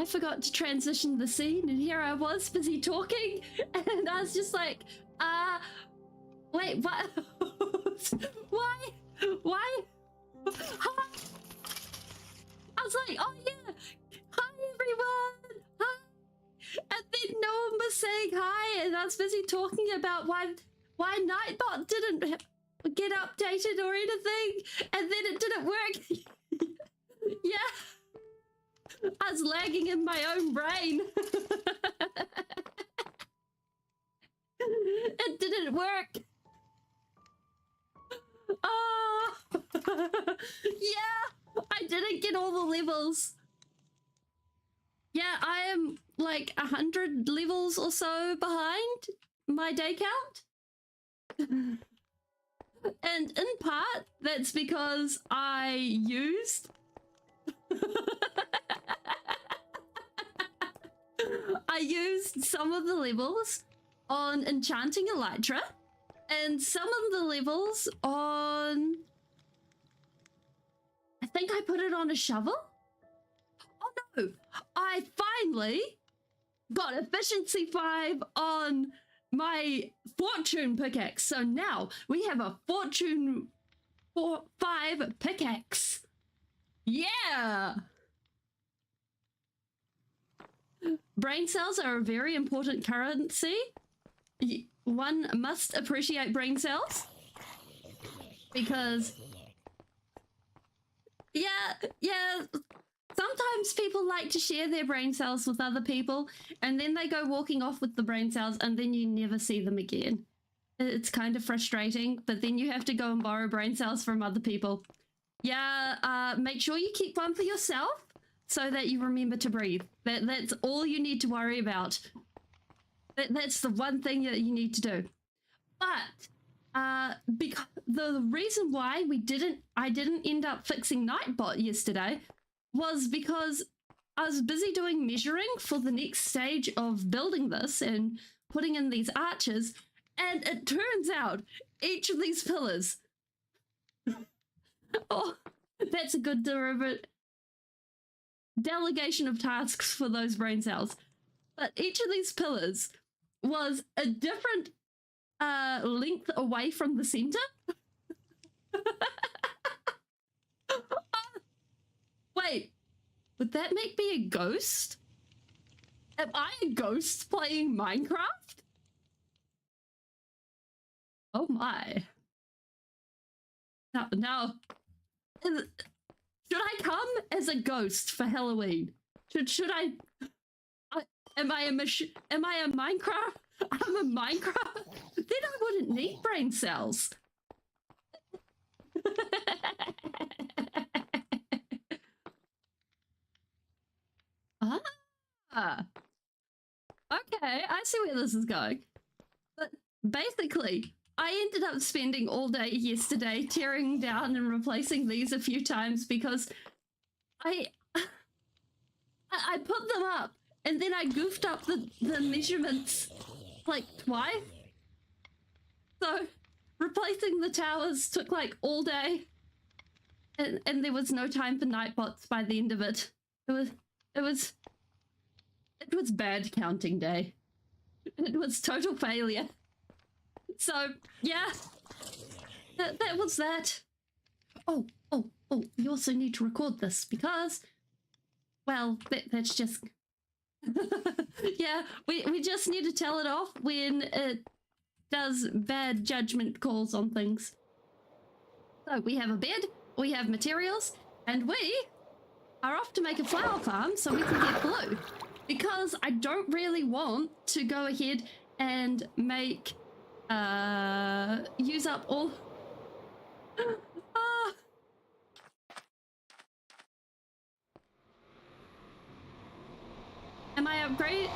I forgot to transition the scene, and here I was busy talking, and I was just like, wait, what? Why? Hi. I was like, oh yeah, hi everyone, hi. And then no one was saying hi, and I was busy talking about why Nightbot didn't get updated or anything, and then it didn't work. Yeah, I was lagging in my own brain. It didn't work. Oh, yeah, I didn't get all the levels. Yeah, I am like 100 levels or so behind my day count. And in part, that's because I used... I used some of the levels on enchanting Elytra, and some of the levels on... I think I put it on a shovel? Oh no! I finally got efficiency 5 on my fortune pickaxe. So now we have a fortune 5 pickaxe. Yeah! Brain cells are a very important currency. One must appreciate brain cells. Because... Yeah, sometimes people like to share their brain cells with other people, and then they go walking off with the brain cells, and then you never see them again. It's kind of frustrating, but then you have to go and borrow brain cells from other people. Yeah, make sure you keep one for yourself so that you remember to breathe. That's all you need to worry about. That's the one thing that you need to do. But because the reason why I didn't end up fixing Nightbot yesterday was because I was busy doing measuring for the next stage of building this and putting in these arches, and it turns out each of these pillars... Oh, that's a good delegation of tasks for those brain cells. But each of these pillars was a different length away from the center. Wait, would that make me a ghost? Am I a ghost playing Minecraft? Oh my. Now, should I come as a ghost for Halloween? Should I am I a Minecraft? I'm a Minecraft? Then I wouldn't need brain cells. Ah. Okay, I see where this is going. But basically, I ended up spending all day yesterday tearing down and replacing these a few times because I put them up and then I goofed up the measurements like twice. So replacing the towers took like all day, and there was no time for Nightbots by the end of it. It was bad counting day. It was total failure. So yeah, that was that. Oh, you also need to record this because, well, that's just... Yeah, we just need to tell it off when it does bad judgment calls on things. So we have a bed, we have materials, and we are off to make a flower farm so we can get blue. Because I don't really want to go ahead and make... use up all... Am I upgrade?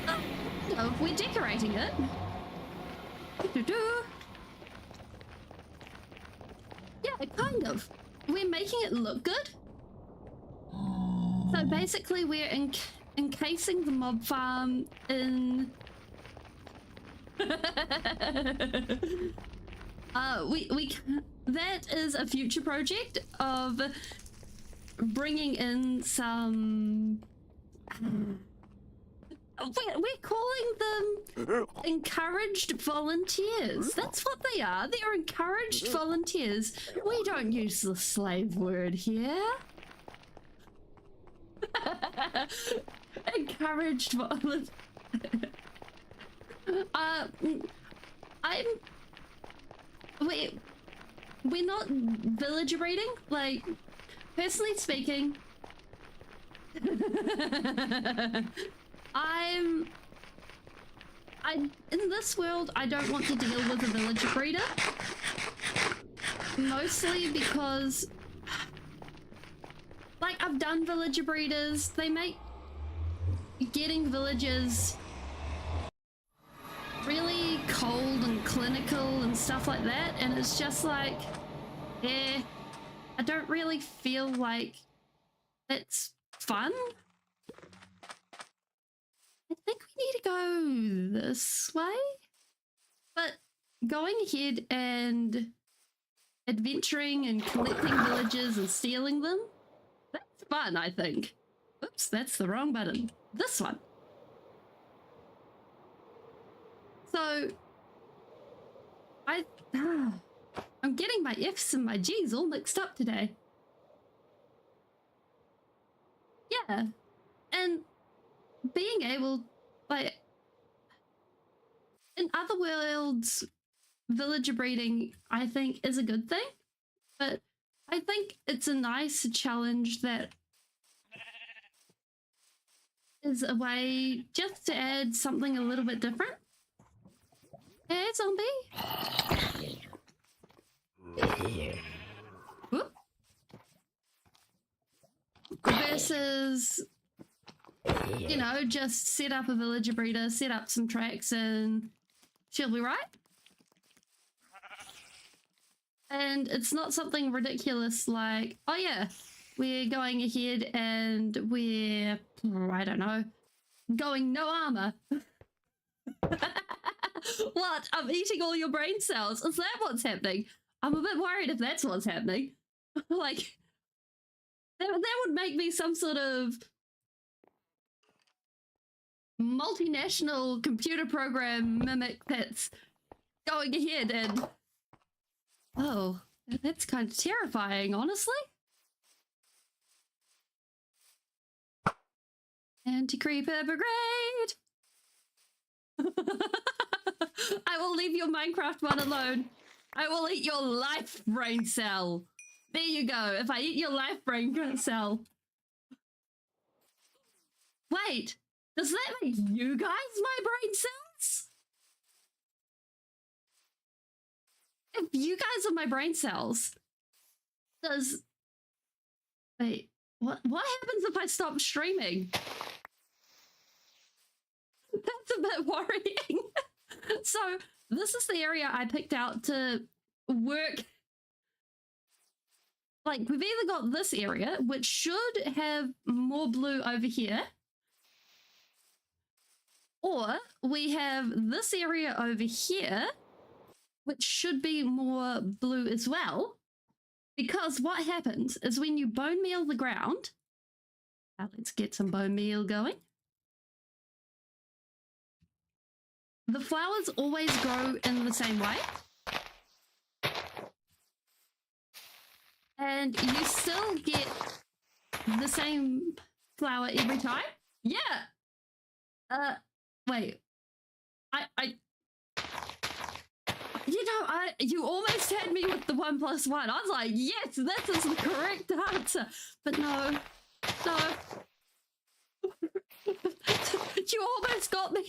Oh, no, we're decorating it. Yeah, kind of. We're making it look good. So basically we're encasing the mob farm in... that is a future project of bringing in some... We're calling them encouraged volunteers. That's what they are. They're encouraged volunteers. We don't use the slave word here. Encouraged volunteers. We're not villager breeding. Like, personally speaking, in this world, I don't want to deal with a villager breeder. Mostly because, like, I've done villager breeders. They make getting villagers really cold and clinical and stuff like that, and it's just like, I don't really feel like it's fun. I think we need to go this way, but going ahead and adventuring and collecting villages and stealing them, that's fun, I think. Oops, that's the wrong button. This one. So, I'm getting my F's and my G's all mixed up today. Yeah, and being able, like, in other worlds, villager breeding, I think, is a good thing, but I think it's a nice challenge that is a way just to add something a little bit different. Hey, zombie. Whoop. Versus, you know, just set up a villager breeder, set up some tracks, and she'll be right. And it's not something ridiculous like, oh yeah, we're going ahead and we're, I don't know, going no armor. What? I'm eating all your brain cells. Is that what's happening? I'm a bit worried if that's what's happening. Like, that would make me some sort of multinational computer program mimic that's going ahead and... Oh, that's kind of terrifying, honestly. Anti-creeper brigade! I will leave your Minecraft one alone. I will eat your life brain cell. There you go. If I eat your life brain cell. Wait, does that make you guys my brain cells? If you guys are my brain cells, does... Wait, what happens if I stop streaming? That's a bit worrying. So this is the area I picked out to work. Like, we've either got this area, which should have more blue over here, or we have this area over here, which should be more blue as well. Because what happens is when you bone meal the ground, now let's get some bone meal going. The flowers always grow in the same way. And you still get the same flower every time? Yeah. Wait. You almost had me with the 1 + 1. I was like, yes, this is the correct answer. But no. You almost got me.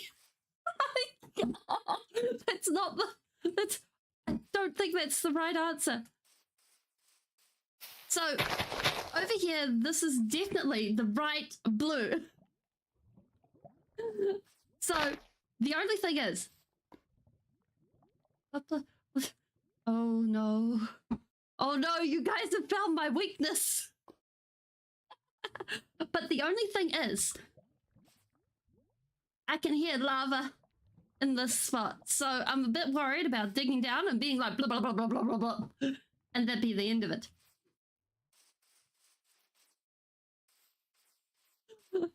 That's not the... I don't think that's the right answer. So, over here, this is definitely the right blue. So, the only thing is... Oh no. Oh no, you guys have found my weakness. But the only thing is, I can hear lava in this spot. So I'm a bit worried about digging down and being like blah blah blah blah blah blah blah. And that'd be the end of it. So,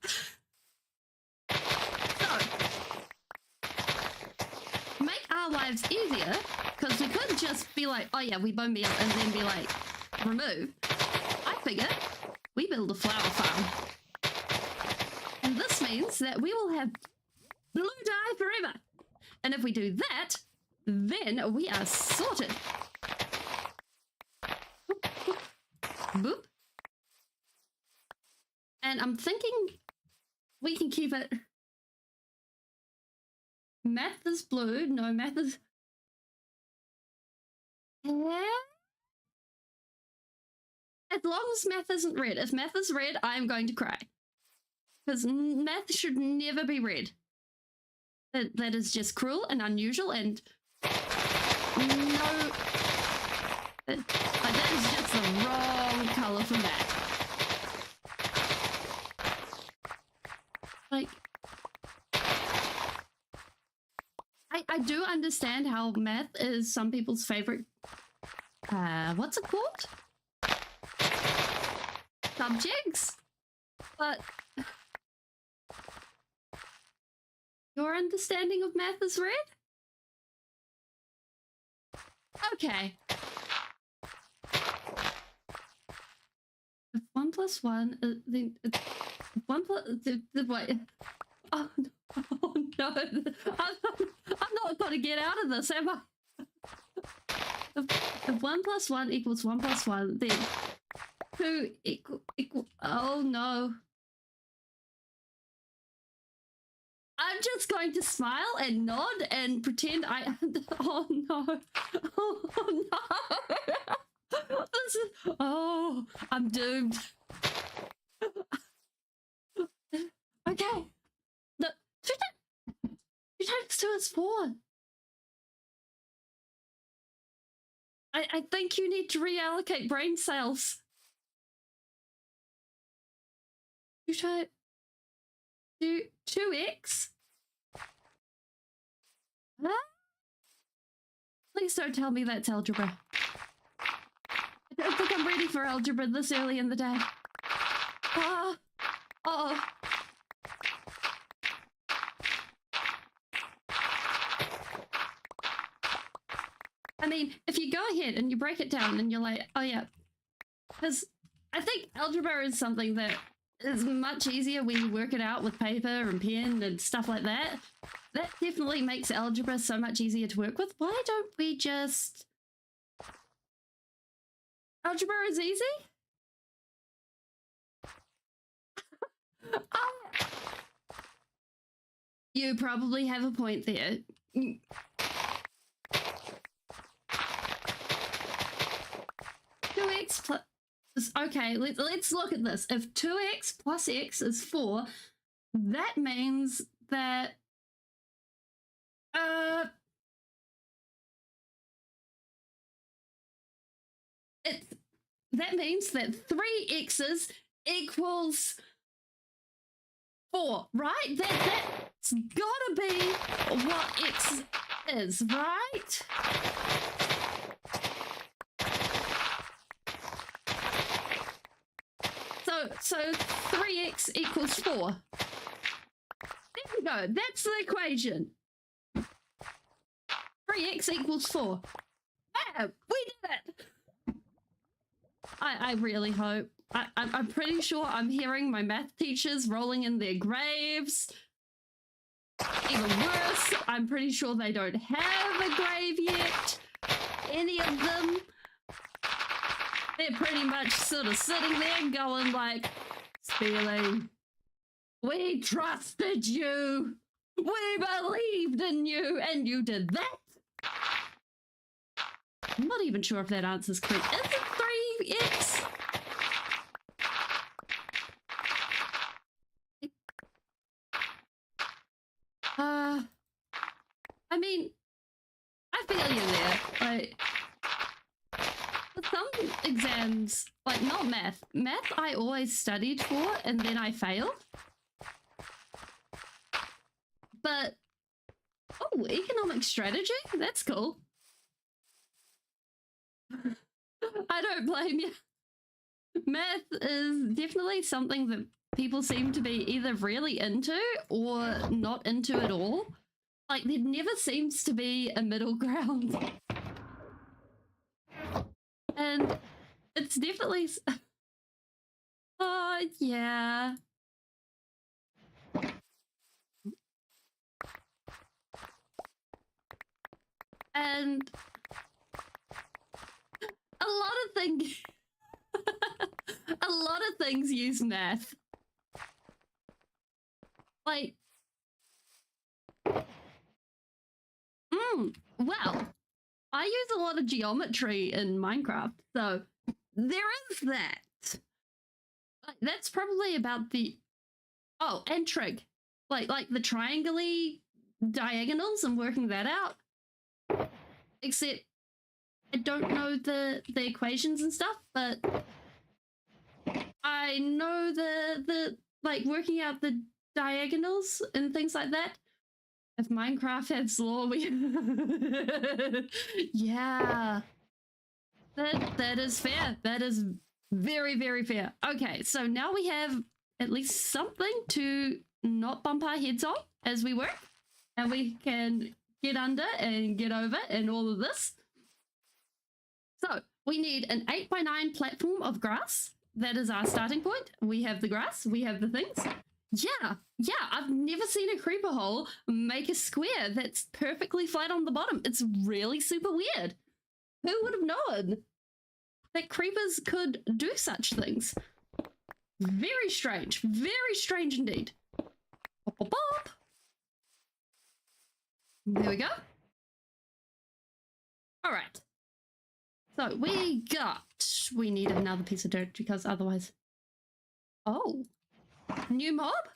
make our lives easier, because we could just be like, oh yeah, we bone meal, and then be like, remove. I figure we build a flower farm. And this means that we will have blue dye forever. And if we do that, then we are sorted. Boop, boop, boop. And I'm thinking we can keep it. Math is blue. No, math is. As long as math isn't red. If math is red, I'm going to cry. Because math should never be red. That is just cruel and unusual and no. That is just the wrong color for math. Like, I do understand how math is some people's favorite. What's it called? Subjects, but your understanding of math is red? Okay. If 1 + 1, then 1 plus the wait. Oh no! I'm not going to get out of this, am I? If 1 + 1 equals 1 + 1, then 2 equal. Oh no! I'm just going to smile and nod and pretend I. Oh no! Oh no! This is. Oh, I'm doomed. Okay. No, 2 times 2 is 4. I think you need to reallocate brain cells. 2x? Huh? Please don't tell me that's algebra. I don't think I'm ready for algebra this early in the day. Uh-oh. I mean, if you go ahead and you break it down and you're like, oh yeah, because I think algebra is something that is much easier when you work it out with paper and pen and stuff like that. That definitely makes algebra so much easier to work with. Why don't we just... Algebra is easy? You probably have a point there. 2x plus... Okay, let's look at this. If 2x plus x is 4, that means that... that means that 3 x's equals 4, right? That's gotta be what x is, right? So 3x equals 4. There we go. That's the equation. 3x equals 4. Yeah, we did it. I really hope. I'm pretty sure I'm hearing my math teachers rolling in their graves. Even worse, I'm pretty sure they don't have a grave yet. Any of them. They're pretty much sort of sitting there going like, Spearling, we trusted you. We believed in you, and you did that. I'm not even sure if that answer's correct. Is it 3x? I mean, I feel you there. Like, for some exams, like not math. Math I always studied for and then I failed. But, oh, economic strategy? That's cool. I don't blame you. Math is definitely something that people seem to be either really into or not into at all. Like, there never seems to be a middle ground. And it's definitely... Oh, yeah. And a lot of things... a lot of things use math. Like... well, I use a lot of geometry in Minecraft, so there is that. That's probably about the... Oh, and trig. Like the triangle-y diagonals and working that out. Except I don't know the equations and stuff, but I know the like working out the diagonals and things like that. If Minecraft had law, we... Yeah. That is fair. That is very, very fair. Okay, so now we have at least something to not bump our heads on as we work. And we can get under and get over and all of this. So we need an 8x9 platform of grass. That is our starting point. We have the grass. We have the things. Yeah, I've never seen a creeper hole make a square that's perfectly flat on the bottom. It's really super weird. Who would have known that creepers could do such things? Very strange indeed. Pop, pop, pop. There we go. All right. So we need another piece of dirt because otherwise... Oh. New mob?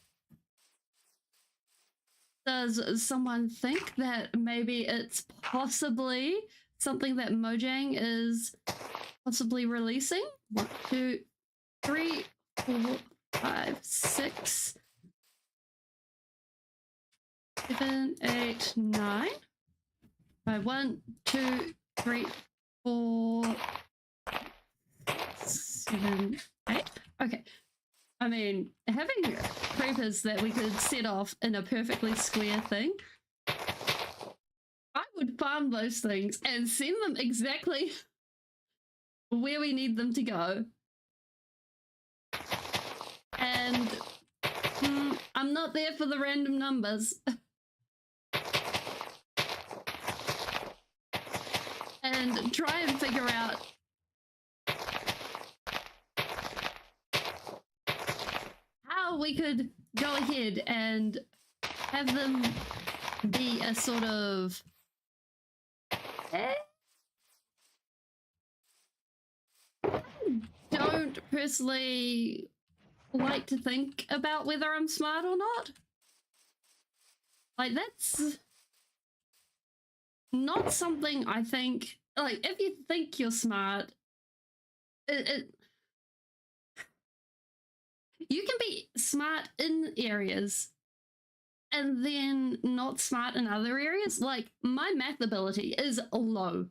Does someone think that maybe it's possibly something that Mojang is possibly releasing? 1, 2, 3, 4, 5, 6, 7, 8, 9. 1, 2, 3, 4, 7, 8. Okay. I mean, having creepers that we could set off in a perfectly square thing, I would farm those things and send them exactly where we need them to go. And I'm not there for the random numbers. And try and figure out how we could go ahead and have them be a sort of... I don't personally like to think about whether I'm smart or not. Like, that's not something I think... Like, if you think you're smart, you can be smart in areas and then not smart in other areas. Like, my math ability is low,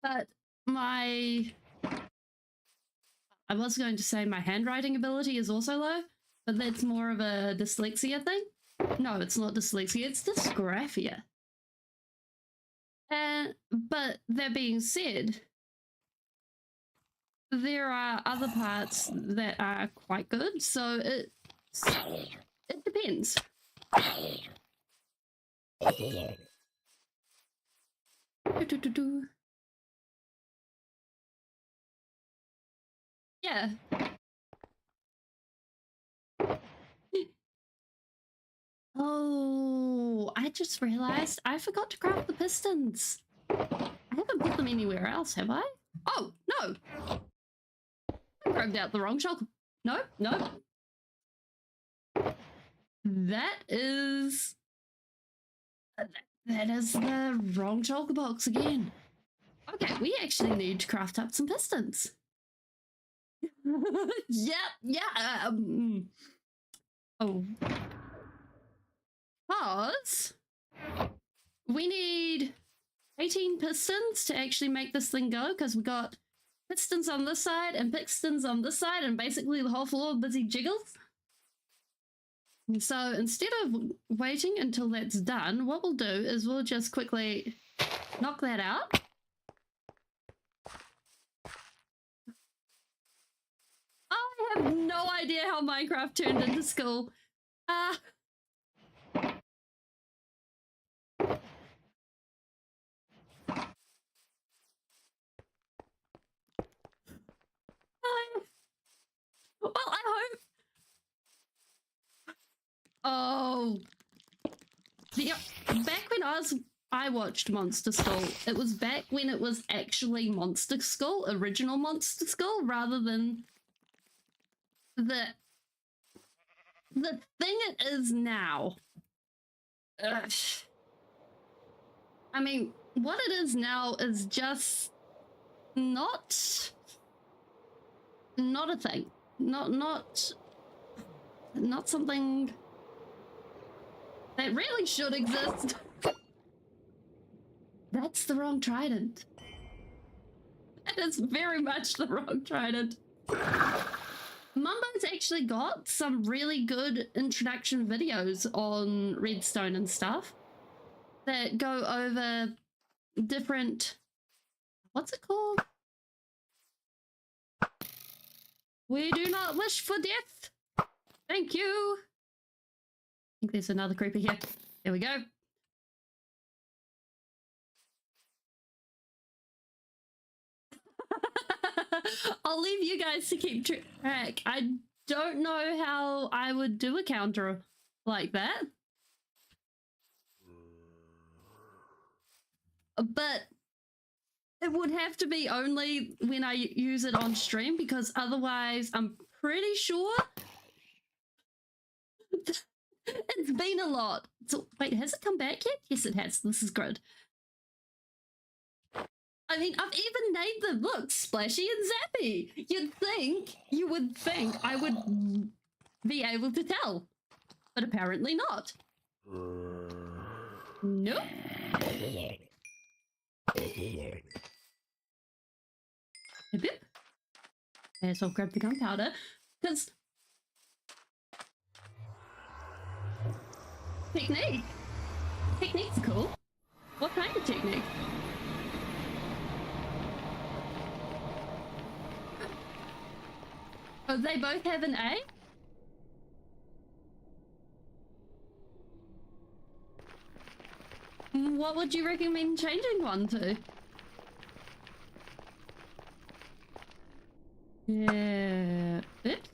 but I was going to say my handwriting ability is also low, but that's more of a dyslexia thing. No, it's not dyslexia, it's dysgraphia. But that being said, there are other parts that are quite good, so it depends. Yeah. Oh, I just realized I forgot to craft the pistons. I haven't put them anywhere else, have I? Oh, no. I grabbed out the wrong shulker. No. That is the wrong shulker box again. Okay, we actually need to craft up some pistons. Yeah. Oh. Because we need 18 pistons to actually make this thing go, because we got pistons on this side and pistons on this side, and basically the whole floor busy jiggles. So instead of waiting until that's done, what we'll do is we'll just quickly knock that out. I have no idea how Minecraft turned into school. Well, I hope. Oh, yeah. Back when I watched Monster School, it was back when it was actually Monster School, original Monster School, rather than the thing it is now. Ugh. I mean, what it is now is just not a thing. Not something that really should exist. That's the wrong trident. That is very much the wrong trident. Mumbo's actually got some really good introduction videos on Redstone and stuff that go over different... What's it called? We do not wish for death. Thank you. I think there's another creeper here. There we go. I'll leave you guys to keep track. I don't know how I would do a counter like that. But it would have to be only when I use it on stream, because otherwise I'm pretty sure it's been a lot. So wait, has it come back yet? Yes, it has. This is good. I mean, I've even named them. Look, Splashy and Zappy. You would think I would be able to tell, but apparently not. Nope. Okay, so I'll grab the gunpowder, because technique's cool. What kind of technique? Oh, they both have an A? What would you recommend changing one to? Yeah. Oops.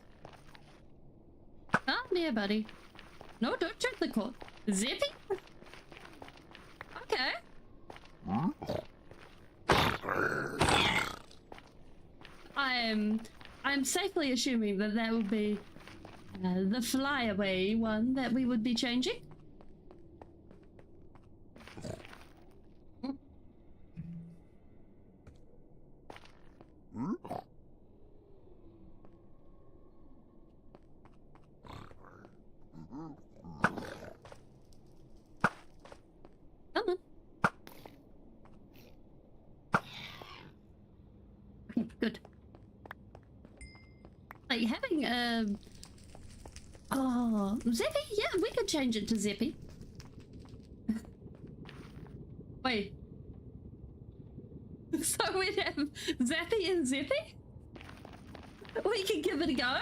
Come here, buddy. No, don't check the cord. Zippy? Okay. I'm safely assuming that that would be the flyaway one that we would be changing. Come on. Okay, good. Like having oh, Zippy? Yeah, we could change it to Zippy. Wait. So we'd have Zappy and Zippy? We could give it a go.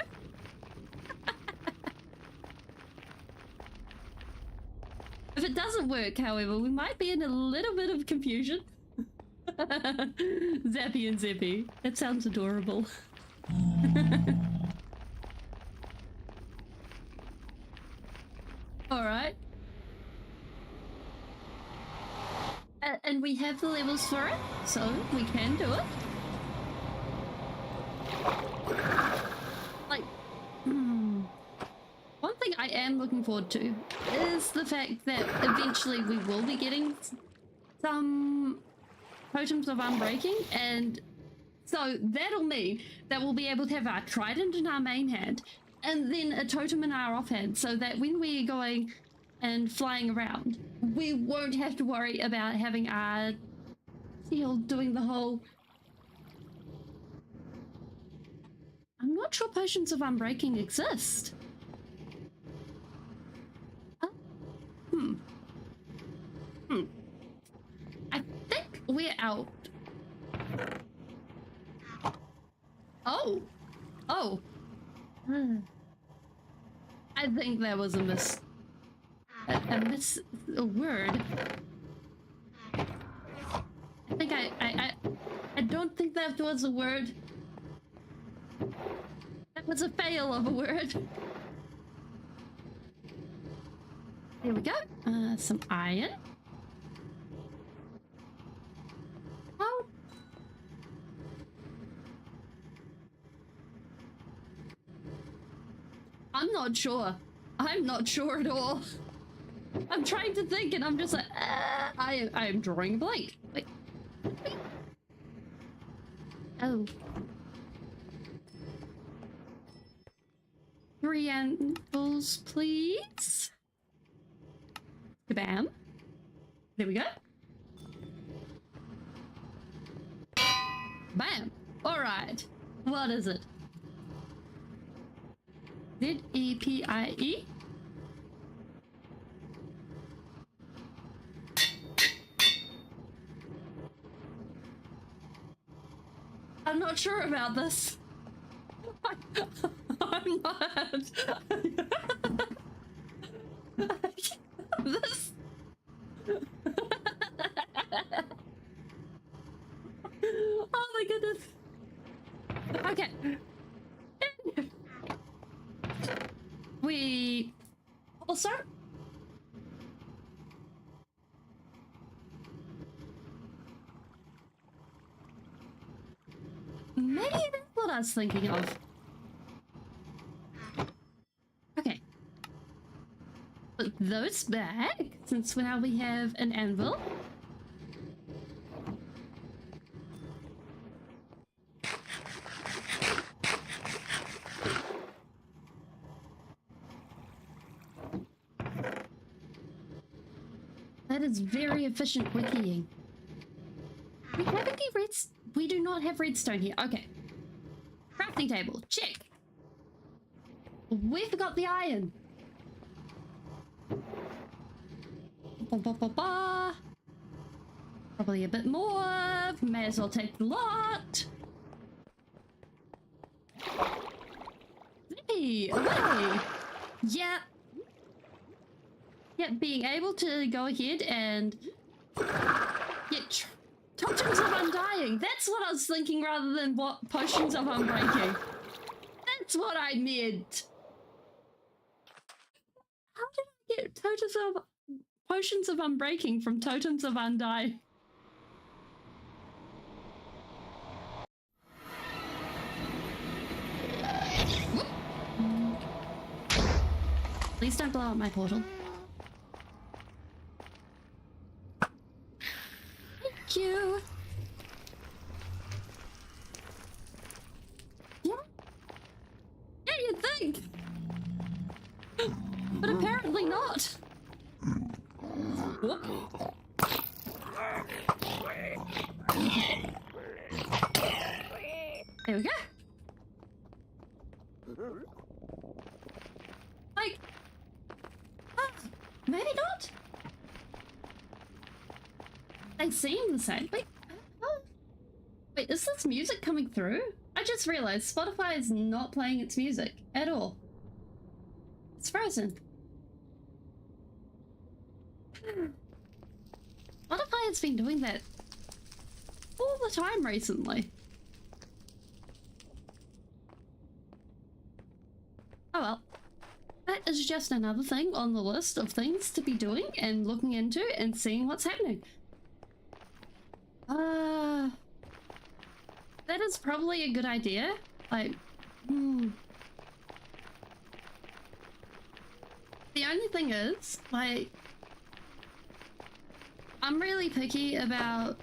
If it doesn't work, however, we might be in a little bit of confusion. Zappy and Zippy. That sounds adorable. Alright. And we have the levels for it, so we can do it. Like, one thing I am looking forward to is the fact that eventually we will be getting some totems of unbreaking, and so that'll mean that we'll be able to have our trident in our main hand and then a totem in our offhand, so that when we're going and flying around, we won't have to worry about having our shield doing the whole... I'm not sure potions of unbreaking exist. I think we're out. Oh. Oh. I think there was a a word. I think I don't think that was a word. That was a fail of a word. Here we go. Some iron. Oh. I'm not sure. I'm not sure at all. I'm trying to think and I'm just like, I am drawing a blank. Wait. Oh. 3 anvils, please. Bam. There we go. Bam. All right. What is it? Z-E-P-I-E? I'm not sure about this. I'm not. This. Oh my goodness. Okay. We also maybe that's what I was thinking of. Okay. Put those back, since now we have an anvil. That is very efficient wikieing. We have any we do not have redstone here. Okay. Crafting table, check. We forgot the iron. Probably a bit more. May as well take the lot. Hey, away. Yeah. Yeah, being able to go ahead and get totems of undying. That's what I was thinking rather than what potions of unbreaking. That's what I meant. How did I get potions of unbreaking from totems of undying? Please don't blow up my portal. Thank you. Yeah. Yeah, you'd think. But apparently not. Whoop. There we go. Like, maybe not. They seem the same. Wait, wait, is this music coming through? I just realized Spotify is not playing its music at all. It's frozen. Spotify has been doing that all the time recently. Oh well. That is just another thing on the list of things to be doing and looking into and seeing what's happening. That is probably a good idea. Like, The only thing is, like, I'm really picky about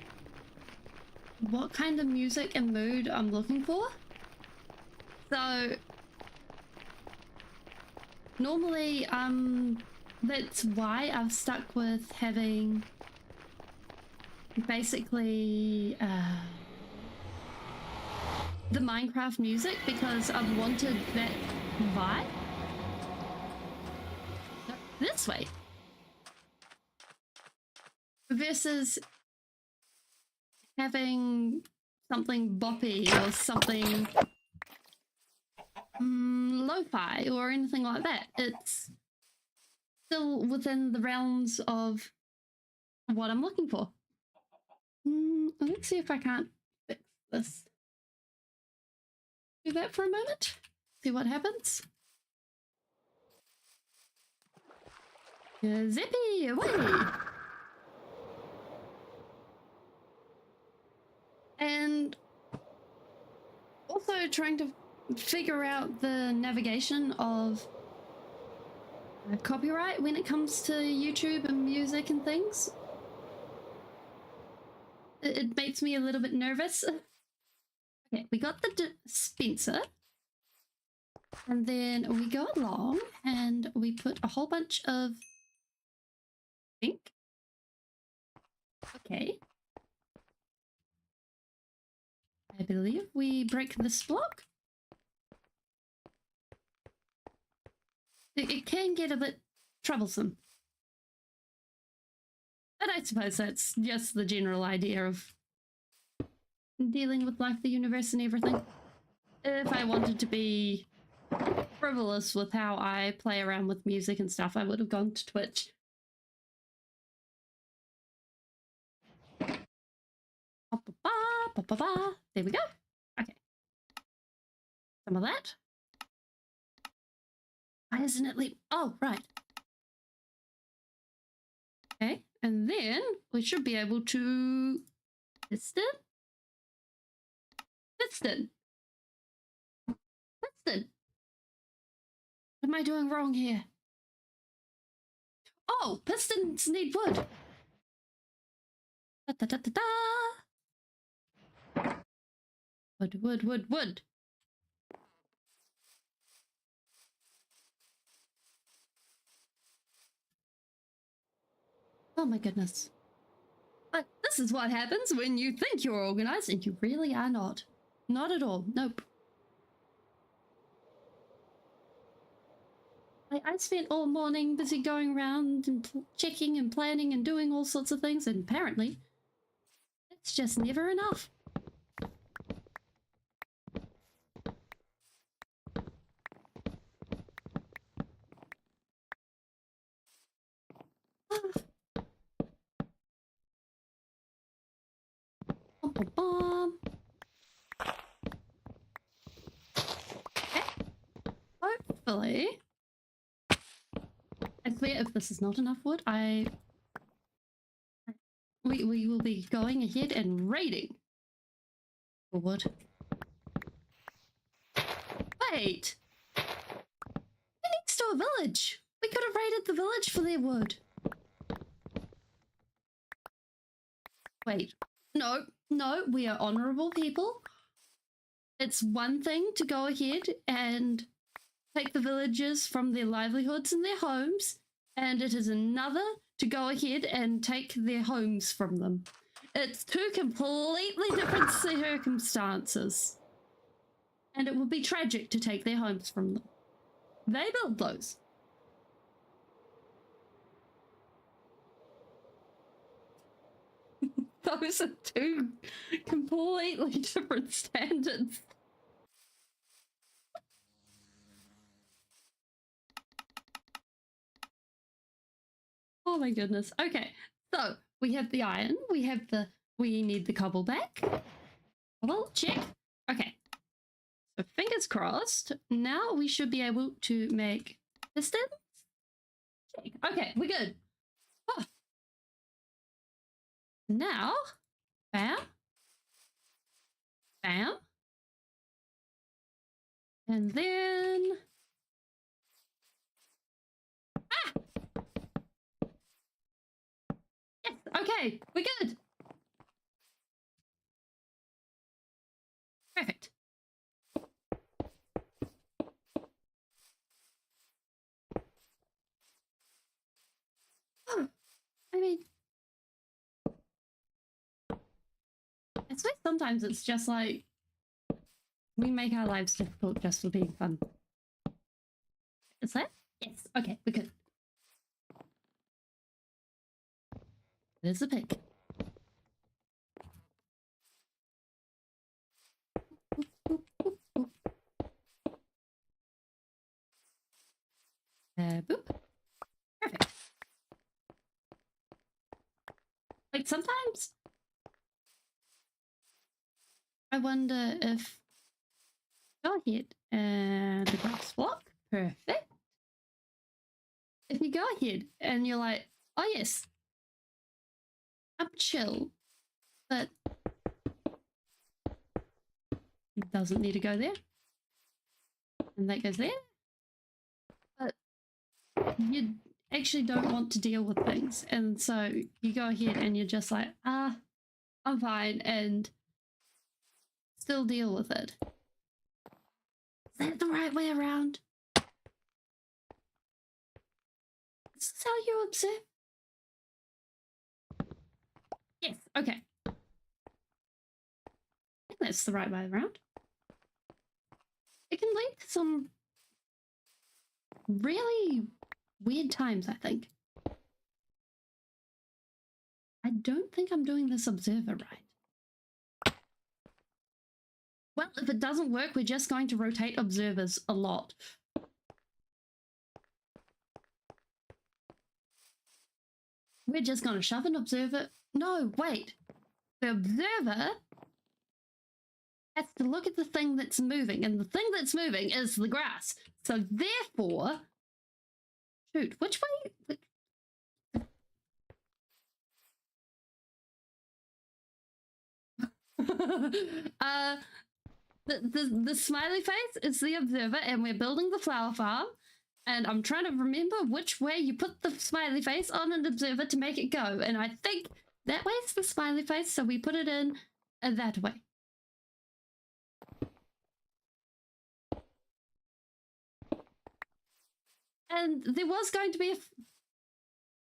what kind of music and mood I'm looking for. So, normally, that's why I've stuck with having basically the Minecraft music, because I've wanted that vibe. No, this way. versus having something boppy or something lo-fi or anything like that. It's still within the realms of what I'm looking for. Let's see if I can't fix this. Do that for a moment. See what happens. Zippy away! And also trying to figure out the navigation of copyright when it comes to YouTube and music and things. It makes me a little bit nervous. Okay, we got the dispenser. And then we go along and we put a whole bunch of ink. Okay. I believe we break this block. It can get a bit troublesome. But I suppose that's just the general idea of dealing with life, the universe, and everything. If I wanted to be frivolous with how I play around with music and stuff, I would have gone to Twitch. There we go. Okay. Some of that. Why isn't it leave? Oh, right. Okay, and then we should be able to piston. What am I doing wrong here? Oh, pistons need wood. Da, da, da, da, da. Wood. Oh my goodness. But this is what happens when you think you're organized and you really are not. Not at all. Nope. I spent all morning busy going around and checking and planning and doing all sorts of things, and apparently it's just never enough. Okay. Hopefully, I swear if this is not enough wood, we will be going ahead and raiding for wood. Wait! We're next to a village. We could have raided the village for their wood. Wait, no, we are honourable people. It's one thing to go ahead and take the villagers from their livelihoods and their homes, and it is another to go ahead and take their homes from them. It's two completely different circumstances. And it would be tragic to take their homes from them. They built those. Those are two completely different standards. Oh my goodness. Okay, so we have the iron, we need the cobble back. Well, check. Okay. So fingers crossed. Now we should be able to make pistons. Check. Okay, we're good. Oh. Now, bam, bam, and then yes, okay, we're good. Perfect. Oh, I mean, I swear sometimes it's just like we make our lives difficult just for being fun. Is that? Yes. Okay, we're good. There's a pig. Boop. Perfect. Like sometimes I wonder if go ahead and the grass block. Perfect. If you go ahead and you're like, oh yes, I'm chill, but it doesn't need to go there. And that goes there. But you actually don't want to deal with things. And so you go ahead and you're just like, I'm fine, and still deal with it. Is that the right way around? Is this how you observe? Yes, okay. I think that's the right way around. It can lead to some really weird times, I think. I don't think I'm doing this observer right. Well, if it doesn't work, we're just going to rotate observers a lot. We're just going to shove an observer. No, wait. The observer has to look at the thing that's moving, and the thing that's moving is the grass. So therefore, shoot, which way? The smiley face is the observer, and we're building the flower farm. And I'm trying to remember which way you put the smiley face on an observer to make it go. And I think that way's the smiley face, so we put it in that way. And there was going to be a...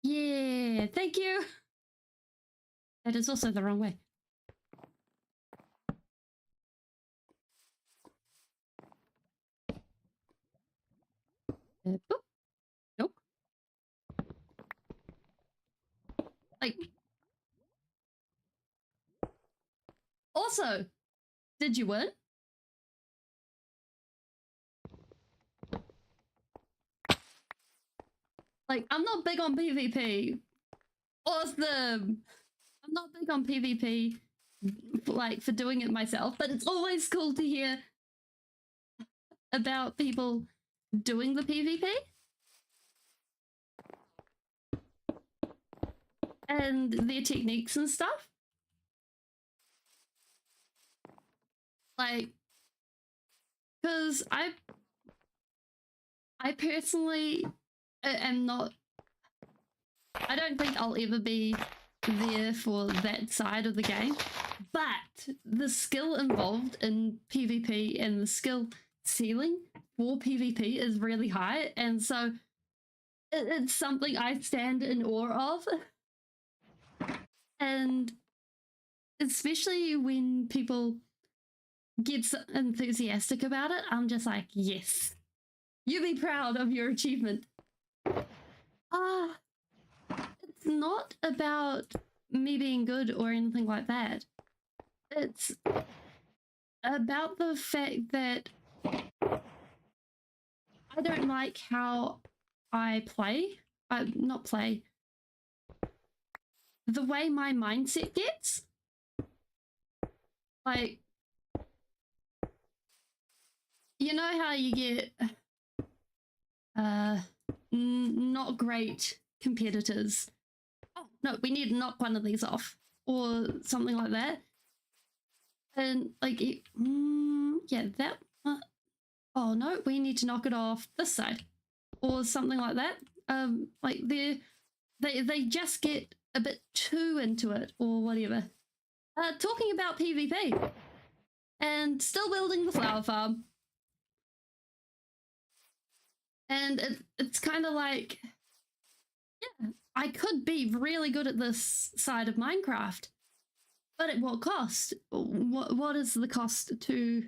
Yeah, thank you. That is also the wrong way. Boop. Nope. Like... Also, did you win? Like, I'm not big on PvP. Awesome! I'm not big on PvP, like, for doing it myself, but it's always cool to hear about people doing the PvP. And their techniques and stuff. Like, because I personally am not... I don't think I'll ever be there for that side of the game, but the skill involved in PvP and the skill ceiling for PvP is really high, and so it's something I stand in awe of. And especially when people get so enthusiastic about it, I'm just like, yes, you be proud of your achievement. It's not about me being good or anything like that. It's about the fact that I don't like how I play. Not play. The way my mindset gets. Like, you know how you get not great competitors. Oh, no, we need to knock one of these off. Or something like that. And, like, yeah, that... oh, no, we need to knock it off this side. Or something like that. Like, they just get a bit too into it, or whatever. Talking about PvP. And still building the flower farm. And it's kind of like, yeah, I could be really good at this side of Minecraft, but at what cost? What is the cost to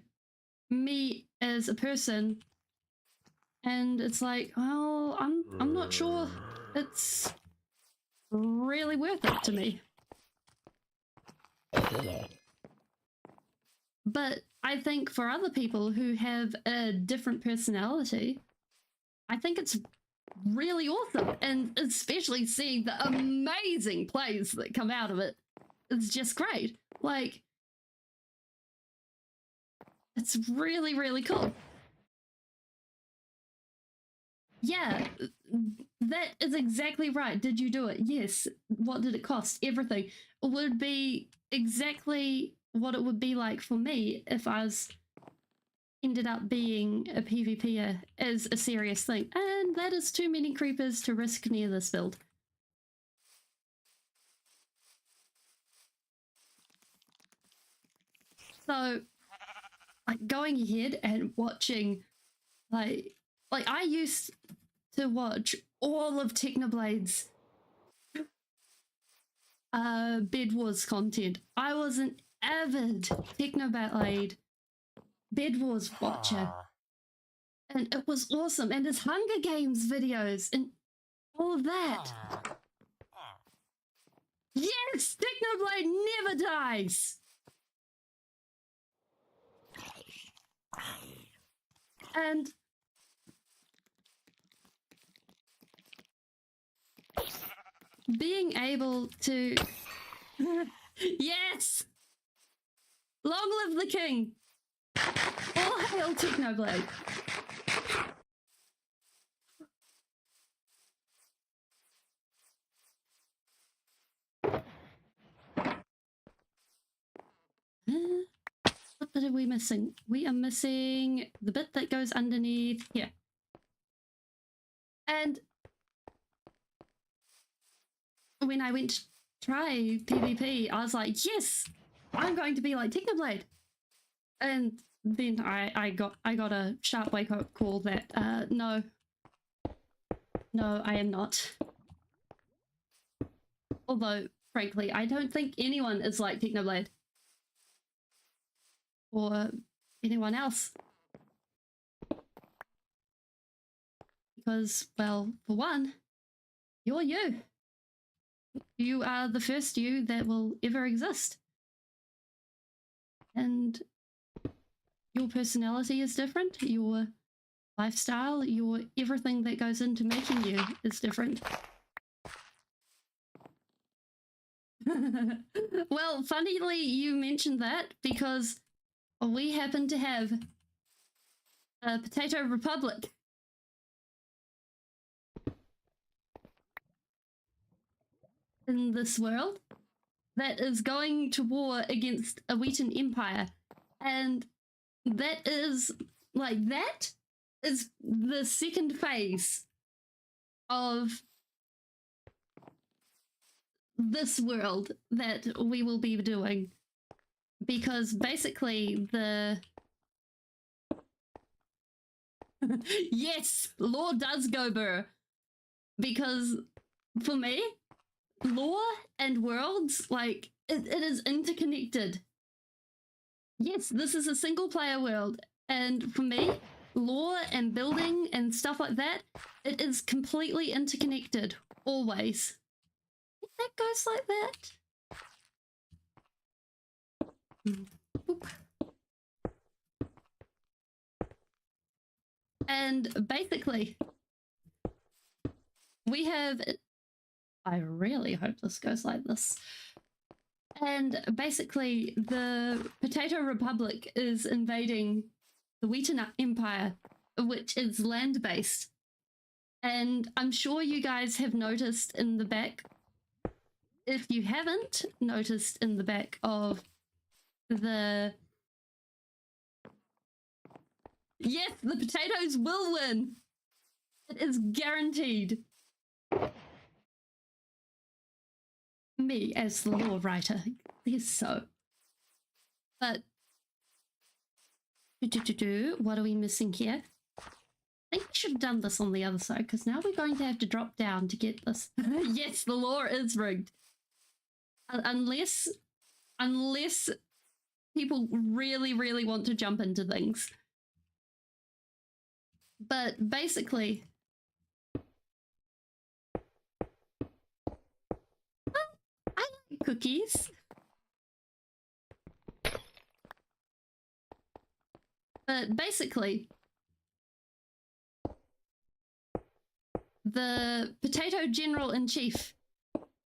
me as a person? And it's like, well, I'm not sure. It's really worth it to me. But I think for other people who have a different personality, I think it's really awesome. And especially seeing the amazing plays that come out of it is just great. Like, it's really, really cool. Yeah, that is exactly right. Did you do it? Yes. What did it cost? Everything. It would be exactly what it would be like for me if I was ended up being a PvPer as a serious thing. And that is too many creepers to risk near this build. So, like, going ahead and watching, like I used to watch all of Technoblade's Bed Wars content. I was an avid Technoblade Bed Wars watcher. And it was awesome. And his Hunger Games videos and all of that. Yes! Technoblade never dies! And being able to... Yes! Long live the king! All hail Technoblade! What bit are we missing? We are missing the bit that goes underneath here. And when I went to try PvP, I was like, yes, I'm going to be like Technoblade. And then I got a sharp wake up call that no, I am not. Although, frankly, I don't think anyone is like Technoblade. Or anyone else. Because, well, for one, you're you. You are the first you that will ever exist. And your personality is different, your lifestyle, your everything that goes into making you is different. Well, funnily you mentioned that because we happen to have a Potato Republic. In this world that is going to war against a Wheaton Empire. And that is, like, that is the second phase of this world that we will be doing. Because basically the... Yes, lore does go burr. Because for me, lore and worlds, like, it is interconnected. Yes, this is a single player world, and for me, lore and building and stuff like that, it is completely interconnected, always. That goes like that. Boop. And basically, we have... I really hope this goes like this. And basically, the Potato Republic is invading the Wheaton Empire, which is land-based. And I'm sure you guys have noticed in the back, if you haven't noticed in the back of the... Yes, the potatoes will win! It is guaranteed. Me as the lore writer, yes, so. But what are we missing here? I think we should have done this on the other side because now we're going to have to drop down to get this. Yes, the lore is rigged. Unless people really, really want to jump into things. But basically, cookies. But basically, the Potato General-in-Chief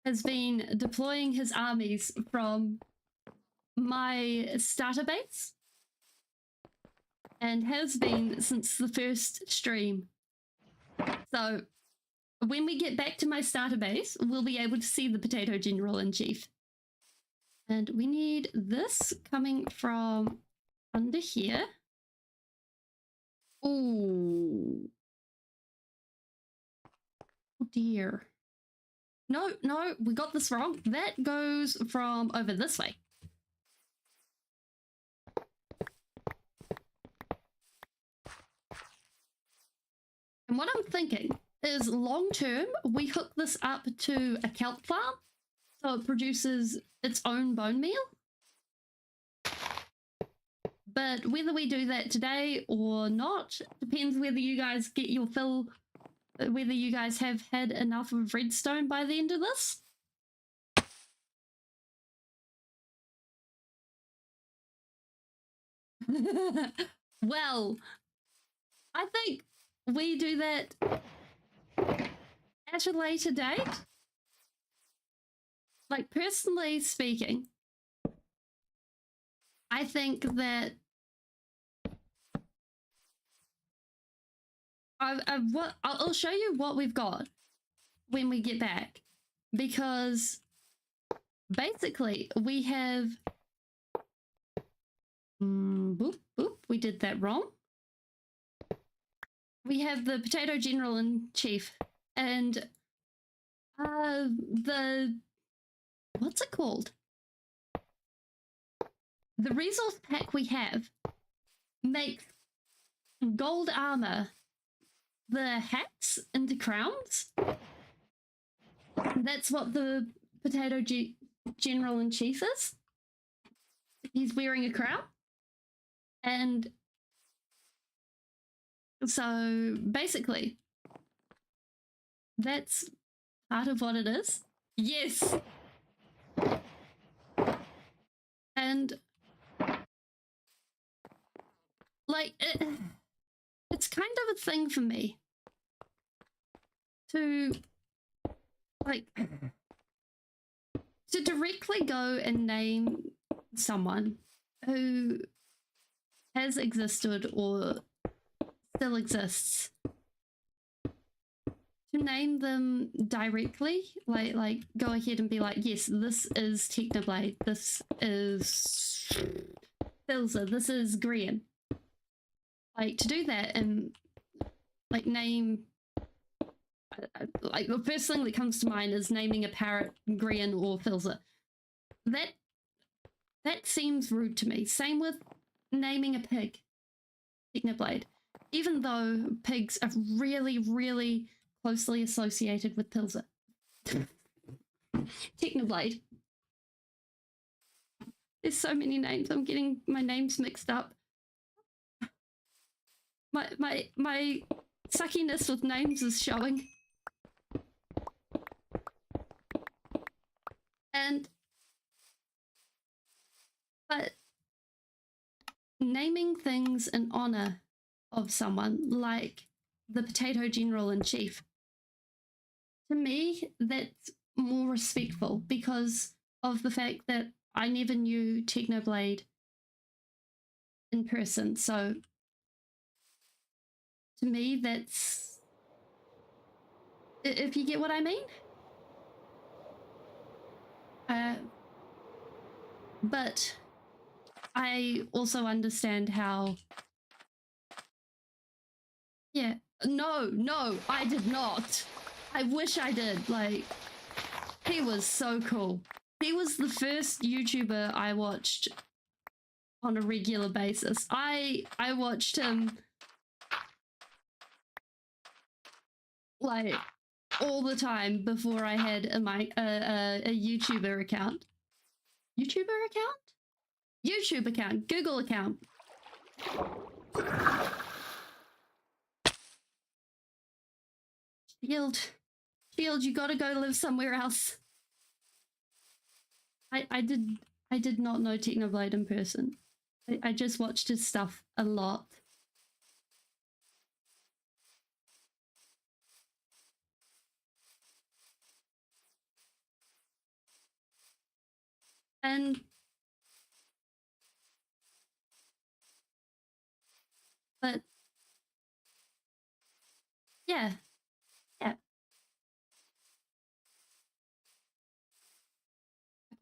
has been deploying his armies from my starter base and has been since the first stream. So when we get back to my starter base, we'll be able to see the Potato General-in-Chief. And we need this coming from under here. Ooh. Oh dear. No, we got this wrong. That goes from over this way. And what I'm thinking is long term, we hook this up to a kelp farm so it produces its own bone meal. But whether we do that today or not depends whether you guys get your fill, whether you guys have had enough of redstone by the end of this. Well, I think we do that at a later date. Like, personally speaking, I think that I'll show you what we've got when we get back, because basically we have boop, we did that wrong. We have the Potato General-in-Chief and the what's it called? The resource pack we have makes gold armor, the hats into crowns. That's what the Potato General-in-Chief is. He's wearing a crown. And so basically, that's part of what it is. Yes. And like, it's kind of a thing for me to like to directly go and name someone who has existed or still exists, to name them directly, like go ahead and be like, yes, this is Technoblade, this is Filza, this is Grian. Like, to do that and like name, like the first thing that comes to mind is naming a parrot Grian or Filza. That seems rude to me. Same with naming a pig Technoblade, even though pigs are really, really closely associated with Pilza. Technoblade. There's so many names. I'm getting my names mixed up. My suckiness with names is showing. But naming things in honor of someone like the Potato General-in-Chief, to me, that's more respectful because of the fact that I never knew Technoblade in person. So to me, that's, if you get what I mean. But I also understand how, yeah, no, I did not. I wish I did. Like, he was so cool. He was the first YouTuber I watched on a regular basis. I watched him like all the time before I had a YouTuber account. YouTuber account? YouTube account. Google account. Shield, you gotta go live somewhere else. I did not know Technoblade in person. I just watched his stuff a lot. And but yeah, yeah.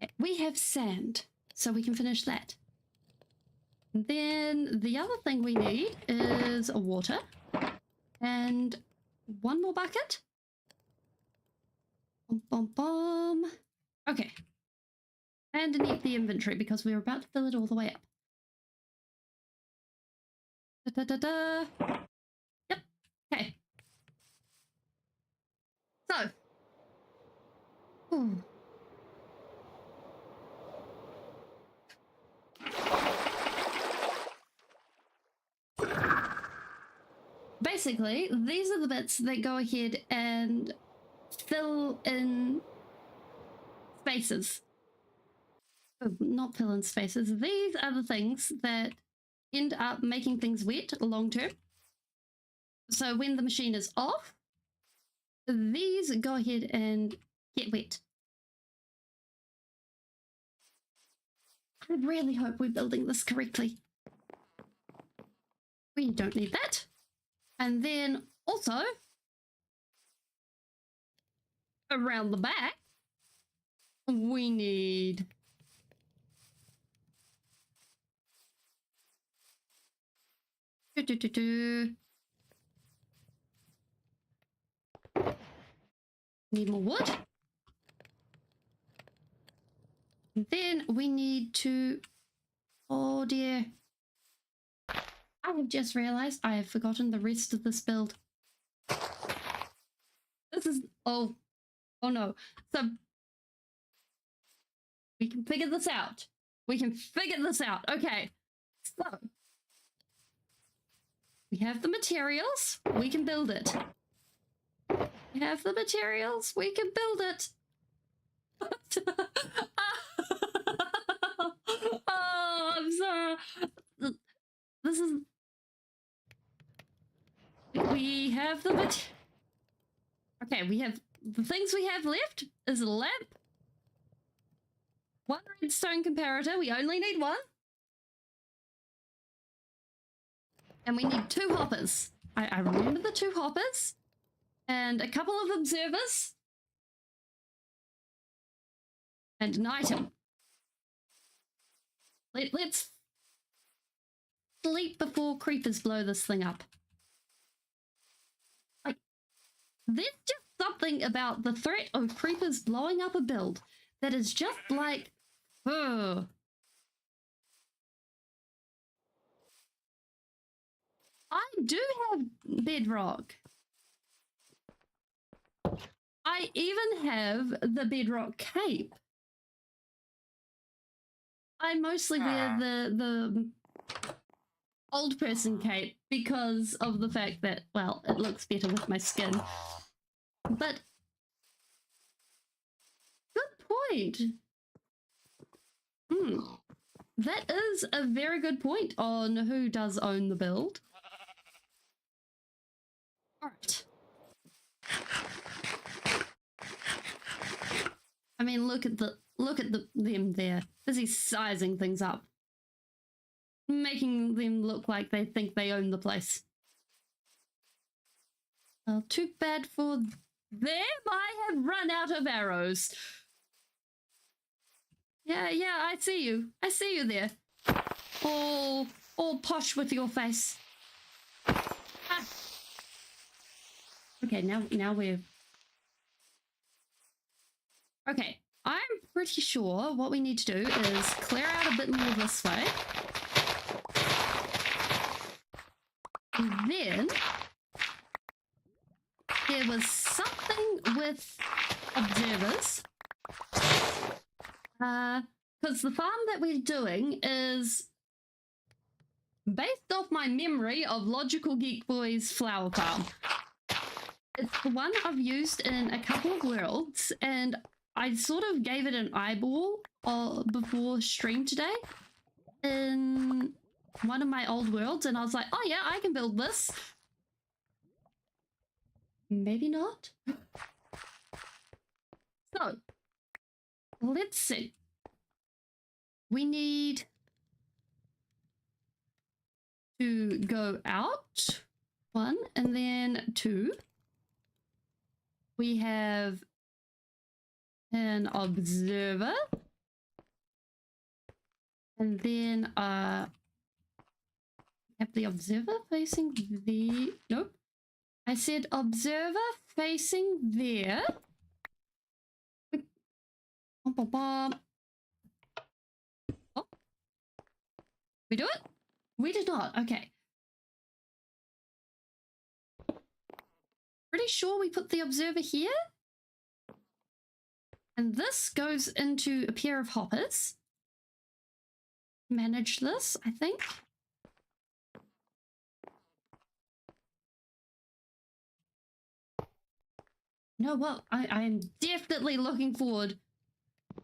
Okay, we have sand, so we can finish that. And then the other thing we need is water and one more bucket. Bum, bum, bum. Okay. And an empty inventory because we're about to fill it all the way up. Da, da, da, da. Yep. Okay. So. Ooh. Basically, these are the bits that go ahead and fill in spaces. Oh, not fill in spaces. These are the things that end up making things wet long term. So when the machine is off, these go ahead and get wet. I really hope we're building this correctly. We don't need that. And then also, around the back, we need need more wood. And then we need to, oh dear, I have just realized I have forgotten the rest of this build. This is, oh no. So we can figure this out. We can figure this out. Okay. So we have the materials. We can build it. We have the materials. We can build it. Oh, I'm sorry. This is... We have the okay, we have... The things we have left is a lamp, one redstone comparator. We only need one. And we need 2 hoppers. I remember the 2 hoppers. And a couple of observers. And an item. Let's sleep before creepers blow this thing up. Like, there's just something about the threat of creepers blowing up a build that is just like, ugh. I do have bedrock. I even have the bedrock cape. I mostly wear the old person cape because of the fact that, well, it looks better with my skin. But good point. That is a very good point on who does own the build. All right. I mean, look at them there, busy sizing things up, making them look like they think they own the place. Well, too bad for them. I have run out of arrows. Yeah, I see you. I see you there. All posh with your face. Ah. Okay, now we're... Okay, I'm pretty sure what we need to do is clear out a bit more this way. And then there was something with observers. Because the farm that we're doing is based off my memory of Logical Geek Boy's flower farm. It's the one I've used in a couple of worlds, and I sort of gave it an eyeball before stream today in one of my old worlds, and I was like, oh yeah, I can build this. Maybe not. So let's see. We need to go out 1 and then 2. We have an observer, and then have the observer facing the, nope, I said observer facing there. Oh, we do it? We did not. Okay. Pretty sure we put the observer here. And this goes into a pair of hoppers. Manage this, I think. No, well, I am definitely looking forward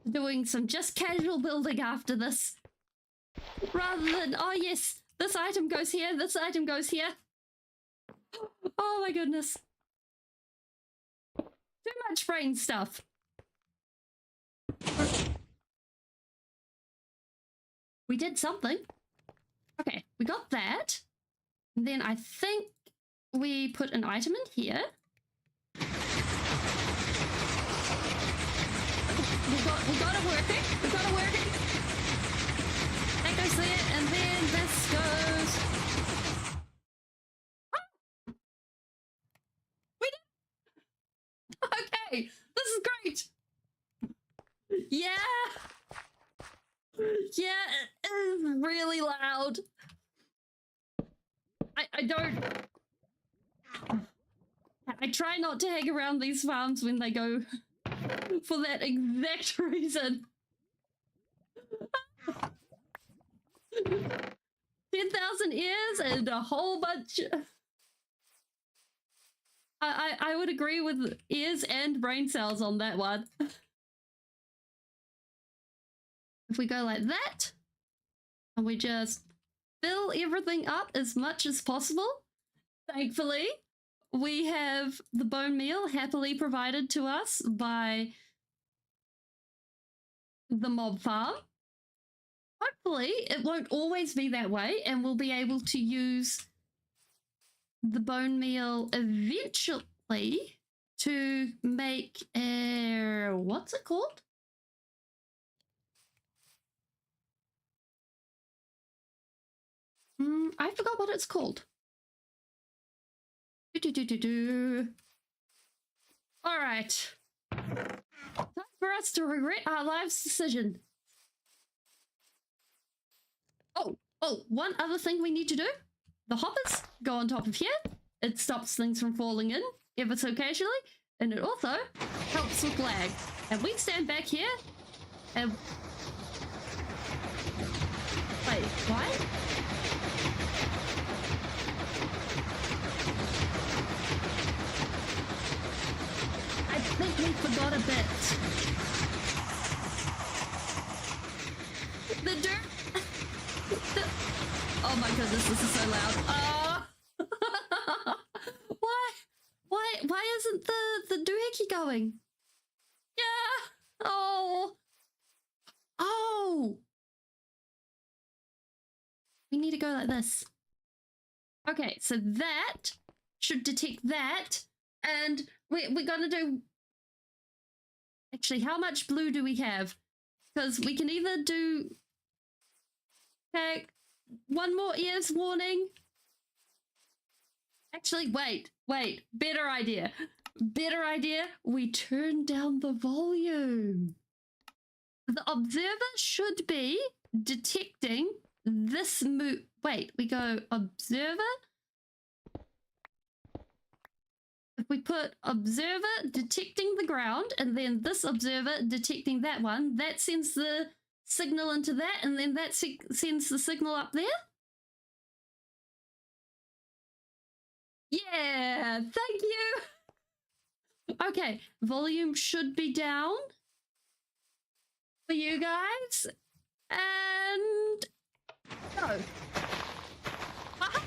to doing some just casual building after this. Rather than, oh yes, this item goes here, this item goes here. Oh my goodness. Too much brain stuff. We did something. Okay, we got that. And then I think we put an item in here. We got it working. We got it working. That goes there, and then this goes. Oh! We did. Okay, this is great. Yeah. Yeah, it is really loud. I try not to hang around these farms when they go for that exact reason. 10,000 ears and a whole bunch. I would agree with ears and brain cells on that one. If we go like that, and we just fill everything up as much as possible, thankfully, we have the bone meal happily provided to us by the mob farm. Hopefully, it won't always be that way, and we'll be able to use the bone meal eventually to make a, what's it called? I forgot what it's called. All right. Time for us to regret our life's decision. Oh, one other thing we need to do. The hoppers go on top of here. It stops things from falling in ever so occasionally. And it also helps with lag. And we stand back here and... Wait, why? I think we forgot a bit. The dirt... Oh my goodness, this is so loud. Why isn't the doohickey going? Yeah. Oh. We need to go like this. Okay, so that should detect that, and we're gonna do. Actually, how much blue do we have? Because we can either do. Okay, one more ears warning. Actually, wait. Better idea. We turn down the volume. The observer should be detecting this move. Wait, we go observer. If we put observer detecting the ground and then this observer detecting that one, that sends the signal into that, and then that sends the signal up there. Yeah, thank you. Okay, volume should be down. for you guys. And go. Aha.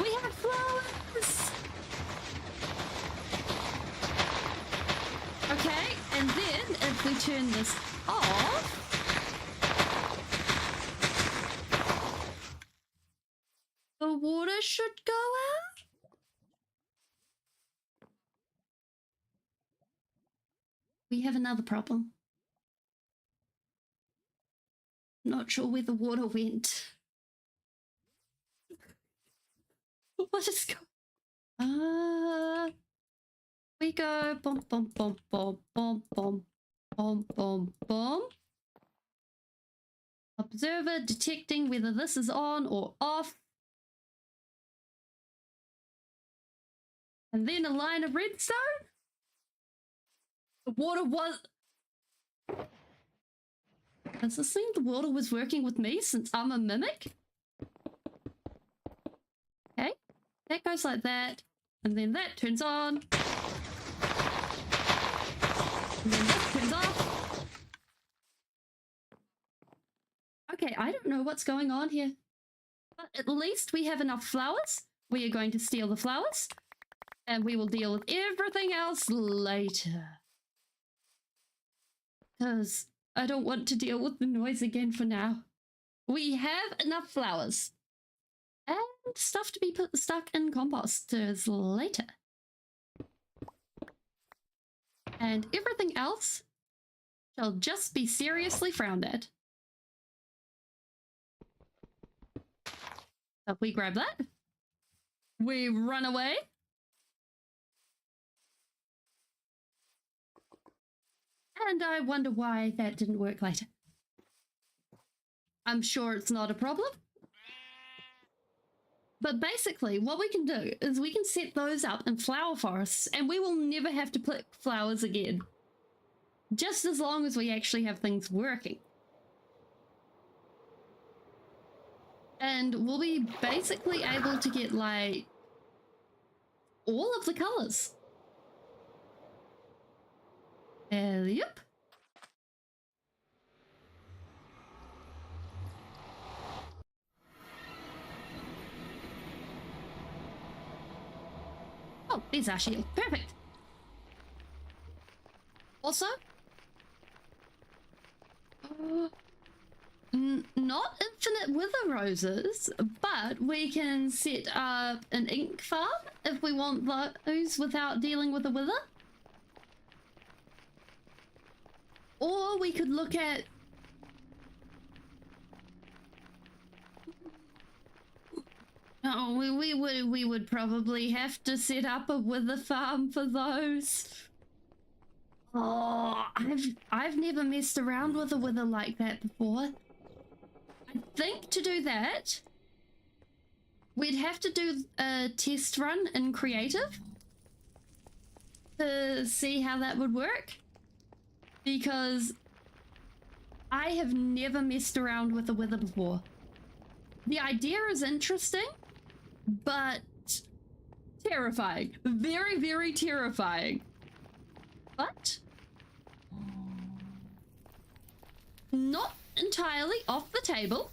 We have flowers. Okay, and then if we turn this off, the water should go out. We have another problem. Not sure where the water went. What is going? We go bum bum bum bum bum bum bum bum bum. Observer detecting whether this is on or off. And then a line of redstone. The water was... Does this seem the water was working with me since I'm a mimic? Okay, that goes like that. And then that turns on. And then that turns off. Okay, I don't know what's going on here. But at least we have enough flowers. We are going to steal the flowers. And we will deal with everything else later. Because I don't want to deal with the noise again for now. We have enough flowers. And stuff to be stuck in composters later. And everything else shall just be seriously frowned at. So we grab that. We run away. And I wonder why that didn't work later. I'm sure it's not a problem. But basically, what we can do is we can set those up in flower forests and we will never have to pick flowers again. Just as long as we actually have things working. And we'll be basically able to get, like, all of the colors. Yep. Oh, there's our shield. Perfect. Also, not infinite wither roses, but we can set up an ink farm if we want those without dealing with a wither. Or we could look at... Oh, we would probably have to set up a wither farm for those. Oh, I've never messed around with a wither like that before. I think to do that, we'd have to do a test run in creative to see how that would work. Because I have never messed around with a wither before. The idea is interesting, but terrifying. Very, very terrifying. But not entirely off the table.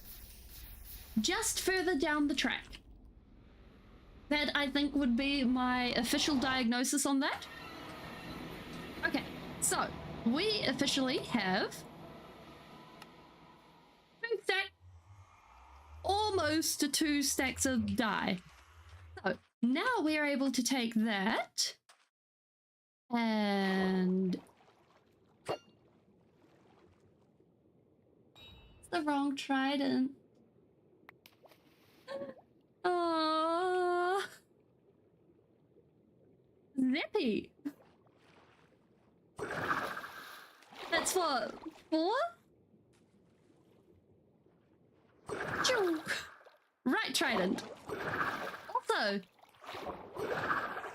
Just further down the track. That, I think, would be my official diagnosis on that. Okay, so we officially have almost 2 stacks of dye. So now we're able to take that and it's the wrong trident. Oh, zippy. That's what, 4? Right trident. Also,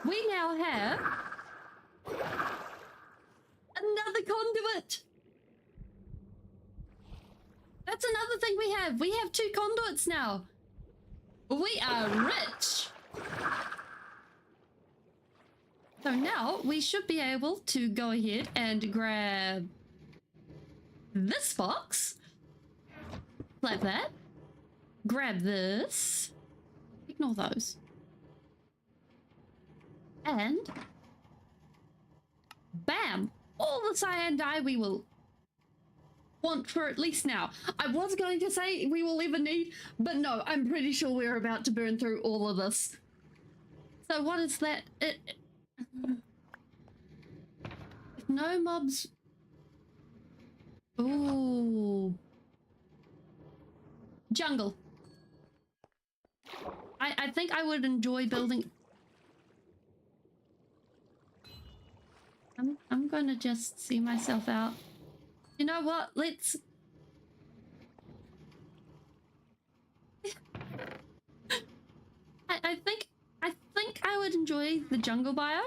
we now have another conduit. That's another thing we have. We have 2 conduits now. We are rich. So now we should be able to go ahead and grab this box. Like that. Grab this. Ignore those. And bam! All the cyan dye we will want for at least now. I was going to say we will ever need, but no, I'm pretty sure we're about to burn through all of this. So what is that? If no mobs... Ooh. Jungle. I think I would enjoy building... I'm gonna just see myself out. You know what? Let's... I think I would enjoy the jungle biome.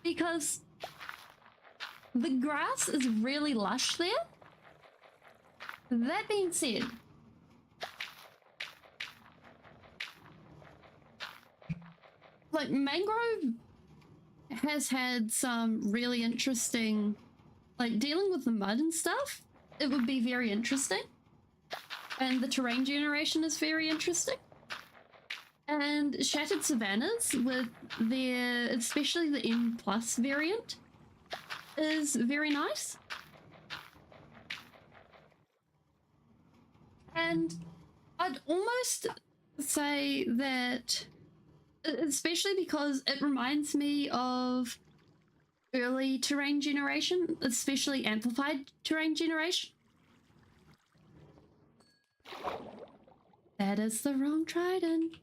Because the grass is really lush there. That being said, like mangrove has had some really interesting, like dealing with the mud and stuff, it would be very interesting. And the terrain generation is very interesting. And Shattered Savannas with their, especially the M+ variant, is very nice. And I'd almost say that, especially because it reminds me of early terrain generation, especially amplified terrain generation. That is the wrong trident.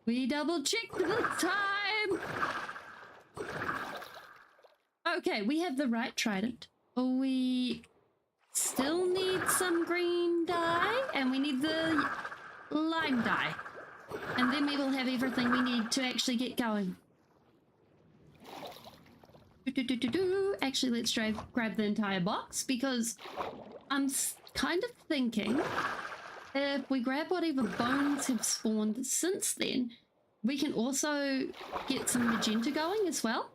We double checked the time. Okay, we have the right trident. We still need some green dye, and we need the lime dye. And then we will have everything we need to actually get going. Actually, let's grab the entire box, because I'm kind of thinking if we grab whatever bones have spawned since then, we can also get some magenta going as well.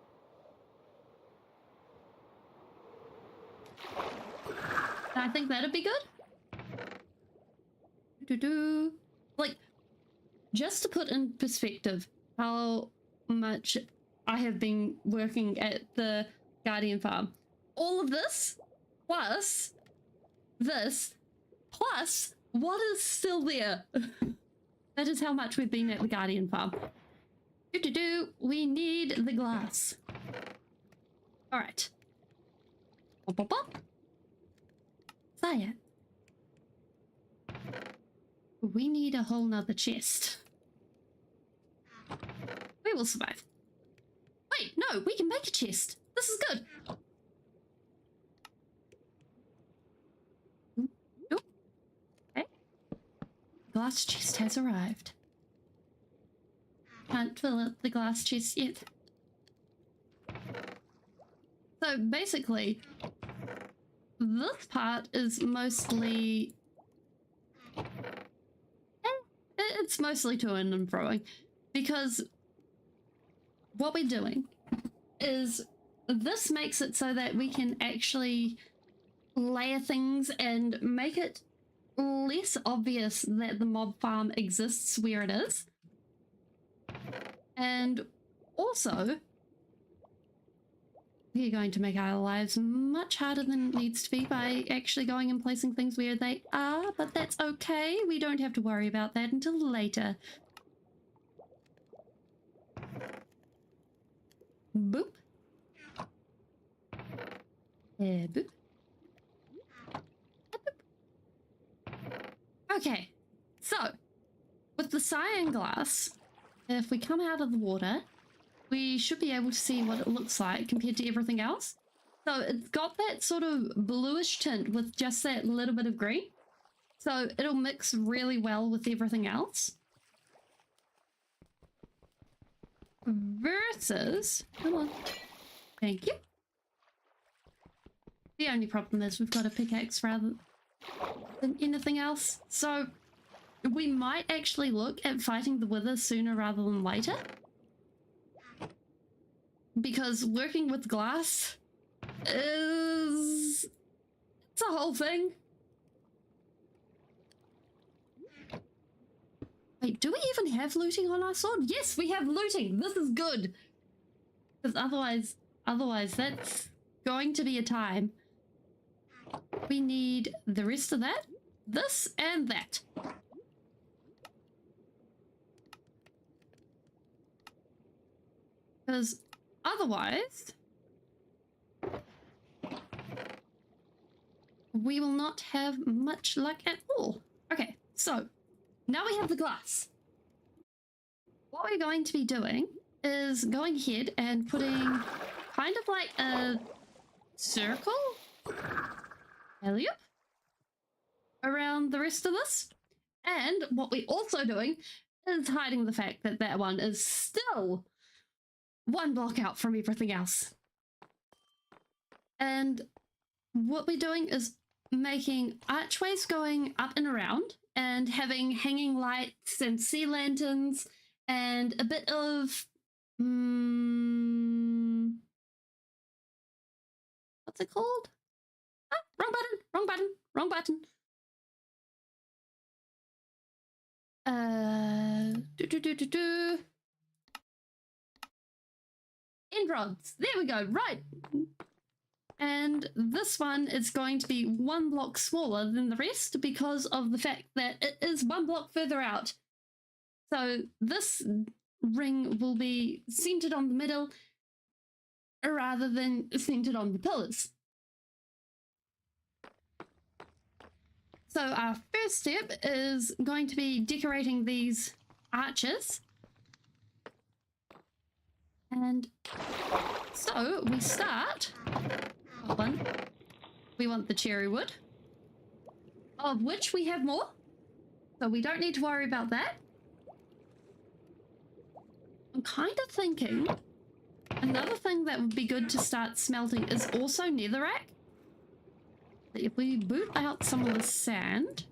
I think that'd be good. Like, just to put in perspective how much I have been working at the Guardian Farm. All of this, plus this, plus what is still there. That is how much we've been at the Guardian Farm. We need the glass. Alright. Saya. We need a whole nother chest. We will survive. Wait, no, we can make a chest. This is good. Okay. Glass chest has arrived. Can't fill up the glass chest yet. So basically, this part is mostly... it's mostly to and froing, because what we're doing is this makes it so that we can actually layer things and make it less obvious that the mob farm exists where it is. And also, we're going to make our lives much harder than it needs to be by actually going and placing things where they are, but that's okay. We don't have to worry about that until later. Boop. Boop. Okay, so with the cyan glass, if we come out of the water, we should be able to see what it looks like compared to everything else. So it's got that sort of bluish tint with just that little bit of green. So it'll mix really well with everything else. Versus, come on, thank you. The only problem is we've got a pickaxe rather than anything else. So we might actually look at fighting the wither sooner rather than later. because working with glass is... it's a whole thing. Wait, do we even have looting on our sword? Yes, we have looting. This is good. Because otherwise that's going to be a time. We need the rest of that, this, and that. Because otherwise, we will not have much luck at all. Okay, so now we have the glass. What we're going to be doing is going ahead and putting kind of like a circle around the rest of this. And what we're also doing is hiding the fact that that one is still one block out from everything else. And what we're doing is making archways going up and around and having hanging lights and sea lanterns and a bit of what's it called? Ah, wrong button. End rods. There we go. Right. And this one is going to be one block smaller than the rest because of the fact that it is one block further out. So this ring will be centered on the middle rather than centered on the pillars. So our first step is going to be decorating these arches. And so we start, we want the cherry wood, of which we have more, so we don't need to worry about that. I'm kind of thinking another thing that would be good to start smelting is also netherrack. If we boot out some of the sand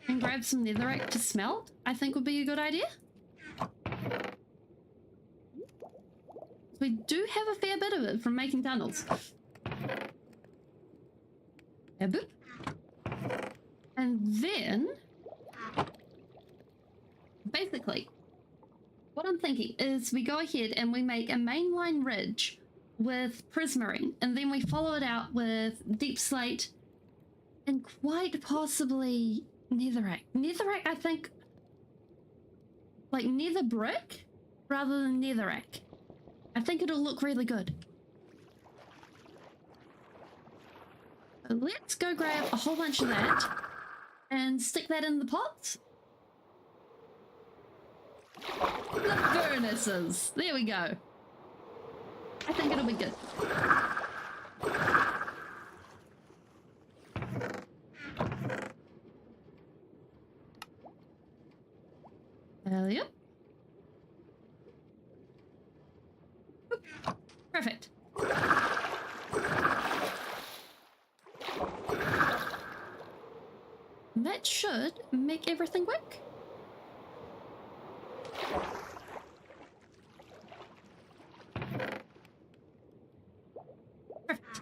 and grab some netherrack to smelt, I think would be a good idea. We do have a fair bit of it from making tunnels. Yeah, boop. And then, basically, what I'm thinking is we go ahead and we make a mainline ridge with prismarine, and then we follow it out with deep slate and quite possibly netherrack. Netherrack, I think, like nether brick rather than netherrack. I think it'll look really good. So let's go grab a whole bunch of that and stick that in the pots. The furnaces. There we go. I think it'll be good. Yep. Perfect. That should make everything work. Perfect.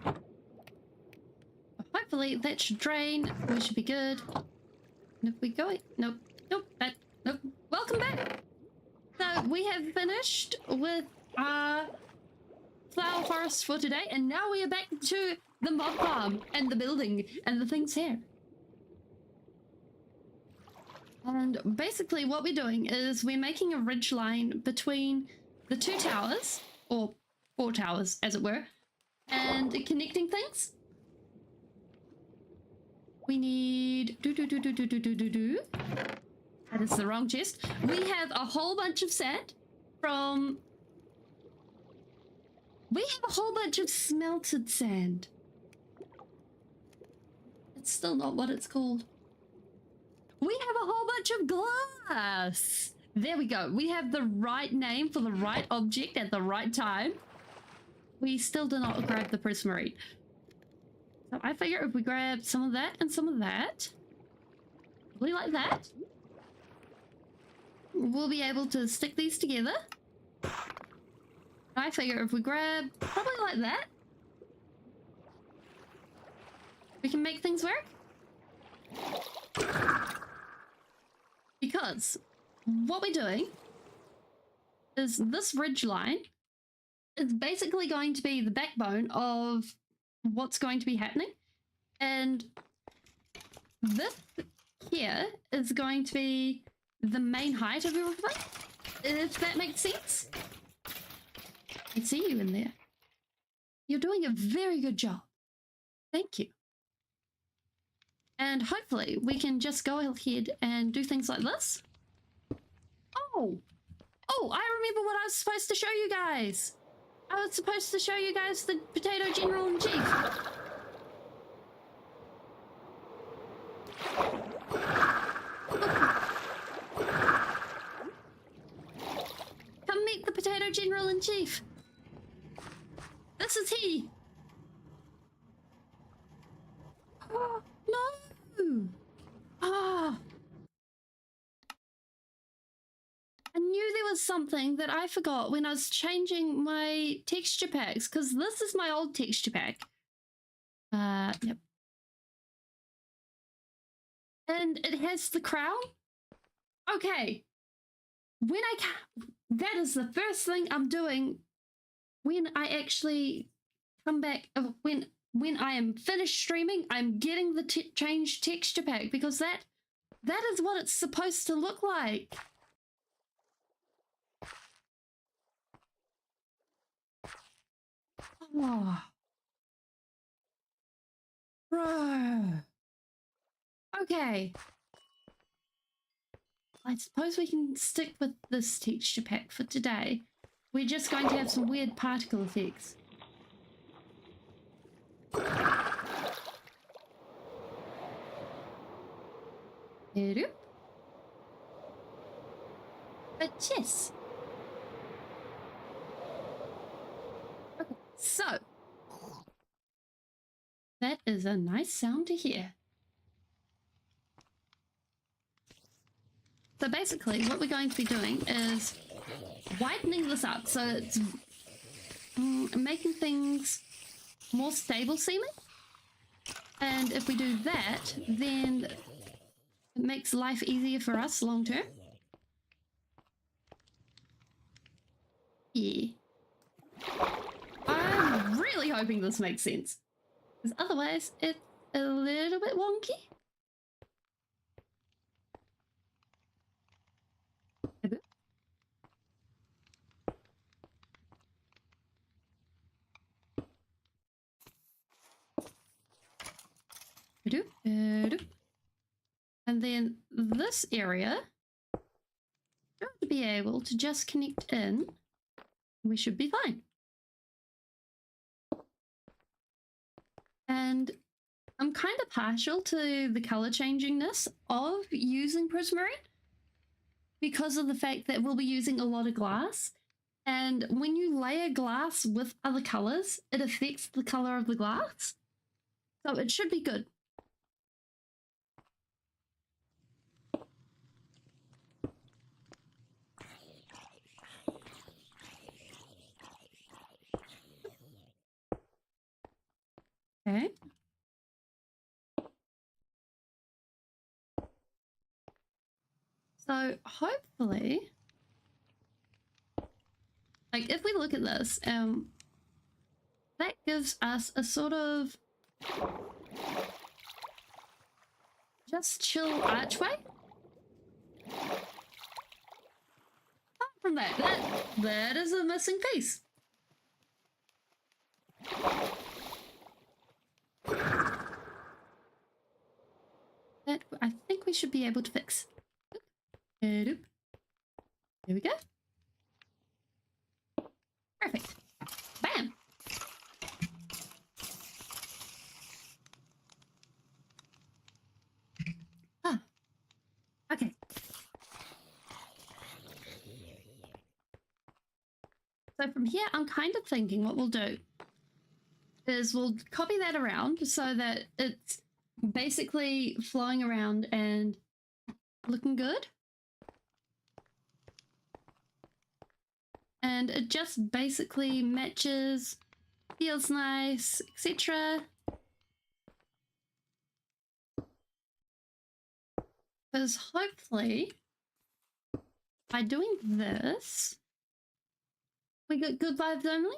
Hopefully that should drain. We should be good. And if we go... Nope. Nope. Welcome back. So we have finished with our flower forest for today, and now we are back to the mob farm and the building and the things here. And basically what we're doing is we're making a ridge line between the two towers, or 4 towers as it were, and connecting things. We need that is the wrong chest. We have a whole bunch of sand from... We have a whole bunch of smelted sand. It's still not what it's called. We have a whole bunch of glass. There we go. We have the right name for the right object at the right time. We still do not grab the prismarine. So I figure if we grab some of that and some of that, probably like that, we'll be able to stick these together. I figure if we grab probably like that, we can make things work. Because what we're doing is this ridge line is basically going to be the backbone of what's going to be happening. And this here is going to be the main height of everything, if that makes sense. I see you in there. You're doing a very good job. Thank you. And hopefully we can just go ahead and do things like this. Oh, I remember what I was supposed to show you guys. I was supposed to show you guys the Potato General in Chief. Come meet the Potato General in Chief. This is he. Oh, no. Ah. I knew there was something that I forgot when I was changing my texture packs, because this is my old texture pack. Yep. And it has the crown. Okay. When that is the first thing I'm doing when I actually come back, when I am finished streaming, I'm getting the changed texture pack, because that is what it's supposed to look like. Oh. Bro. Okay. I suppose we can stick with this texture pack for today. We're just going to have some weird particle effects. But yes. Okay, so that is a nice sound to hear. So basically what we're going to be doing is whitening this up so it's making things more stable seeming. And if we do that, then it makes life easier for us long term. Yeah. I'm really hoping this makes sense, because otherwise it's a little bit wonky. And then this area should be able to just connect in. We should be fine. And I'm kind of partial to the color changingness of using prismarine, because of the fact that we'll be using a lot of glass. And when you layer glass with other colors, it affects the color of the glass. So it should be good. Okay. So hopefully, like if we look at this, that gives us a sort of just chill archway. Apart from that is a missing piece. That I think we should be able to fix. There we go. Perfect. Bam. Ah. Okay. So from here, I'm kind of thinking what we'll do is we'll copy that around so that it's basically flowing around and looking good. and it just basically matches, feels nice, etc. Because hopefully by doing this we get good vibes only.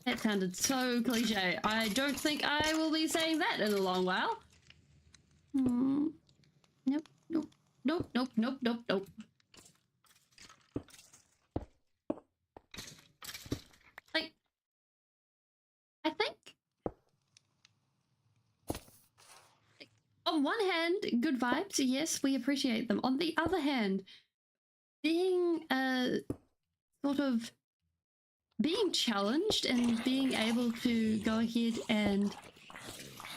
That sounded so cliche. I don't think I will be saying that in a long while. Nope, nope, nope, nope, nope, nope, nope. Like, I think, like, on one hand, good vibes, yes, we appreciate them. On the other hand, being sort of being challenged and being able to go ahead and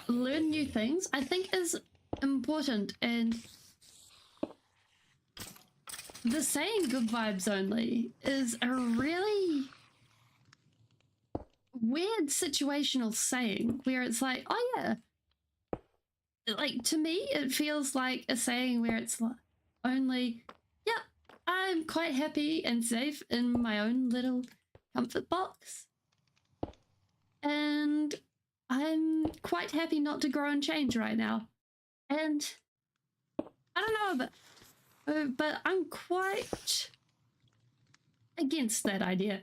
learn new things, I think is important. And the saying good vibes only is a really weird situational saying where it's like, oh yeah, like to me it feels like a saying where it's like only, yeah, I'm quite happy and safe in my own little comfort box, and I'm quite happy not to grow and change right now. And I don't know, but I'm quite against that idea.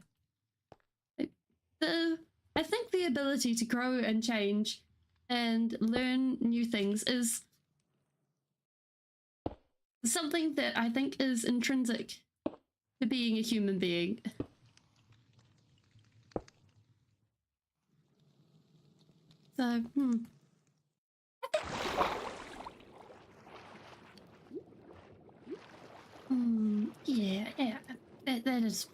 I think the ability to grow and change and learn new things is something that I think is intrinsic to being a human being. So, yeah, that is...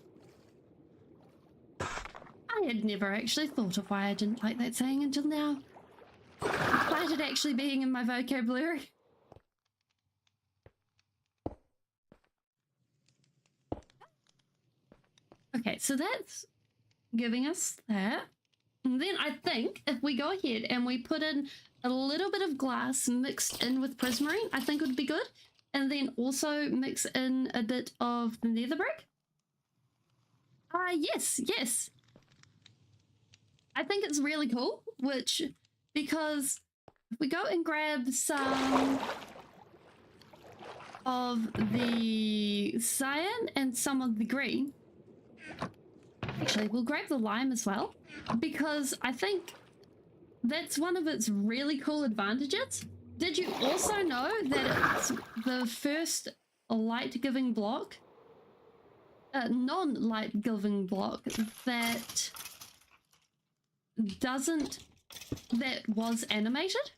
I had never actually thought of why I didn't like that saying until now, despite it actually being in my vocabulary. Okay, so that's giving us that. And then I think if we go ahead and we put in a little bit of glass mixed in with prismarine, I think would be good. And then also mix in a bit of the nether brick. Yes. I think it's really cool, because if we go and grab some of the cyan and some of the green, actually we'll grab the lime as well, because I think that's one of its really cool advantages. Did you also know that it's the first light-giving block, non-light-giving block that was animated?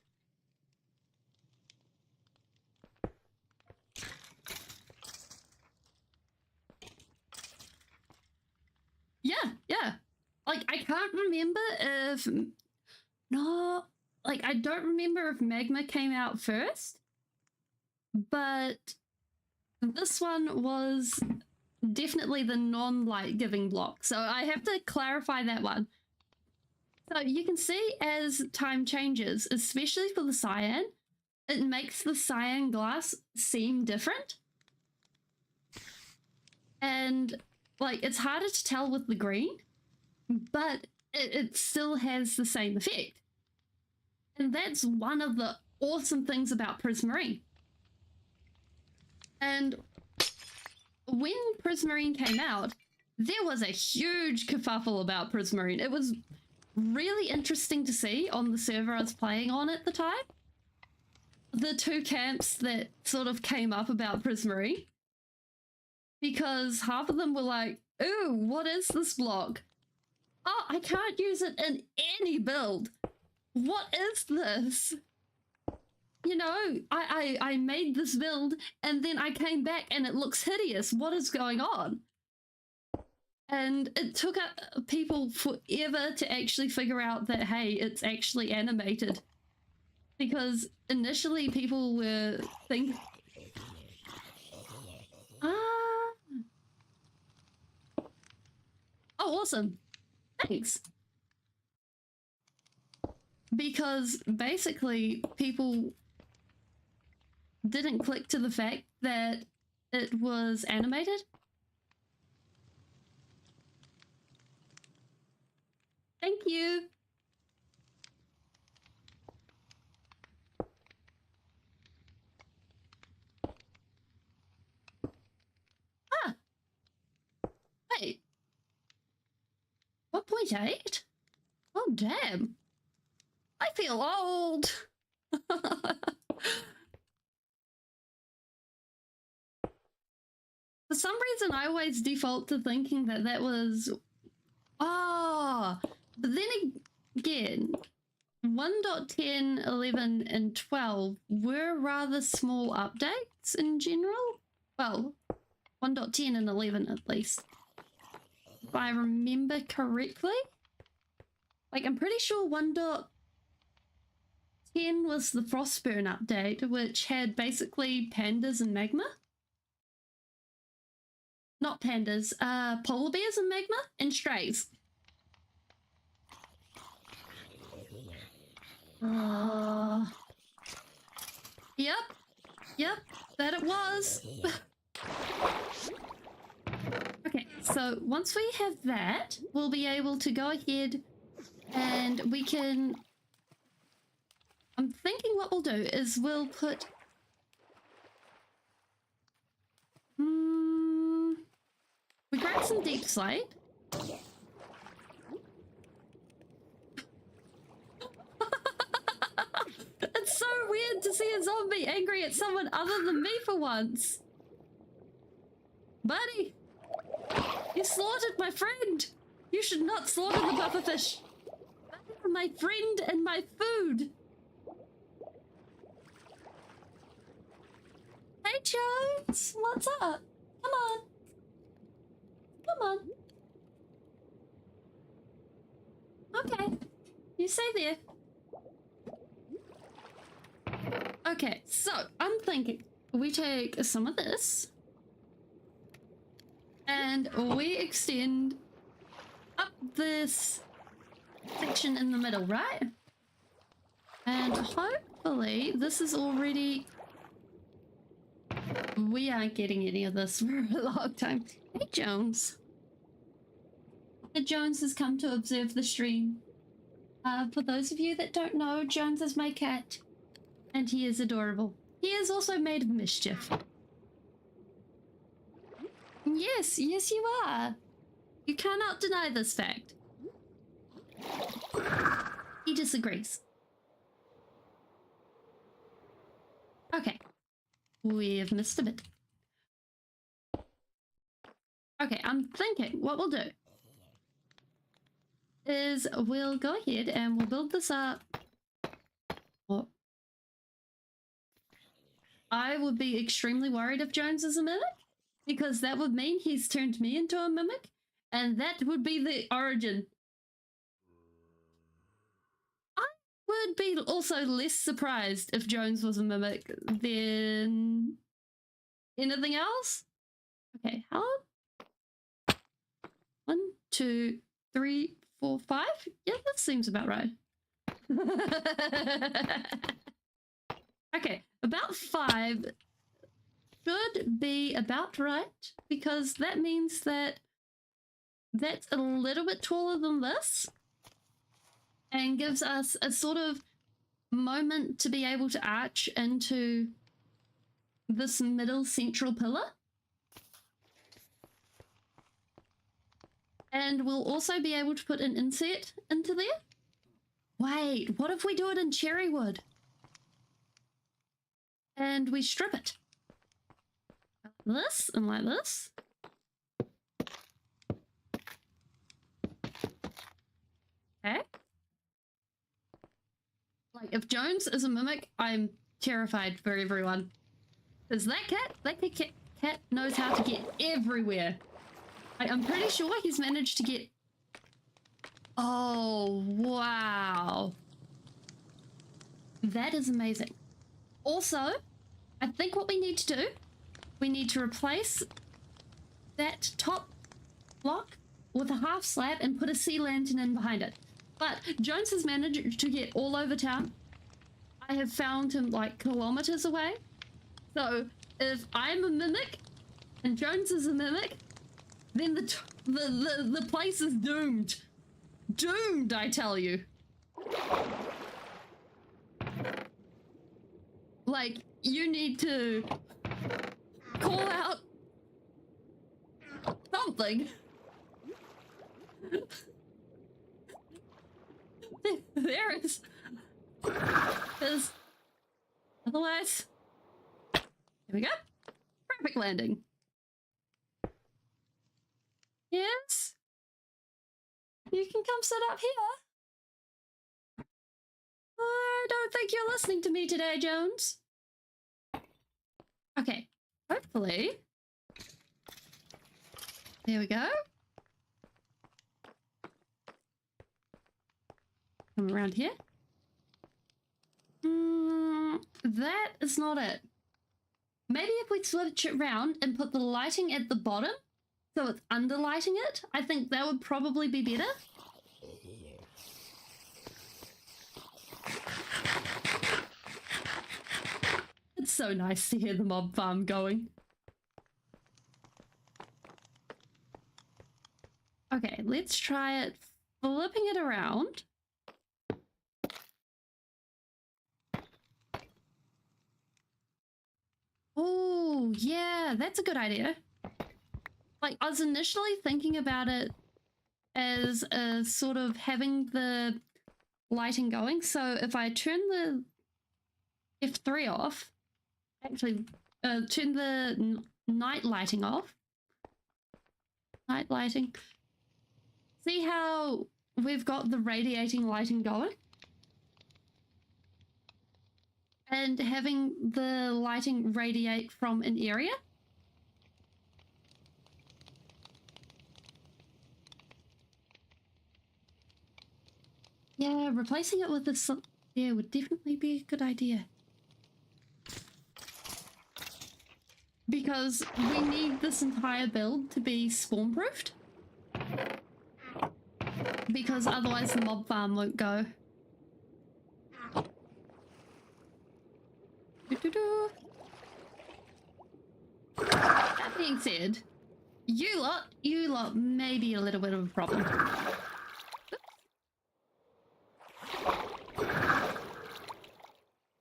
Yeah. Like, I can't remember if... No, like, I don't remember if magma came out first, but this one was definitely the non-light giving block. So I have to clarify that one. So you can see as time changes, especially for the cyan, it makes the cyan glass seem different. And like, it's harder to tell with the green, but it still has the same effect. And that's one of the awesome things about prismarine. And when prismarine came out, there was a huge kerfuffle about prismarine. It was really interesting to see on the server I was playing on at the time. The two camps that sort of came up about prismarine. Because half of them were like, ooh, what is this block? Oh, I can't use it in any build. What is this? You know, I made this build and then I came back and it looks hideous. What is going on? And it took people forever to actually figure out that, hey, it's actually animated. Because initially people were thinking... Oh, awesome. Thanks. Because basically people didn't click to the fact that it was animated. Thank you. Ah. Wait. 1.8? Oh, damn. I feel old. For some reason, I always default to thinking that that was... Oh, but then again, 1.10, 11, and 12 were rather small updates in general. Well, 1.10 and 11 at least. If I remember correctly. Like, I'm pretty sure 1.10 was the Frostburn update, which had basically pandas and magma. Not pandas, polar bears and magma and strays. Yep, that it was. Okay, so once we have that, we'll be able to go ahead and we can... I'm thinking what we'll do is we'll put... we grab some deep slate. It's so weird to see a zombie angry at someone other than me for once. Buddy, you slaughtered my friend. You should not slaughter the pufferfish. They are my friend and my food. Hey, Jones, what's up? Come on. Come on. Okay, you stay there. Okay, so I'm thinking we take some of this and we extend up this section in the middle, right? And hopefully this is already... We aren't getting any of this for a long time. Hey, Jones. Jones has come to observe the stream. For those of you that don't know, Jones is my cat. And he is adorable. He is also made of mischief. Yes, yes you are. You cannot deny this fact. He disagrees. Okay. We've missed a bit. Okay, I'm thinking what we'll do is we'll go ahead and we'll build this up. Oh. I would be extremely worried if Jones is a mimic, because that would mean he's turned me into a mimic, and that would be the origin. I would be also less surprised if Jones was a mimic than anything else. Okay, how? 1, 2, 3, 4, 5? Yeah, that seems about right. Okay, about 5 should be about right, because that means that that's a little bit taller than this and gives us a sort of moment to be able to arch into this middle central pillar. And we'll also be able to put an inset into there. Wait, what if we do it in cherry wood? And we strip it. Like this and like this. Okay. Like, if Jones is a mimic, I'm terrified for everyone. Because that cat knows how to get everywhere. Like, I'm pretty sure he's managed to get... Oh, wow. That is amazing. Also, I think what we need to do, we need to replace that top block with a half slab and put a sea lantern in behind it. But Jones has managed to get all over town. I have found him like kilometers away. So if I'm a mimic and Jones is a mimic, then the place is doomed. Doomed, I tell you. Like, you need to call out something. There is. Because otherwise, here we go. Perfect landing. Yes? You can come sit up here. I don't think you're listening to me today, Jones. Okay, hopefully. There we go. Come around here. That is not it. Maybe if we switch it around and put the lighting at the bottom, so it's underlighting it, I think that would probably be better. It's so nice to hear the mob farm going. Okay, let's try it flipping it around. Oh, yeah, that's a good idea. Like, I was initially thinking about it as a sort of having the lighting going. So if I turn the F3 off, actually turn the night lighting off. Night lighting. See how we've got the radiating lighting going? And having the lighting radiate from an area. Yeah, replacing it with this, yeah, would definitely be a good idea. Because we need this entire build to be spawn-proofed. Because otherwise the mob farm won't go. That being said, you lot may be a little bit of a problem.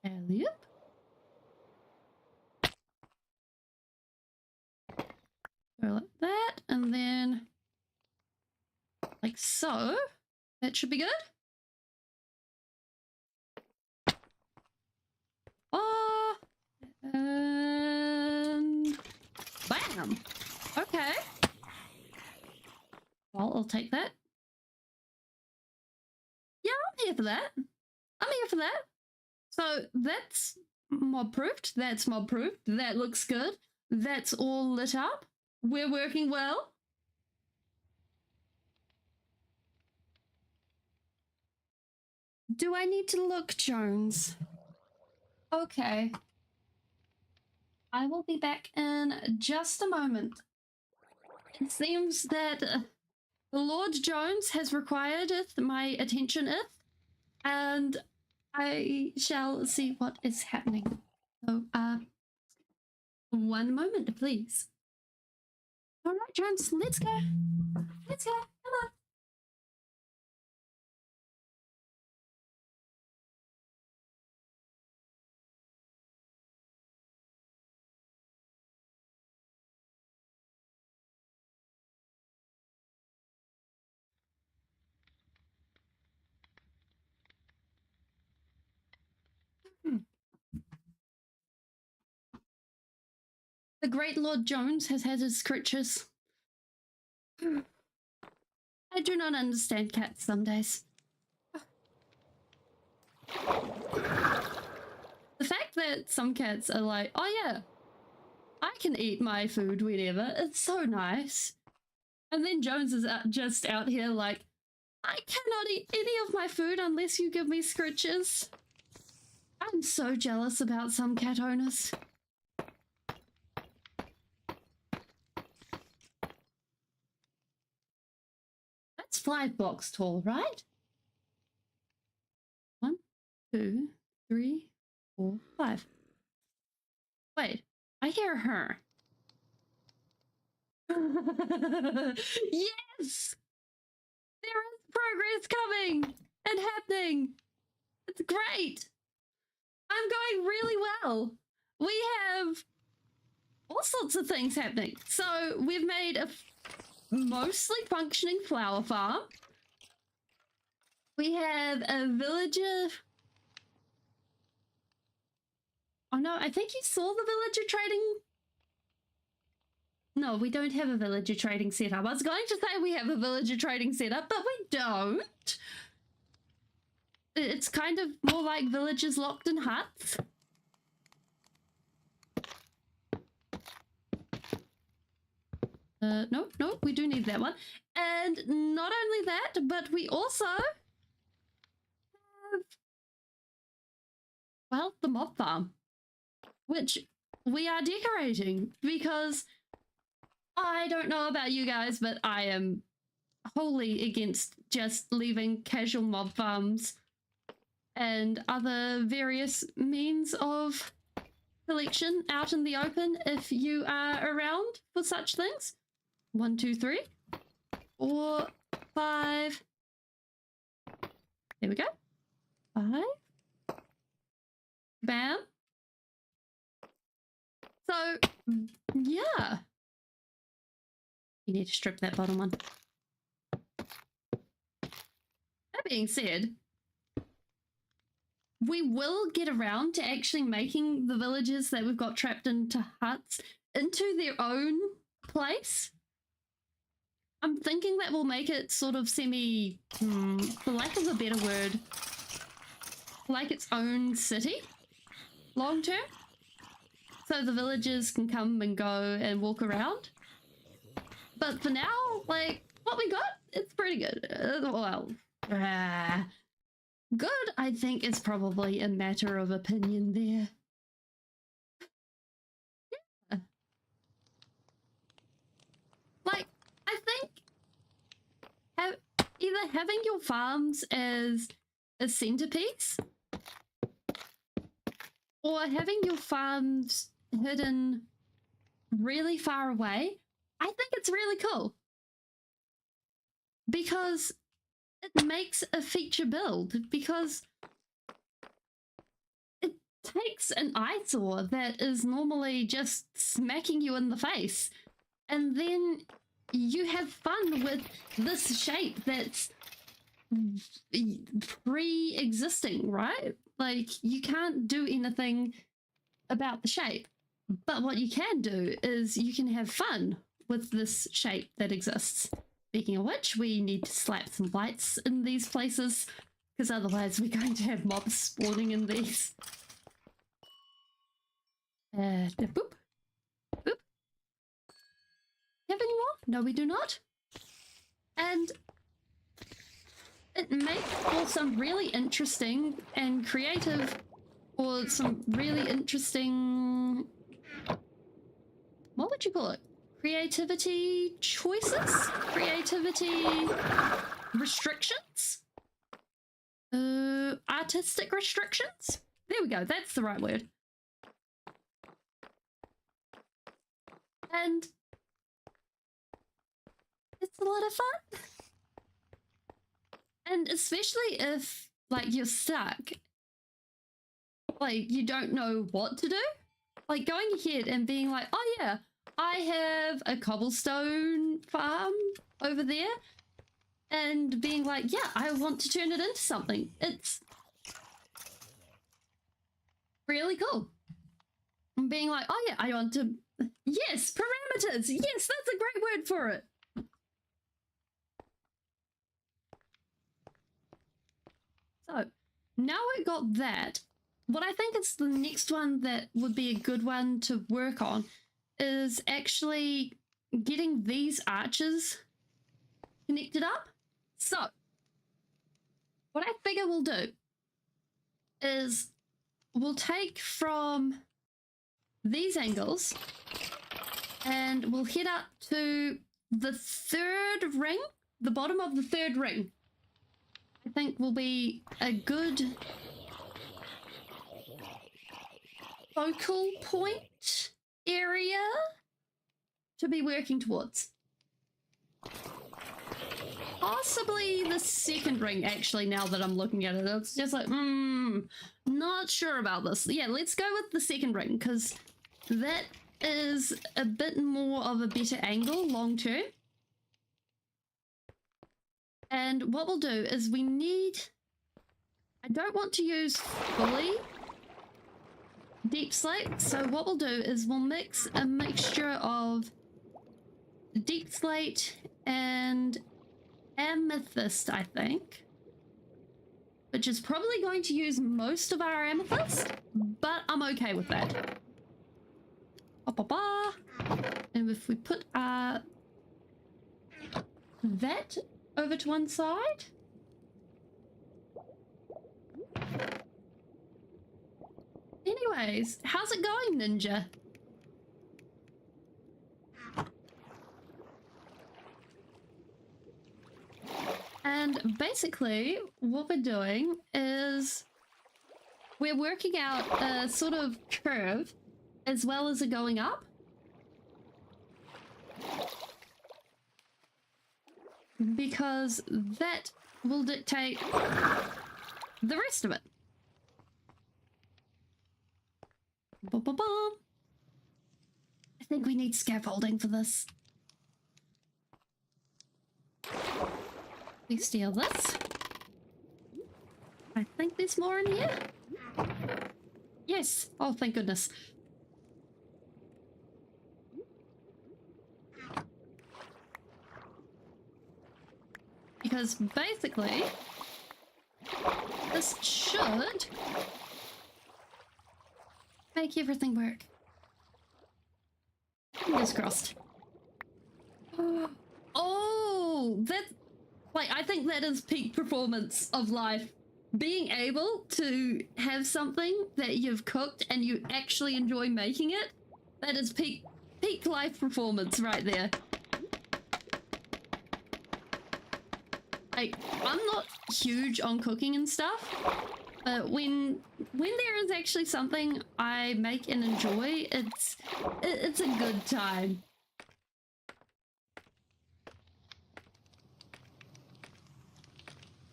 Alley-oop. Go like that, and then like so. That should be good. Oh, and bam. Okay. Well, I'll take that. Yeah, I'm here for that. I'm here for that. So that's mob proofed. That's mob proofed. That looks good. That's all lit up. We're working well. Do I need to look, Jones? Okay. I will be back in just a moment. It seems that the Lord Jones has required my attention, and I shall see what is happening. So, one moment, please. All right, Jones, let's go. Let's go. Come on. The great Lord Jones has had his scritches. I do not understand cats some days. The fact that some cats are like, oh yeah, I can eat my food whenever, it's so nice. And then Jones is just out here like, I cannot eat any of my food unless you give me scritches. I'm so jealous about some cat owners. That's 5 blocks tall, right? 1, 2, 3, 4, 5. Wait, I hear her. Yes! There is progress coming and happening. It's great. I'm going really well. We have all sorts of things happening. So we've made a mostly functioning flower farm. We have a villager. Oh no, I think you saw the villager trading. No, we don't have a villager trading setup. I was going to say we have a villager trading setup, but we don't. It's kind of more like villagers locked in huts. No, we do need that one. And not only that, but we also have, well, the mob farm, which we are decorating because I don't know about you guys, but I am wholly against just leaving casual mob farms and other various means of collection out in the open if you are around for such things. 1, 2, 3, 4, 5. There we go. 5. Bam. So, yeah. You need to strip that bottom one. That being said, we will get around to actually making the villages that we've got trapped into huts into their own place. I'm thinking that will make it sort of semi, for lack of a better word, like its own city, long term. So the villagers can come and go and walk around. But for now, like, what we got, it's pretty good. Good, I think, is probably a matter of opinion there. Yeah. Like, I think either having your farms as a centerpiece or having your farms hidden really far away, I think it's really cool. Because it makes a feature build, because it takes an eyesore that is normally just smacking you in the face, and then you have fun with this shape that's pre-existing, right? Like, you can't do anything about the shape, but what you can do is you can have fun with this shape that exists. Speaking of which, we need to slap some lights in these places, because otherwise we're going to have mobs spawning in these. Boop. Boop. Have any more? No, we do not. And it makes for some really interesting and creative, or some really interesting, what would you call it? Creativity choices? Creativity restrictions? Artistic restrictions? There we go, that's the right word. And it's a lot of fun. And especially if, like, you're stuck, like, you don't know what to do. Like, going ahead and being like, oh yeah, I have a cobblestone farm over there, and being like, yeah, I want to turn it into something. It's really cool. And being like, oh yeah, I want to, yes, parameters. Yes, that's a great word for it. So now we got that. What I think is the next one that would be a good one to work on is actually getting these arches connected up. So what I figure we'll do is we'll take from these angles and we'll head up to the third ring, the bottom of the third ring. I think will be a good focal point area to be working towards. Possibly the second ring, actually, now that I'm looking at it. It's just like, not sure about this. Yeah, let's go with the second ring, because that is a bit more of a better angle long term. And what we'll do is we need... I don't want to use fully deep slate, so what we'll do is we'll mix a mixture of deep slate and amethyst, I think, which is probably going to use most of our amethyst, but I'm okay with that. And if we put that over to one side. Anyways, how's it going, Ninja? And basically, what we're doing is we're working out a sort of curve as well as a going up. Because that will dictate the rest of it. I think we need scaffolding for this. We steal this. I think there's more in here. Yes. Oh, thank goodness. Because basically, this should make everything work. Fingers crossed. Oh, that... Like, I think that is peak performance of life. Being able to have something that you've cooked and you actually enjoy making it, that is peak life performance right there. Like, I'm not huge on cooking and stuff, but when there is actually something I make and enjoy, it's a good time.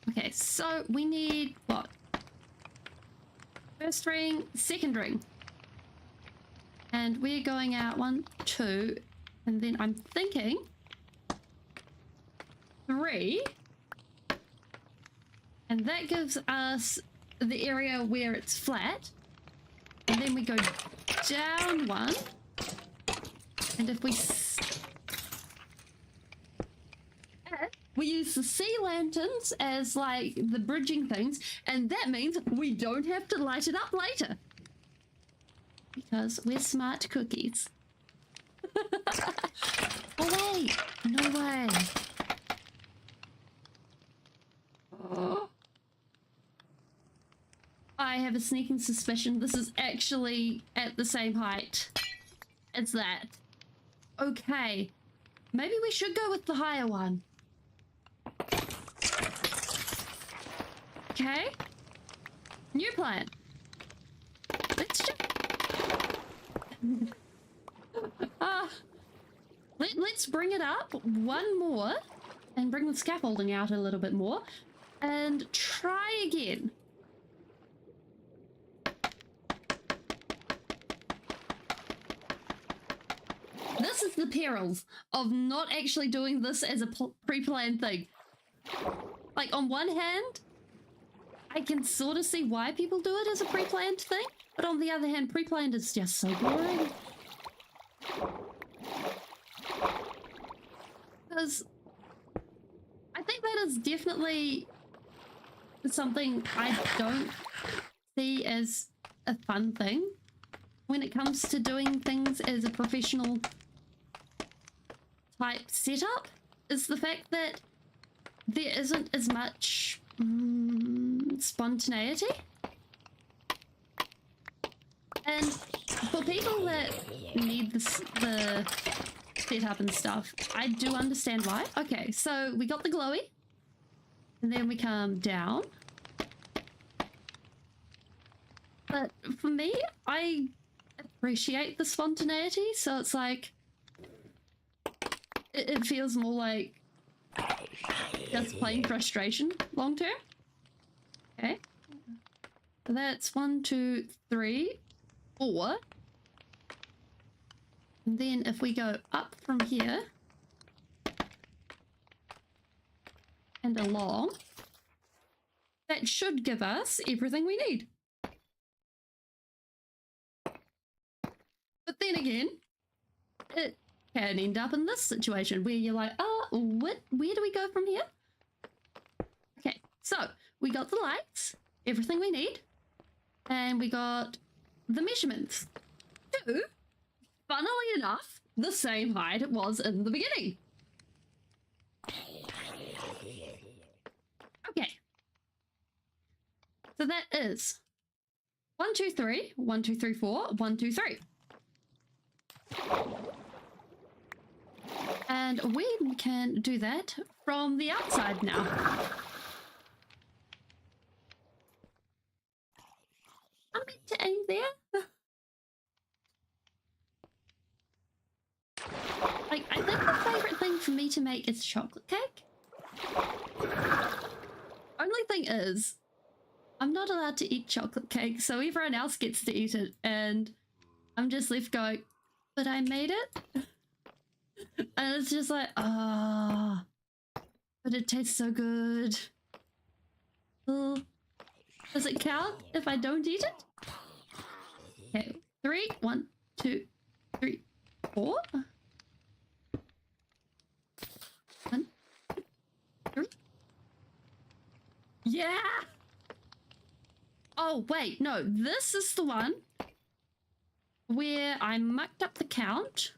Okay, so we need what? First ring, second ring. And we're going out 1, 2, and then I'm thinking 3. And that gives us the area where it's flat. And then we go down 1. And if we use the sea lanterns as like the bridging things, and that means we don't have to light it up later. Because we're smart cookies. Oh wait, no way. Oh. I have a sneaking suspicion this is actually at the same height as that. Okay, maybe we should go with the higher one. Okay, new plan. Let's just let's bring it up one more and bring the scaffolding out a little bit more and try again. This is the perils of not actually doing this as a pre-planned thing. Like, on one hand, I can sort of see why people do it as a pre-planned thing, but on the other hand, pre-planned is just so boring. Because I think that is definitely something I don't see as a fun thing when it comes to doing things as a professional type setup, is the fact that there isn't as much spontaneity. And for people that need the setup and stuff, I do understand why. Okay, so we got the glowy, and then we come down. But for me, I appreciate the spontaneity, so it's like it feels more like just plain frustration long term. Okay. So that's 1, 2, 3, 4. And then if we go up from here and along, that should give us everything we need. But then again, it can end up in this situation where you're like, oh, where do we go from here? Okay, so we got the lights, everything we need, and we got the measurements. 2, funnily enough, the same height it was in the beginning. Okay. So that is 1, 2, 3, 1, 2, 3, 4, 1, 2, 3. And we can do that from the outside now. I meant to aim there. Like, I think the favorite thing for me to make is chocolate cake. Only thing is, I'm not allowed to eat chocolate cake, so everyone else gets to eat it, and I'm just left going, but I made it? And it's just like, ah, but it tastes so good. Does it count if I don't eat it? Okay, 3, 1, 2, 3, 4. 1, 2, 3. Yeah! Oh, wait, no, this is the one where I mucked up the count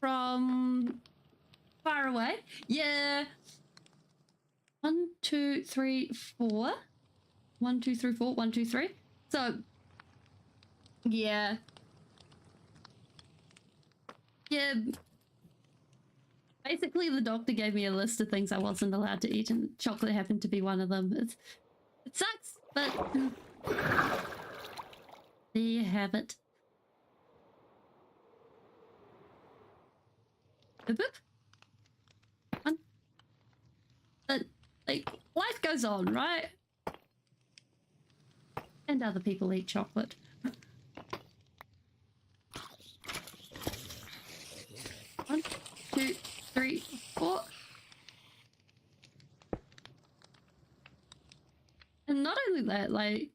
from far away. Yeah. 1, 2, 3, 4. 1, 2, 3, 4. 1, 2, 3. So, yeah. Yeah. Basically, the doctor gave me a list of things I wasn't allowed to eat, and chocolate happened to be one of them. It sucks, but there you have it. Boop, boop. One. Like, life goes on, right? And other people eat chocolate. 1, 2, 3, 4. And not only that, like,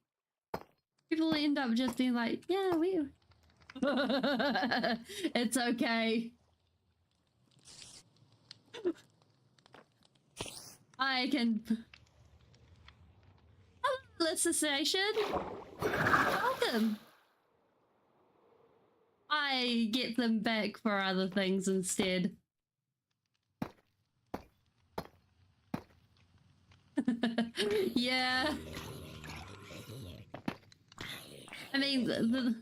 people end up just being like, yeah, we... It's okay. I can... Hello, Station. Welcome. I get them back for other things instead. Yeah. I mean, well,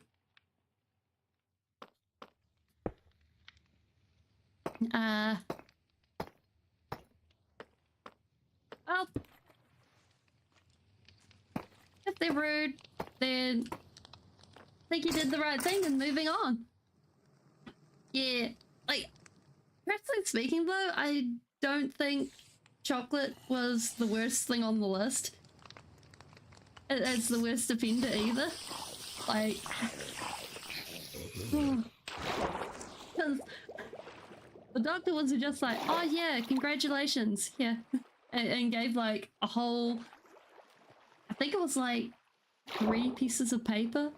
if they're rude, then I think you did the right thing and moving on. Yeah, like, personally speaking though, I don't think chocolate was the worst thing on the list. It's the worst offender either. Like, because the doctor was just like, oh yeah, congratulations, yeah, and gave like a whole, I think it was like 3 pieces of paper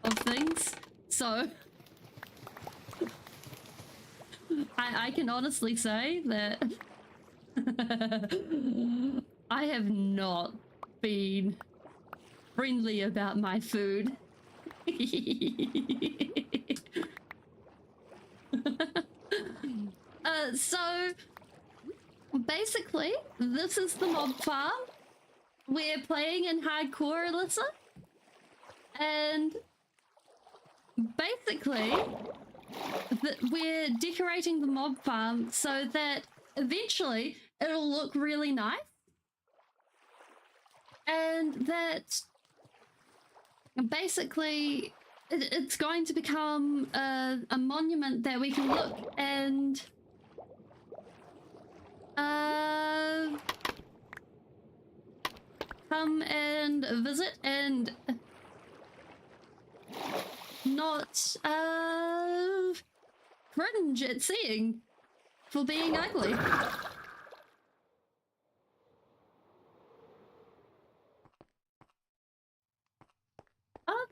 of things. So I can honestly say that I have not been friendly about my food. So basically, this is the mob farm. We're playing in hardcore, Alyssa. And basically, we're decorating the mob farm so that eventually it'll look really nice. And that basically it's going to become a monument that we can look and Come and visit and not cringe at seeing for being ugly. Oh,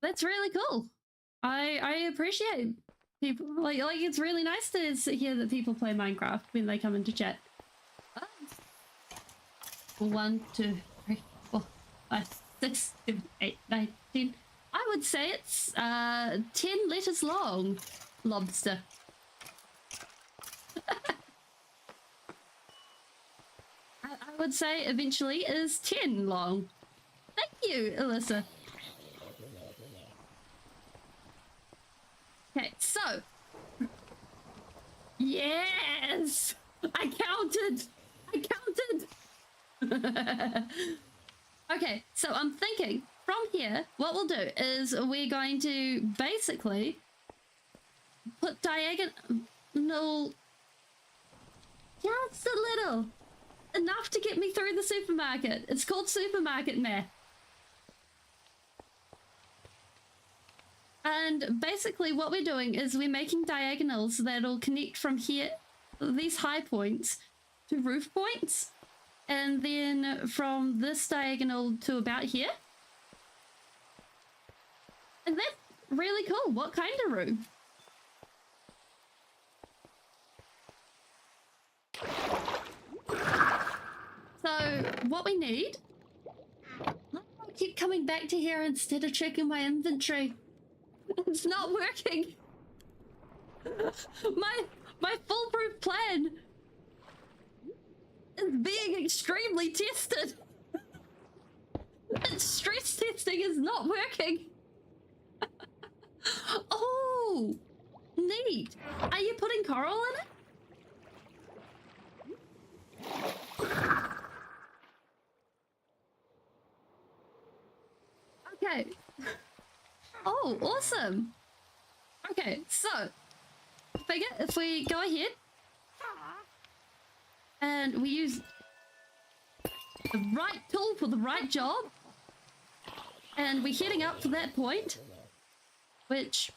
that's really cool. I appreciate people like it's really nice to hear that people play Minecraft when they come into chat. 1, 2, 3, 4, 5, 6, 7, 8, 9, 10. I would say it's 10 letters long. Lobster. I would say eventually is 10 long. Thank you, Alyssa. Okay, so. Yes! I counted! Okay, so I'm thinking from here, what we'll do is we're going to basically put diagonal just a little. Enough to get me through the supermarket. It's called supermarket math. And basically what we're doing is we're making diagonals that'll connect from here, these high points, to roof points. And then from this diagonal to about here. And that's really cool. What kind of room? So what we need... I keep coming back to here instead of checking my inventory. It's not working. My foolproof plan is being extremely tested. Its stress testing is not working. Oh, neat. Are you putting coral in it? Okay. Oh, awesome. Okay, so figure if we go ahead and we use the right tool for the right job and we're heading up to that point, which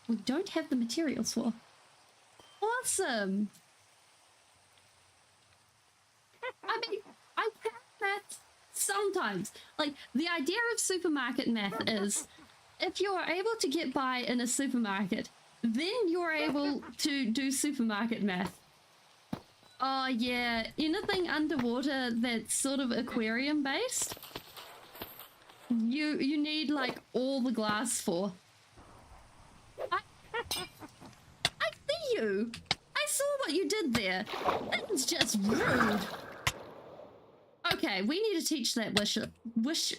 we don't have the materials for. Awesome. I mean, I have math sometimes. Like, the idea of supermarket math is if you are able to get by in a supermarket, then you're able to do supermarket math. Oh yeah, anything underwater that's sort of aquarium based, you need like all the glass for. I see you. I saw what you did there. That was just rude. Okay, we need to teach that witch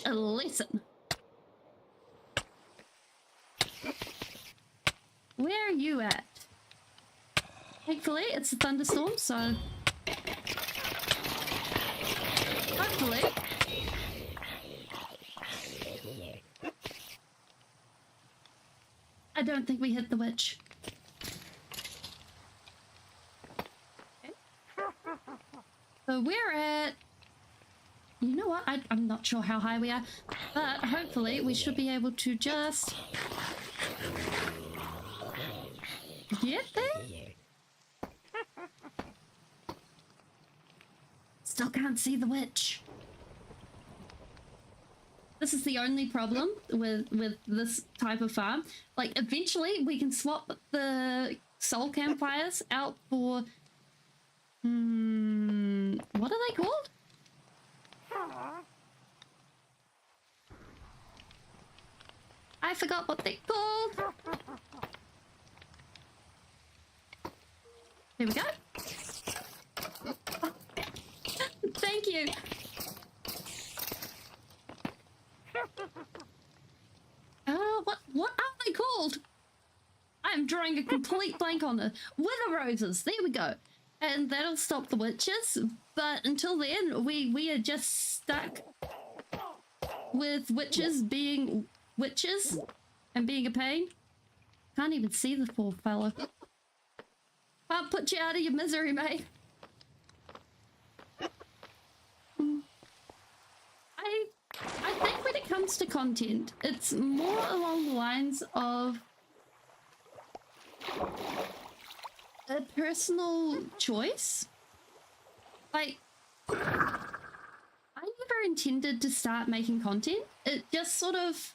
a lesson. Where are you at? Thankfully, it's a thunderstorm, so hopefully I don't think we hit the witch. Okay. So we're at, you know what, I'm not sure how high we are, but hopefully we should be able to just get there. Still can't see the witch. This is the only problem with this type of farm. Like, eventually we can swap the soul campfires out for what are they called? I forgot what they're called. Here we go. Thank you. What are they called? I'm drawing a complete blank on the wither roses. There we go. And that'll stop the witches. But until then, we are just stuck with witches being witches and being a pain. Can't even see the poor fellow. Can't put you out of your misery, mate. I think when it comes to content, it's more along the lines of a personal choice. Like, I never intended to start making content. It just sort of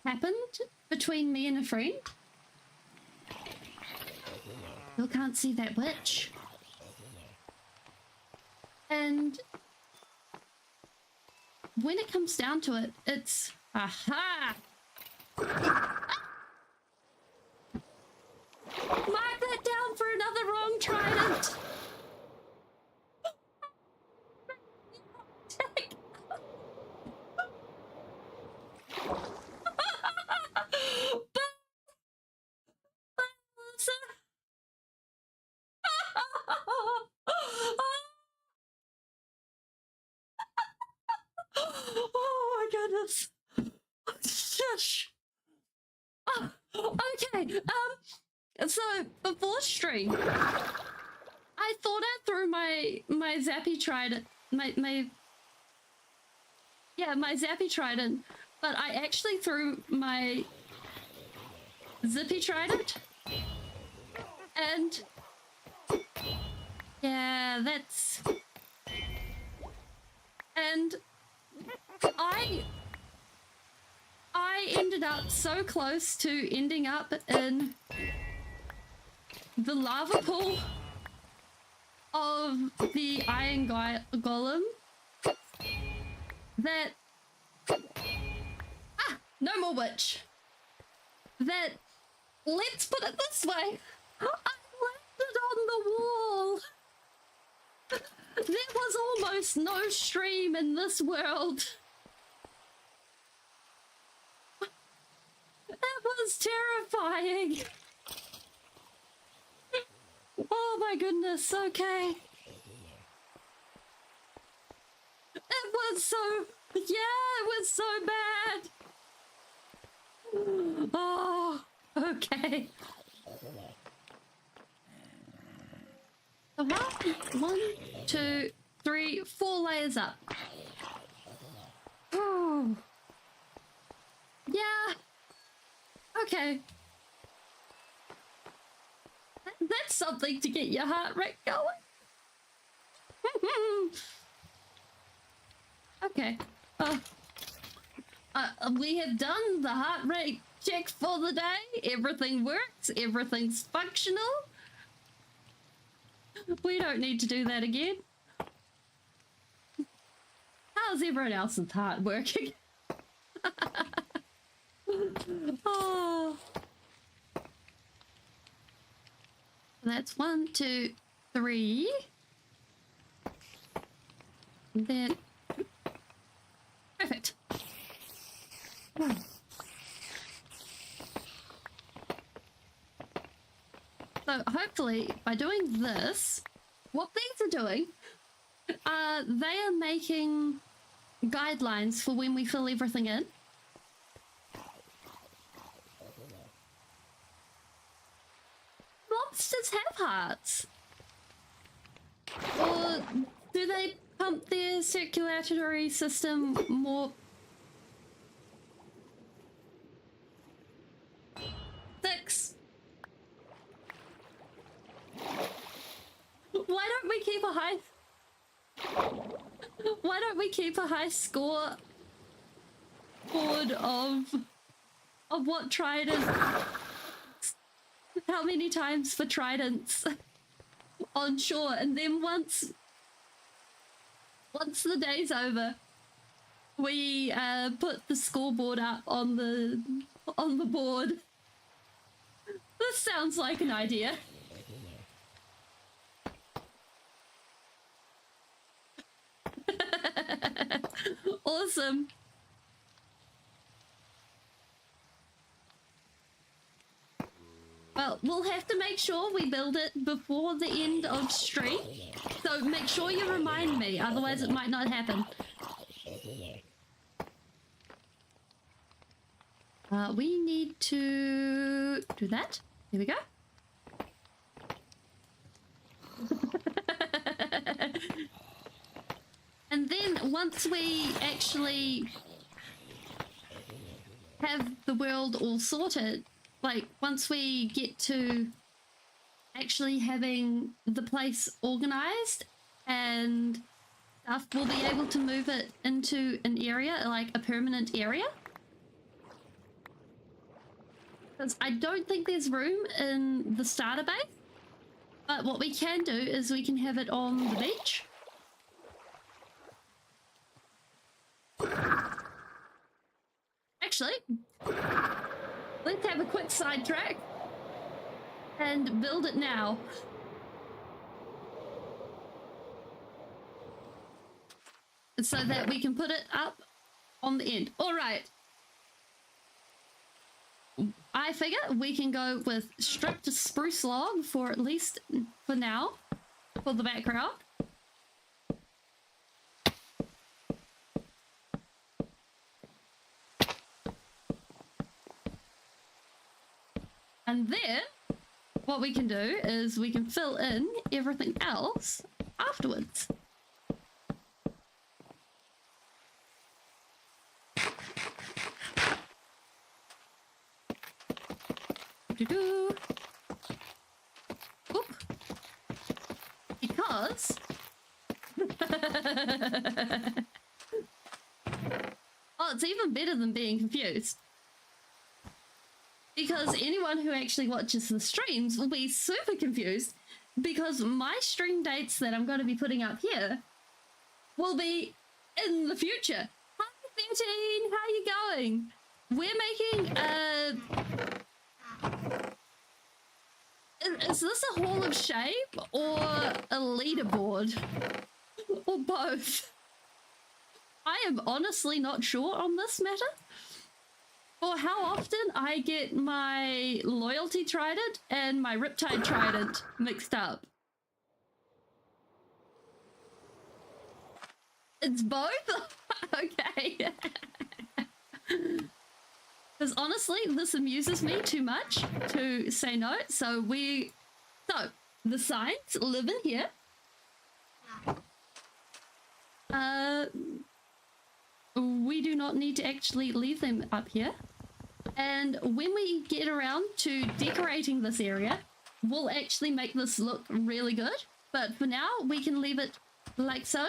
happened between me and a friend. Still can't see that witch. And when it comes down to it, it's aha! Mark that down for another wrong trident! Oh my goodness. Shush. Oh, okay. So before stream, I thought I threw my zappy trident, my zappy trident, but I actually threw my zippy trident, and yeah, that's, and I ended up so close to ending up in the lava pool of the iron golem that no more witch. That, let's put it this way, I landed on the wall. There was almost no stream in this world. It was terrifying. Oh my goodness, okay. It was so, yeah, it was so bad. Oh, okay. So how? 1, 2, 3, 4 layers up. Oh. Yeah. Okay. That's something to get your heart rate going. Okay. We have done the heart rate check for the day. Everything works. Everything's functional. We don't need to do that again. How's everyone else's heart working? Oh. That's 1, 2, 3. And then perfect. So hopefully by doing this, what these are doing, they are making guidelines for when we fill everything in. Lobsters have hearts. Or do they pump their circulatory system more? 6. Why don't we keep a high? Why don't we keep a high score board of what trident? How many times for tridents on shore, and then once the day's over, we put the scoreboard up on the board. This sounds like an idea. Awesome. Well, we'll have to make sure we build it before the end of stream. So make sure you remind me, otherwise it might not happen. We need to do that. Here we go. And then once we actually have the world all sorted, like once we get to actually having the place organized and stuff, we'll be able to move it into an area, like a permanent area. Because I don't think there's room in the starter base, but what we can do is we can have it on the beach. Actually, let's have a quick sidetrack and build it now. So that we can put it up on the end. All right. I figure we can go with stripped spruce log for at least for now, for the background. And then what we can do is we can fill in everything else afterwards. Doo-doo. Oop. Because oh, it's even better than being confused. Because anyone who actually watches the streams will be super confused because my stream dates that I'm going to be putting up here will be in the future. Hi 13, how are you going? We're making a... Is this a Hall of Shame or a leaderboard? Or both? I am honestly not sure on this matter. Or how often I get my Loyalty Trident and my Riptide Trident mixed up. It's both? Okay. Because honestly, this amuses me too much to say no. So the signs live in here. We do not need to actually leave them up here. And when we get around to decorating this area, we'll actually make this look really good. But for now, we can leave it like so.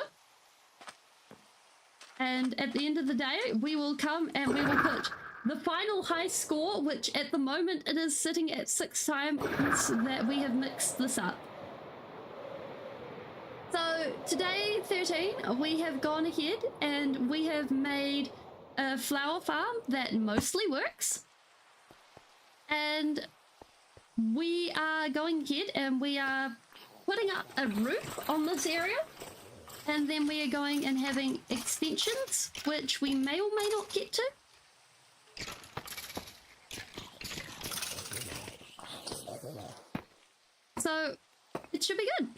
And at the end of the day, we will come and we will put the final high score, which at the moment it is sitting at 6 times that we have mixed this up. So today, 13, we have gone ahead and we have made a flower farm that mostly works. And we are going ahead and we are putting up a roof on this area. And then we are going and having extensions, which we may or may not get to. So it should be good.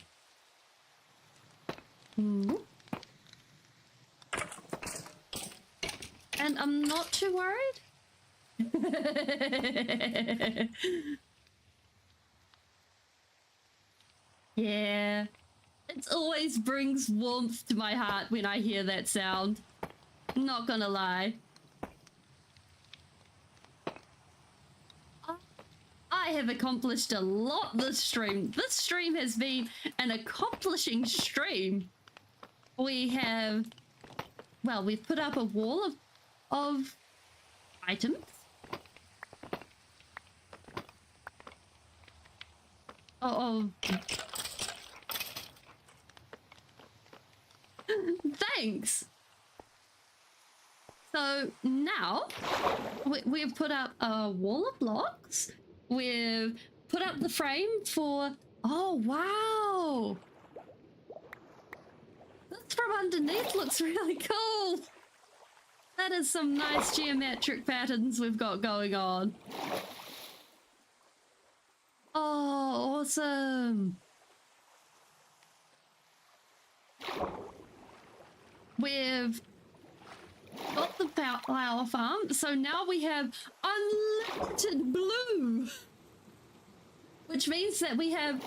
And I'm not too worried. Yeah. It always brings warmth to my heart when I hear that sound. Not gonna lie. I have accomplished a lot this stream. This stream has been an accomplishing stream. We've put up a wall of items. Thanks. So now we've put up a wall of blocks. We've put up the frame for... Oh, wow. This from underneath looks really cool. That is some nice geometric patterns we've got going on. Oh, awesome. We've... Oh, the flower farm. So now we have unlimited blue, which means that we have,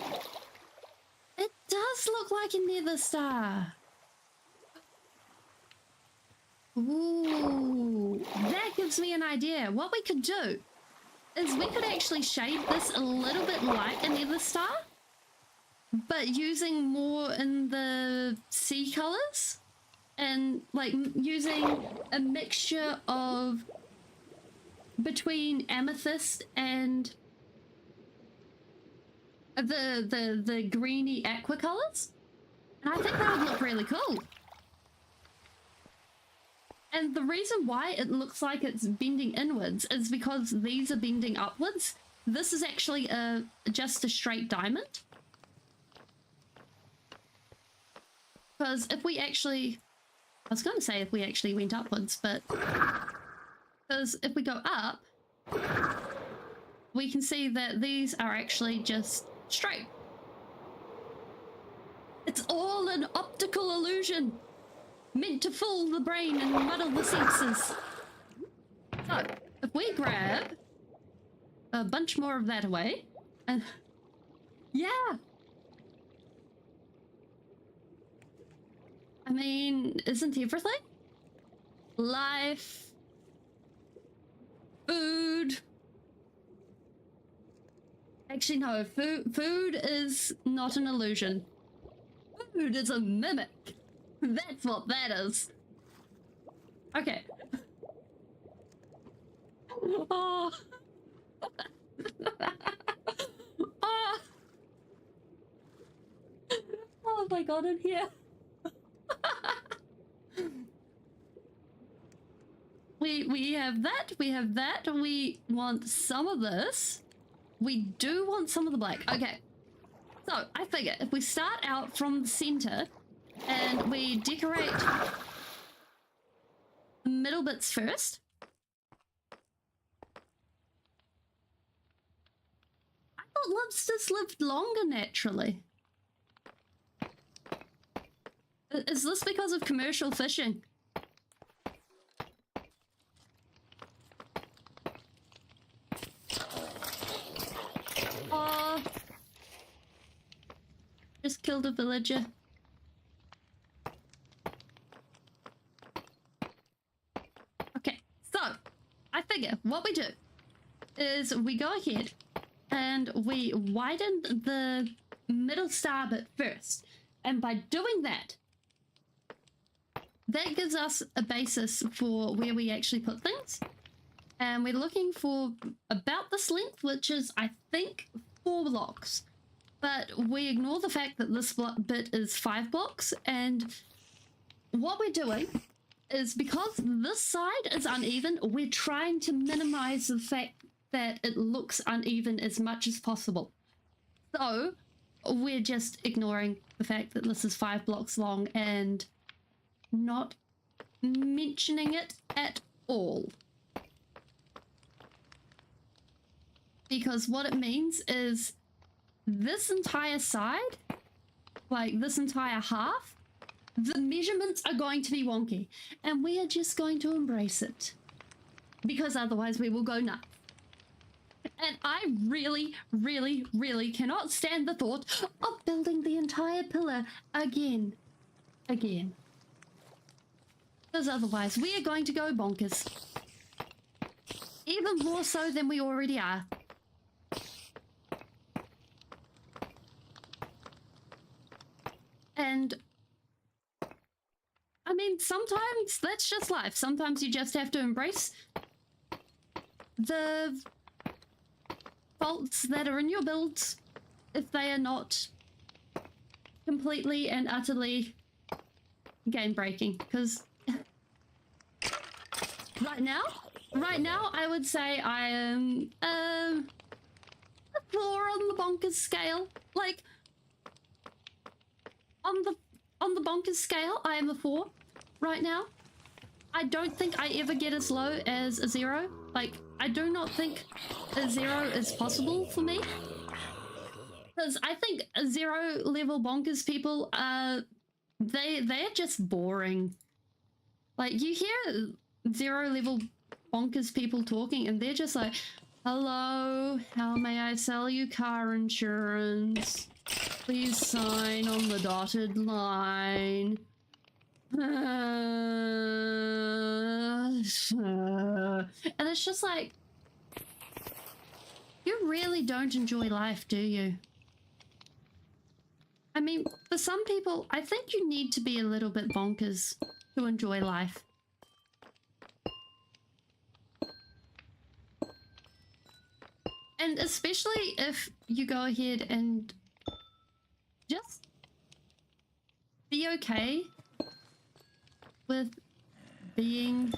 it does look like a nether star. Ooh, that gives me an idea. What we could do is we could actually shade this a little bit like a nether star, but using more in the sea colors and like using a mixture of between amethyst and the greeny aqua colors. And I think that would look really cool. And the reason why it looks like it's bending inwards is because these are bending upwards. This is actually just a straight diamond. Because if we actually, I was going to say if we actually went upwards, but because if we go up, we can see that these are actually just straight. It's all an optical illusion, meant to fool the brain and muddle the senses. So, if we grab a bunch more of that away, and yeah! I mean, isn't everything? Life, food. Actually, no, food is not an illusion. Food is a mimic. That's what that is. Okay. Oh. Oh. Oh my god, in here. We have that, we have that, we want some of this. We do want some of the black. Okay. So, I figure if we start out from the center and we decorate the middle bits first. I thought lobsters lived longer naturally. Is this because of commercial fishing? Oh, just killed a villager. Okay, so I figure what we do is we go ahead and we widen the middle star bit first. And by doing that, that gives us a basis for where we actually put things. And we're looking for about this length, which is, I think, 4 blocks. But we ignore the fact that this bit is 5 blocks. And what we're doing is, because this side is uneven, we're trying to minimize the fact that it looks uneven as much as possible. So we're just ignoring the fact that this is 5 blocks long and not mentioning it at all. Because what it means is this entire side, like this entire half, the measurements are going to be wonky. And we are just going to embrace it. Because otherwise we will go nuts. And I really, really, really cannot stand the thought of building the entire pillar again. Again. Because otherwise we are going to go bonkers. Even more so than we already are. And I mean, sometimes that's just life. Sometimes you just have to embrace the faults that are in your builds if they are not completely and utterly game breaking. Because right now I would say I am a 4 on the bonkers scale. Like, on the bonkers scale, I am a 4 right now. I don't think I ever get as low as a 0. Like, I do not think a 0 is possible for me. Because I think 0 level bonkers people, they're just boring. Like, you hear zero level bonkers people talking, and they're just like, hello, how may I sell you car insurance? Please sign on the dotted line. And it's just like, you really don't enjoy life, do you? I mean, for some people, I think you need to be a little bit bonkers to enjoy life. And especially if you go ahead and just be okay with being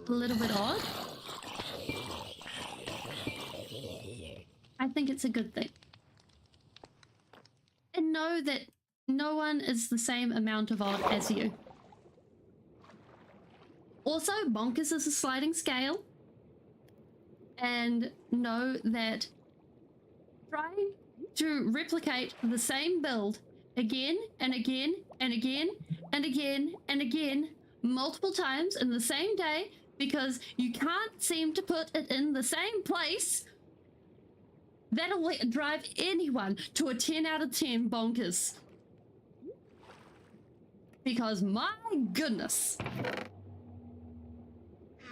a little bit odd. I think it's a good thing. And know that no one is the same amount of odd as you. Also, bonkers is a sliding scale. And know that trying to replicate the same build again and again and again and again and again multiple times in the same day because you can't seem to put it in the same place, that'll drive anyone to a 10 out of 10 bonkers. Because my goodness.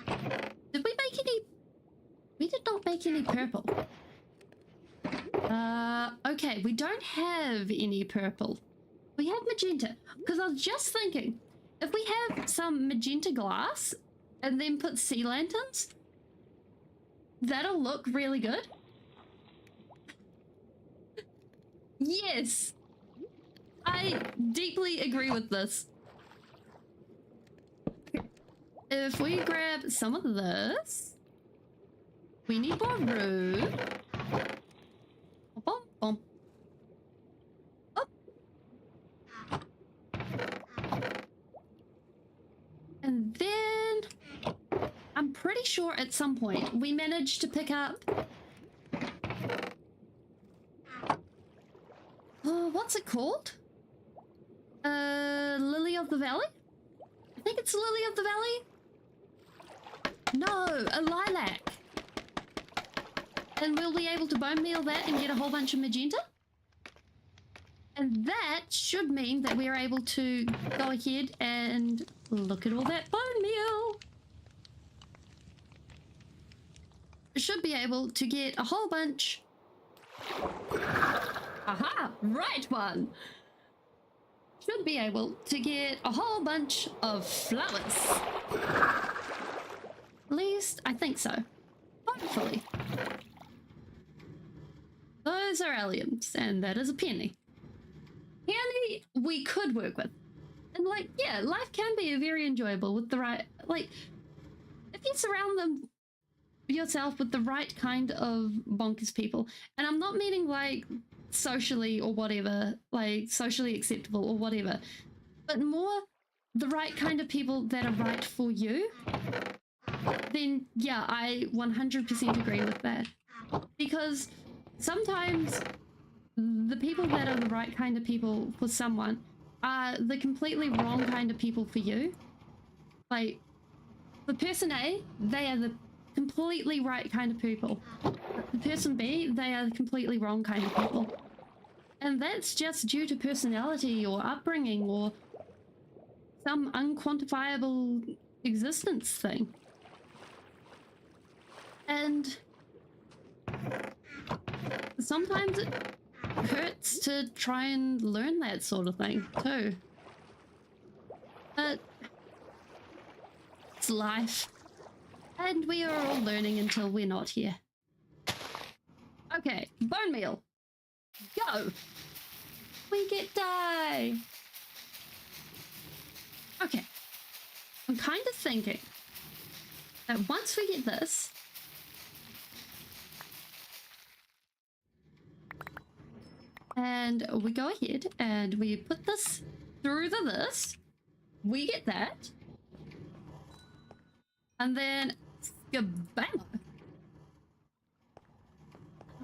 Did we make any? We did not make any purple. Okay, we don't have any purple. We have magenta. Because I was just thinking, if we have some magenta glass and then put sea lanterns, that'll look really good. Yes! I deeply agree with this. If we grab some of this, we need more room. Bum, bum. Oh. And then I'm pretty sure at some point we managed to pick up what's it called? Lily of the Valley? I think it's Lily of the Valley. No, a lilac. And we'll be able to bone meal that and get a whole bunch of magenta. And that should mean that we're able to go ahead and look at all that bone meal. Should be able to get a whole bunch. Aha, right one. Should be able to get a whole bunch of flowers. At least I think so. Hopefully. Those are alliums, and that is a penny. Penny we could work with. And like, yeah, life can be very enjoyable with the right, like, if you surround them yourself with the right kind of bonkers people. And I'm not meaning like socially or whatever, like socially acceptable or whatever, but more the right kind of people that are right for you, then yeah, I 100% agree with that. Because sometimes the people that are the right kind of people for someone are the completely wrong kind of people for you. Like, the person A, they are the completely right kind of people. The person B, they are the completely wrong kind of people. And that's just due to personality or upbringing or some unquantifiable existence thing. And sometimes it hurts to try and learn that sort of thing too. But it's life. And we are all learning until we're not here. Okay, bone meal. Go! We get dye! Okay. I'm kind of thinking that once we get this, and we go ahead and we put this through this, we get that, and then Skabama.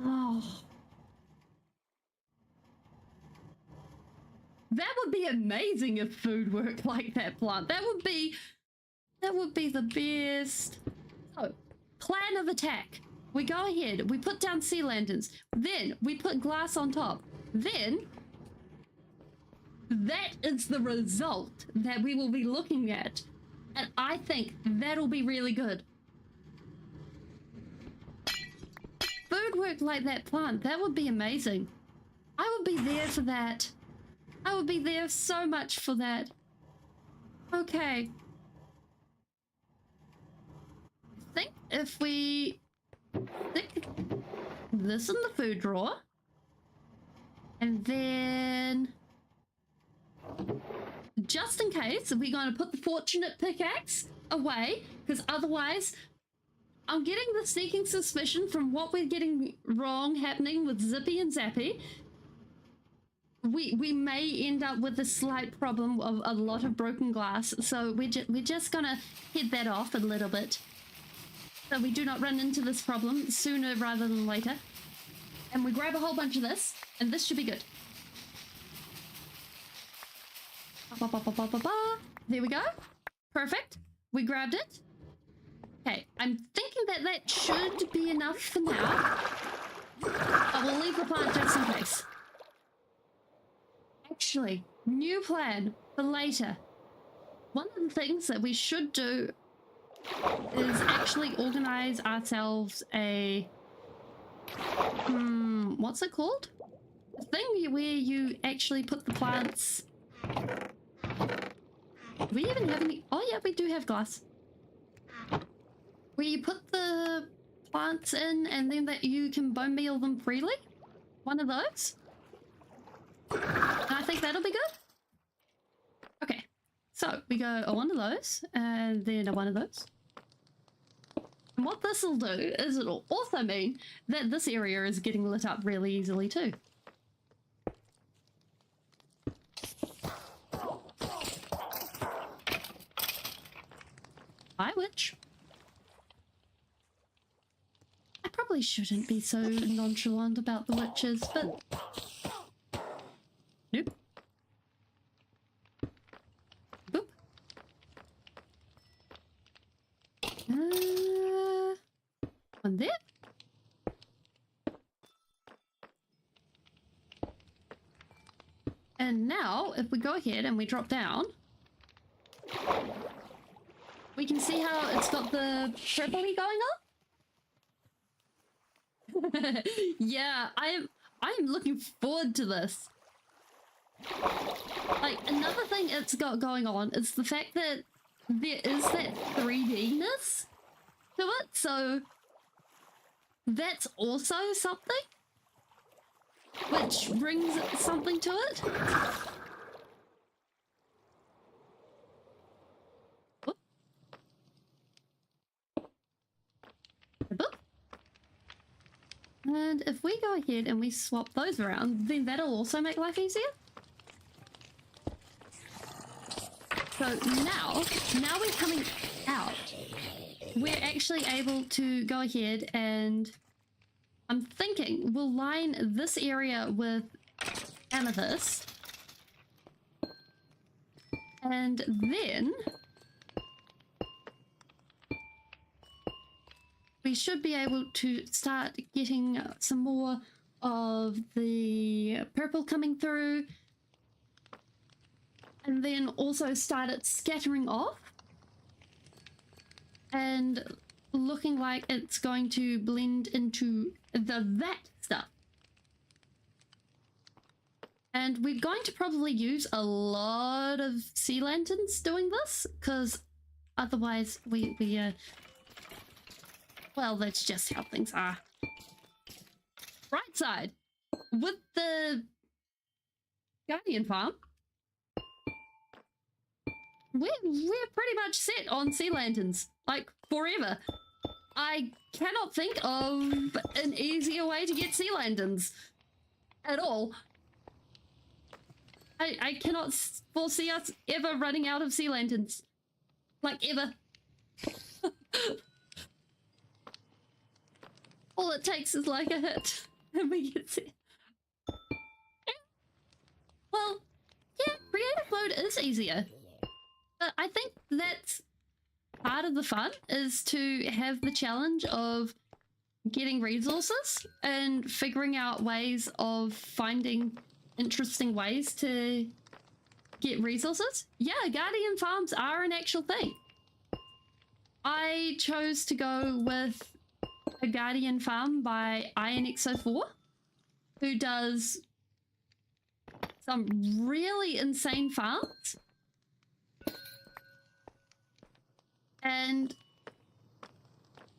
Oh. That would be amazing if food worked like that plant. That would be That would be the best. So, plan of attack. We go ahead, we put down sea lanterns, then we put glass on top. Then, that is the result that we will be looking at. And I think that'll be really good. Food work like that plant, that would be amazing. I would be there for that. I would be there so much for that. Okay. I think if we stick this in the food drawer, and then just in case, we're going to put the fortunate pickaxe away, because otherwise I'm getting the sneaking suspicion from what we're getting wrong happening with Zippy and Zappy. We may end up with a slight problem of a lot of broken glass, so we're just gonna head that off a little bit so we do not run into this problem sooner rather than later. And we grab a whole bunch of this, and this should be good. There we go. Perfect. We grabbed it. Okay, I'm thinking that that should be enough for now. I will leave the plant just in case. Actually, new plan for later. One of the things that we should do is actually organize ourselves a... what's it called? A thing where you actually put the plants... Do we even have any... Oh yeah, we do have glass. Where you put the plants in and then that you can bone meal them freely? One of those? And I think that'll be good. Okay, so we go one of those and then one of those. And what this will do is it'll also mean that this area is getting lit up really easily too. Hi, witch. I probably shouldn't be so nonchalant about the witches, but... Nope. Boop. One there. And now, if we go ahead and we drop down, we can see how it's got the purpley going on. Yeah, I am looking forward to this. Like, another thing it's got going on is the fact that there is that 3D-ness to it, so that's also something which brings something to it. Whoop. Boop. And if we go ahead and we swap those around, then that'll also make life easier. So now we're coming out. We're actually able to go ahead and I'm thinking we'll line this area with amethyst. And then we should be able to start getting some more of the purple coming through. And then also start it scattering off and looking like it's going to blend into that stuff. And we're going to probably use a lot of sea lanterns doing this, because otherwise well, that's just how things are. Right side, with the Guardian Farm, we're pretty much set on sea lanterns, like forever. I cannot think of an easier way to get sea lanterns at all. I cannot foresee us ever running out of sea lanterns. Like, ever. All it takes is like a hit and we get sea. Well, yeah, creative mode is easier. But I think that's part of the fun is to have the challenge of getting resources and figuring out ways of finding interesting ways to get resources. Yeah, guardian farms are an actual thing. I chose to go with a guardian farm by INXO4, who does some really insane farms. And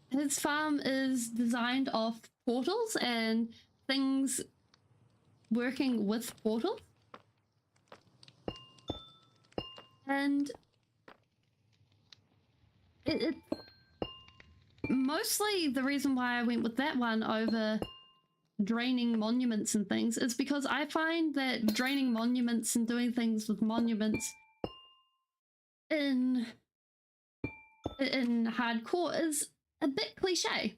his farm is designed off portals and things working with portals. And it mostly the reason why I went with that one over draining monuments and things is because I find that draining monuments and doing things with monuments in hardcore is a bit cliche.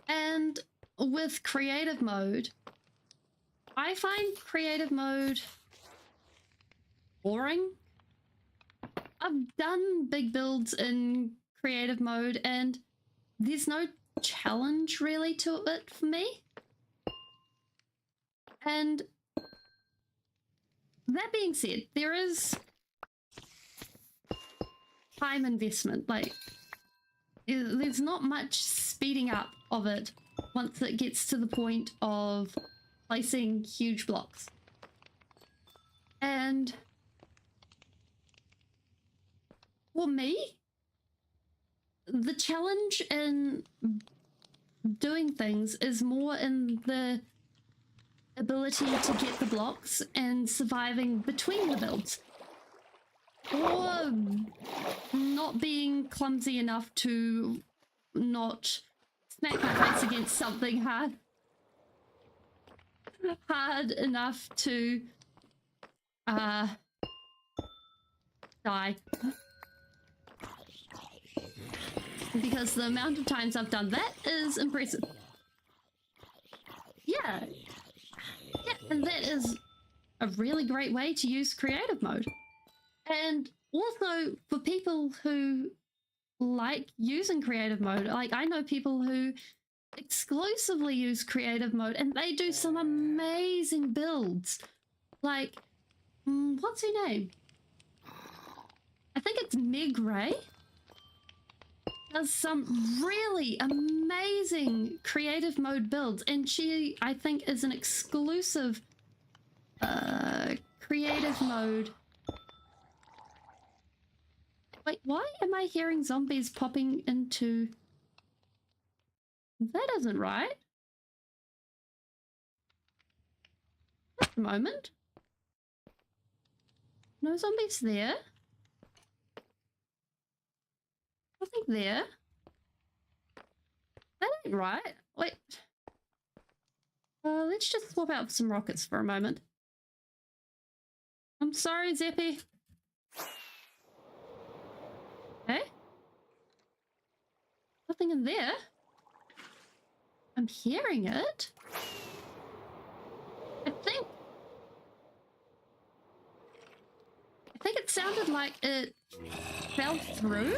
And with creative mode, I find creative mode boring. I've done big builds in creative mode and there's no challenge really to it for me. And that being said, there is time investment. Like, there's not much speeding up of it once it gets to the point of placing huge blocks. And for me, the challenge in doing things is more in the ability to get the blocks and surviving between the builds, or not being clumsy enough to not smack my face against something hard enough to die. Because the amount of times I've done that is impressive. Yeah, and that is a really great way to use creative mode. And also for people who like using creative mode, like I know people who exclusively use creative mode and they do some amazing builds. Like, what's her name? I think it's Meg Ray. Does some really amazing creative mode builds, and she, I think, is an exclusive creative mode. Wait, why am I hearing zombies popping into... That isn't right. At the moment. No zombies there. Nothing there. That ain't right. Wait. Let's just swap out some rockets for a moment. I'm sorry, Zeppy. Okay. Nothing in there. I'm hearing it. I think it sounded like it fell through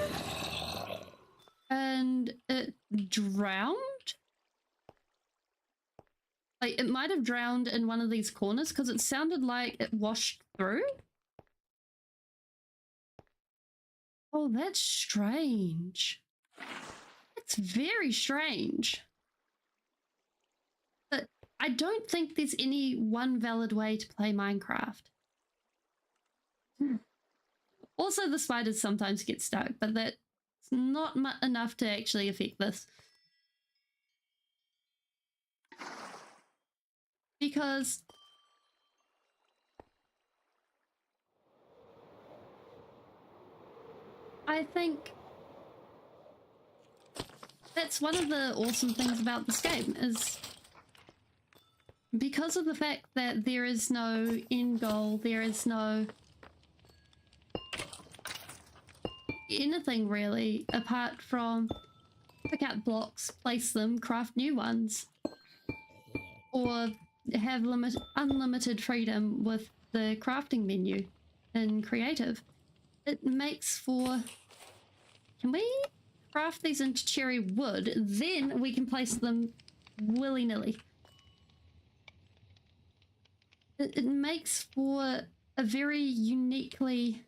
and it drowned. Like, it might have drowned in one of these corners because it sounded like it washed through. Oh, that's strange. It's very strange. But I don't think there's any one valid way to play Minecraft. Also, the spiders sometimes get stuck, but that's not enough to actually affect this. Because I think that's one of the awesome things about this game, is because of the fact that there is no end goal, there is no anything really apart from pick out blocks, place them, craft new ones, or have unlimited freedom with the crafting menu in creative. it makes for... Can we craft these into cherry wood? Then we can place them willy-nilly. It makes for a very uniquely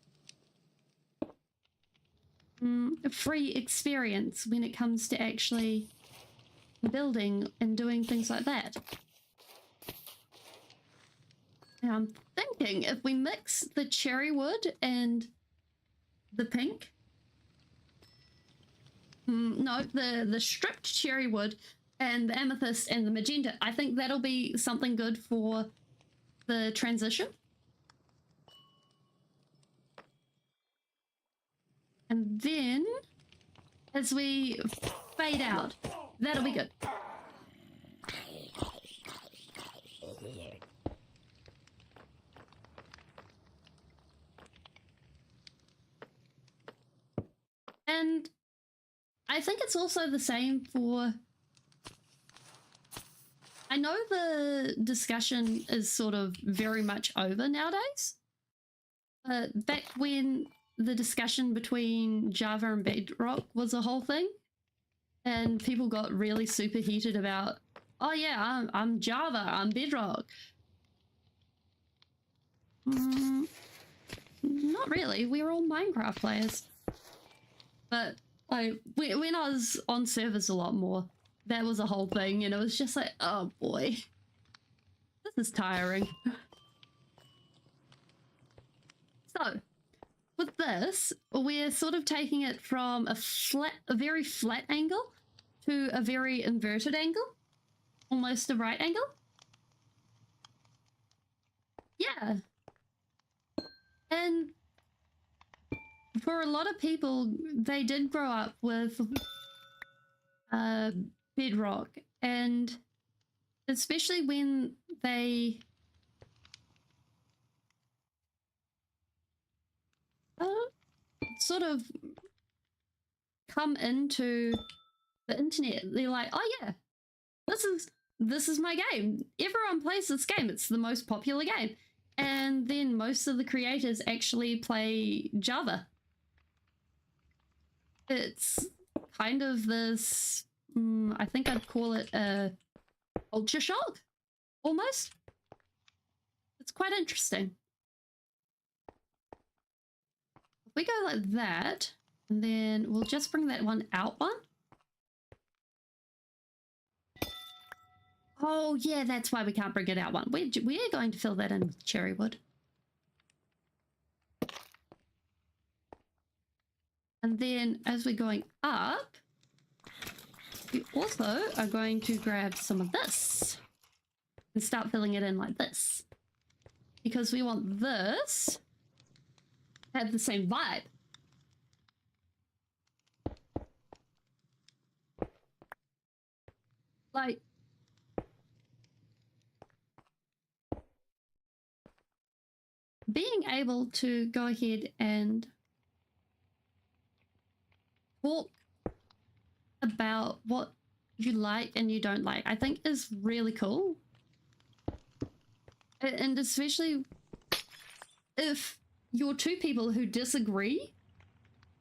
free experience when it comes to actually building and doing things like that. Now I'm thinking if we mix the cherry wood and the pink, no, the stripped cherry wood and the amethyst and the magenta, I think that'll be something good for the transition. And then as we fade out, that'll be good. And I think it's also the same for... I know the discussion is sort of very much over nowadays. Back when the discussion between Java and Bedrock was a whole thing, and people got really super heated about, oh yeah, I'm Java, I'm Bedrock. Not really, we were all Minecraft players. But like when I was on servers a lot more, that was a whole thing, and it was just like, oh boy, this is tiring. So with this, we're sort of taking it from a very flat angle to a very inverted angle, almost a right angle. Yeah. And for a lot of people, they did grow up with Bedrock, and especially when they sort of come into the internet, they're like, oh yeah, this is my game. Everyone plays this game. It's the most popular game. And then most of the creators actually play Java. It's kind of this, I think I'd call it a culture shock, almost. It's quite interesting. If we go like that, and then we'll just bring that one out one. Oh yeah, that's why we can't bring it out one. We're going to fill that in with cherry wood. And then as we're going up, we also are going to grab some of this and start filling it in like this, because we want this to have the same vibe. Like, being able to go ahead and talk about what you like and you don't like, I think is really cool. And especially if you're two people who disagree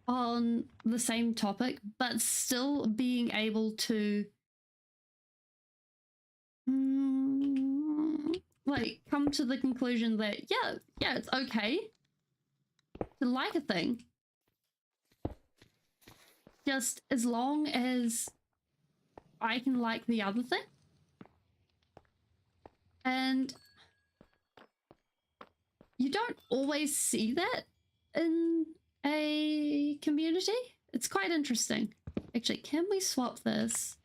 on the same topic, but still being able to like come to the conclusion that yeah, it's okay to like a thing, just as long as I can like the other thing. And you don't always see that in a community. It's quite interesting. Actually, can we swap this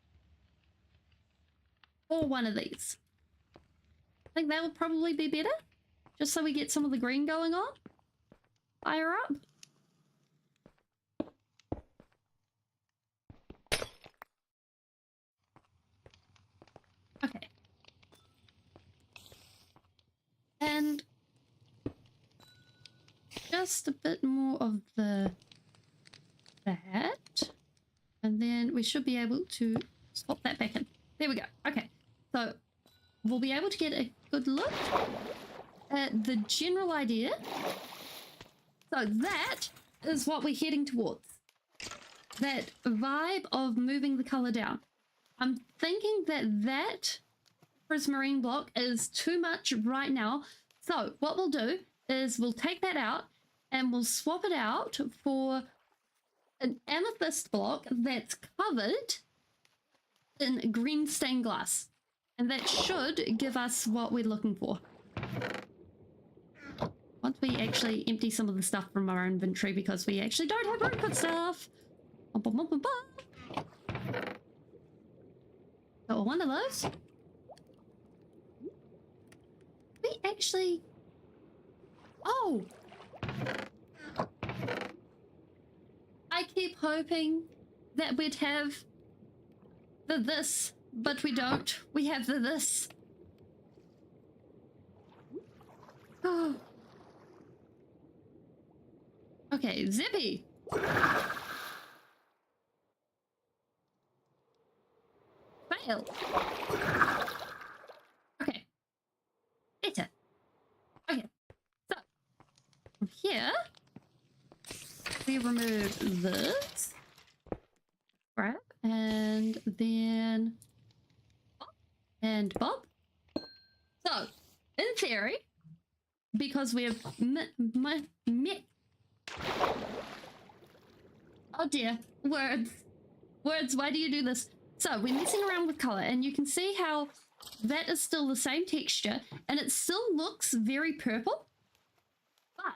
for one of these? I think that would probably be better, just so we get some of the green going on higher up. Okay. And just a bit more of that. And then we should be able to swap that back in. There we go. Okay. So we'll be able to get a good look at the general idea. So that is what we're heading towards. That vibe of moving the color down. I'm thinking that prismarine block is too much right now. So what we'll do is we'll take that out and we'll swap it out for an amethyst block that's covered in green stained glass. And that should give us what we're looking for. Once we actually empty some of the stuff from our inventory, because we actually don't have room for stuff. So one of those. We actually... Oh! I keep hoping that we'd have the this, but we don't. We have the this. Oh. Okay, Zippy. Fail. Okay. Better. Okay. So, from here, we remove this. Grab. And then... And Bob. So, in theory, because we have oh dear, words, why do you do this? So we're messing around with color, and you can see how that is still the same texture and it still looks very purple, but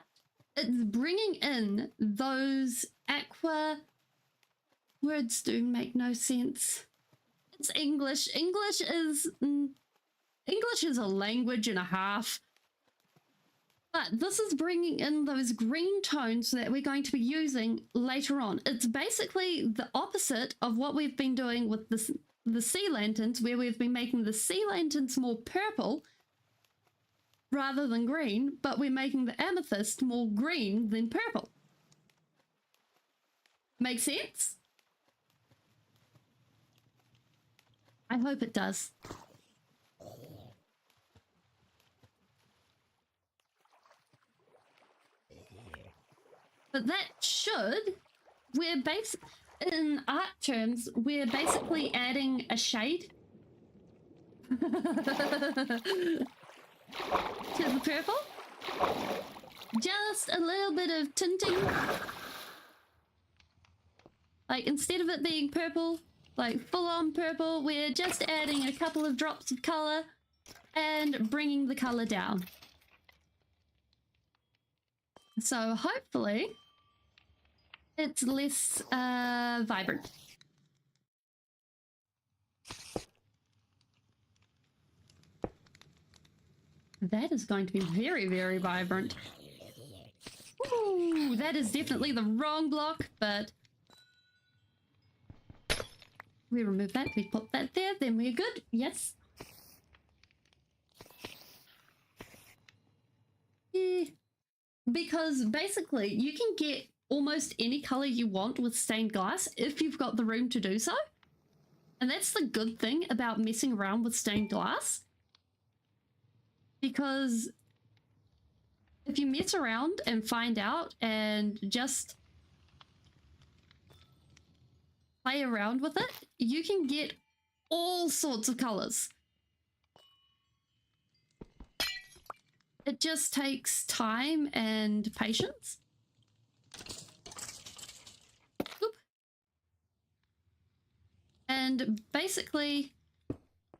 it's bringing in those aqua... Words do make no sense. It's English. English is a language and a half. But this is bringing in those green tones that we're going to be using later on. It's basically the opposite of what we've been doing with the sea lanterns, where we've been making the sea lanterns more purple rather than green, but we're making the amethyst more green than purple. Make sense? I hope it does. But that should, in art terms, we're basically adding a shade to the purple. Just a little bit of tinting. Like, instead of it being purple, like full-on purple, we're just adding a couple of drops of color and bringing the color down. So hopefully it's less vibrant. That is going to be very, very vibrant. Ooh, that is definitely the wrong block, but we remove that, we put that there, then we're good. Yes. Yeah. Because basically you can get almost any color you want with stained glass if you've got the room to do so. And that's the good thing about messing around with stained glass. Because if you mess around and find out and just play around with it, you can get all sorts of colors. It just takes time and patience. Oop. And basically,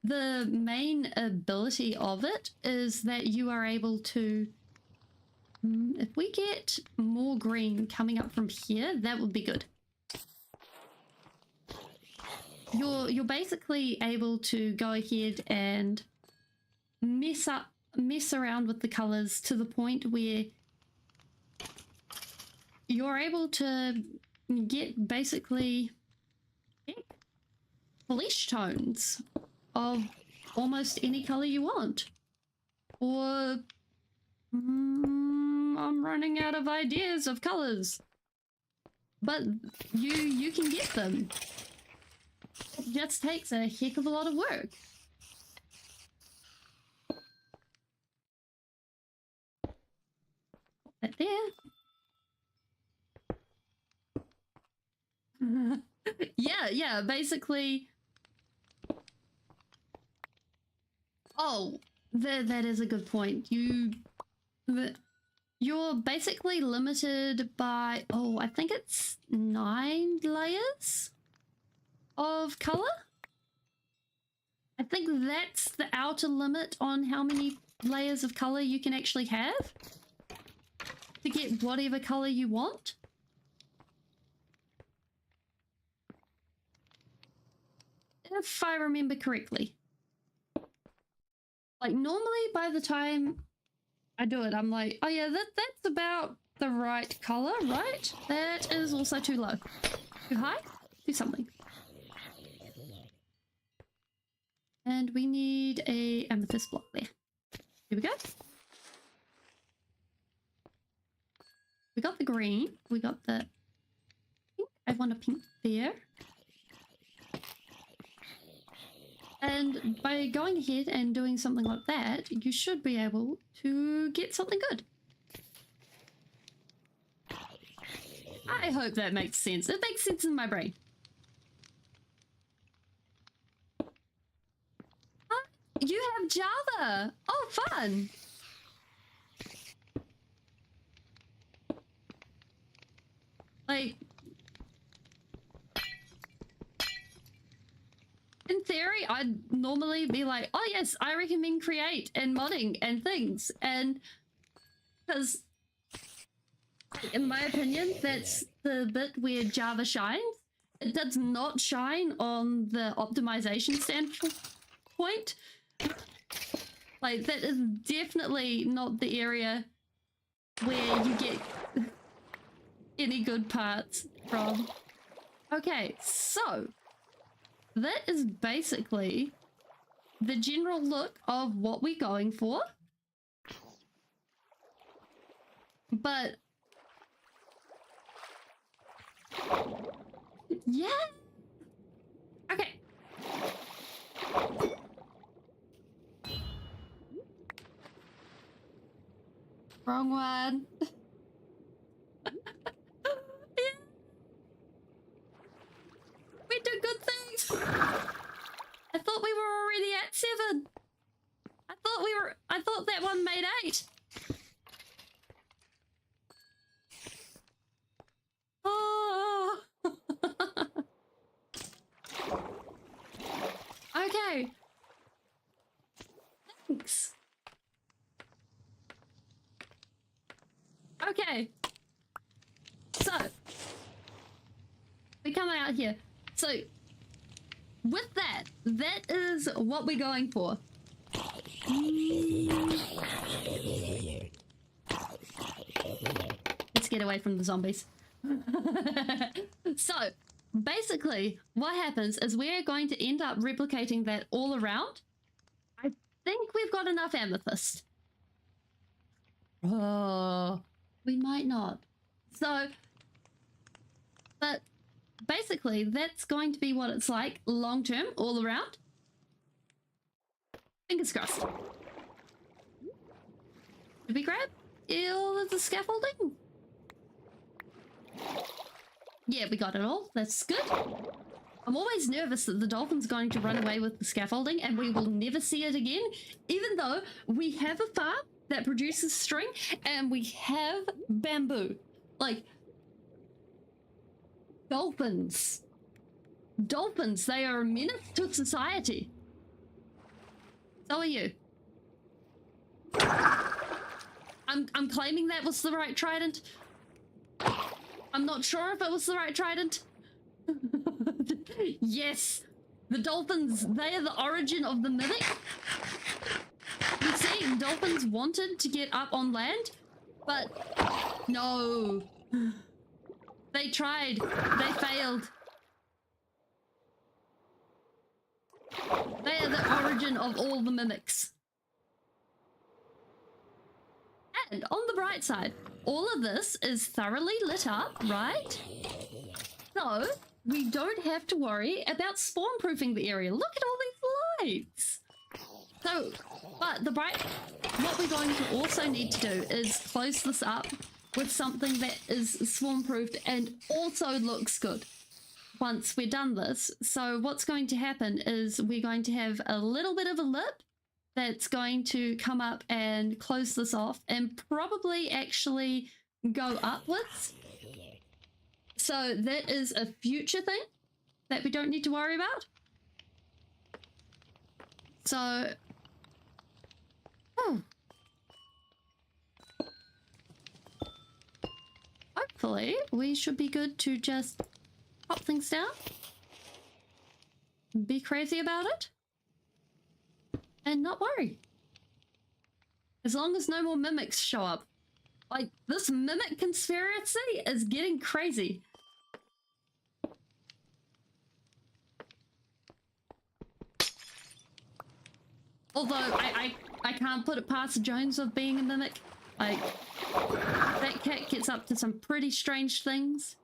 the main ability of it is that you are able to... if we get more green coming up from here, that would be good. You're basically able to go ahead and mess around with the colors to the point where you're able to get basically flesh tones of almost any color you want. Or I'm running out of ideas of colors, but you can get them. It just takes a heck of a lot of work. That there. Yeah, basically. Oh, that is a good point. You're basically limited by, oh, I think it's 9 layers of color. I think that's the outer limit on how many layers of color you can actually have to get whatever color you want. If I remember correctly. Like, normally by the time I do it, I'm like, oh yeah, that's about the right color, right? That is also too low. Too high? Do something. And we need a amethyst block there. Here we go. We got the green. We got the pink. I want a pink there. And by going ahead and doing something like that, you should be able to get something good. I hope that makes sense. It makes sense in my brain. You have Java! Oh, fun! Like, in theory, I'd normally be like, oh yes, I recommend create and modding and things. And because, in my opinion, that's the bit where Java shines. It does not shine on the optimization standpoint. Like, that is definitely not the area where you get any good parts from. Okay, so that is basically the general look of what we're going for. But yeah. Okay. Wrong one. Yeah. We did good things. I thought we were already at 7. I thought that one made 8. Oh. Okay. Thanks. Okay. So, we come out here. So, with that is what we're going for. Let's get away from the zombies. So, basically, what happens is we're going to end up replicating that all around. I think we've got enough amethyst. Oh, we might not. So, but basically, that's going to be what it's like long term, all around. Fingers crossed. Did we grab all of the scaffolding? Yeah, we got it all. That's good. I'm always nervous that the dolphin's going to run away with the scaffolding and we will never see it again, even though we have a farm that produces string and we have bamboo. Like, dolphins. Dolphins, they are a menace to society. So are you. I'm claiming that was the right trident. I'm not sure if it was the right trident. Yes, the dolphins, they are the origin of the mimic. You see, dolphins wanted to get up on land, but no. They tried, they failed. They are the origin of all the mimics. And on the bright side, all of this is thoroughly lit up, right? So we don't have to worry about spawn-proofing the area. Look at all these lights. So, but what we're going to also need to do is close this up with something that is spawn-proofed and also looks good. once we're done this. So what's going to happen is we're going to have a little bit of a lip that's going to come up and close this off and probably actually go upwards. So that is a future thing that we don't need to worry about. So, hopefully we should be good to just pop things down, be crazy about it, and not worry. As long as no more mimics show up. Like, this mimic conspiracy is getting crazy. Although I can't put it past Jones of being a mimic. Like, that cat gets up to some pretty strange things.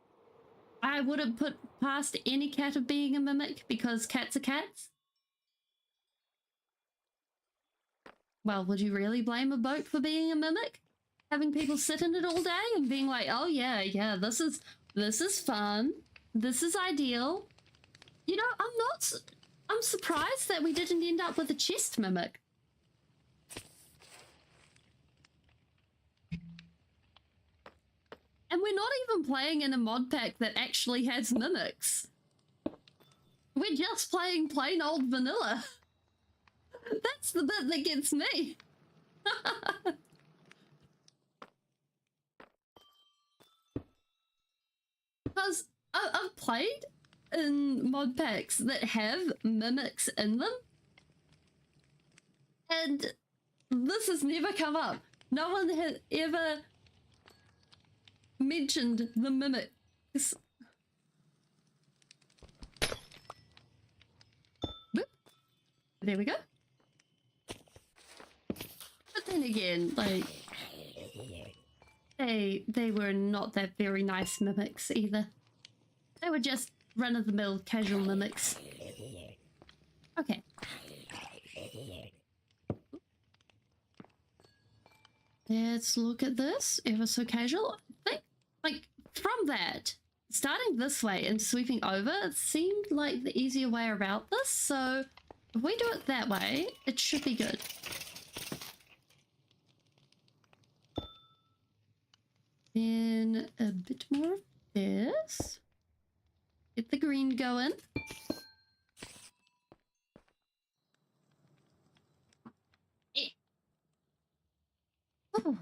I wouldn't put past any cat of being a mimic because cats are cats. Well, would you really blame a boat for being a mimic? Having people sit in it all day and being like, oh yeah, this is fun. This is ideal. You know, I'm surprised that we didn't end up with a chest mimic. And we're not even playing in a mod pack that actually has mimics. We're just playing plain old vanilla. That's the bit that gets me. Because I've played in mod packs that have mimics in them, and this has never come up. No one has ever mentioned the mimics. Boop. There we go. But then again, like, they were not that very nice mimics either. They were just run-of-the-mill casual mimics. Okay. Let's look at this. Ever so casual. I think, like, from that, starting this way and sweeping over, it seemed like the easier way around this. So if we do it that way, it should be good. Then a bit more of this. Get the green going. Oh.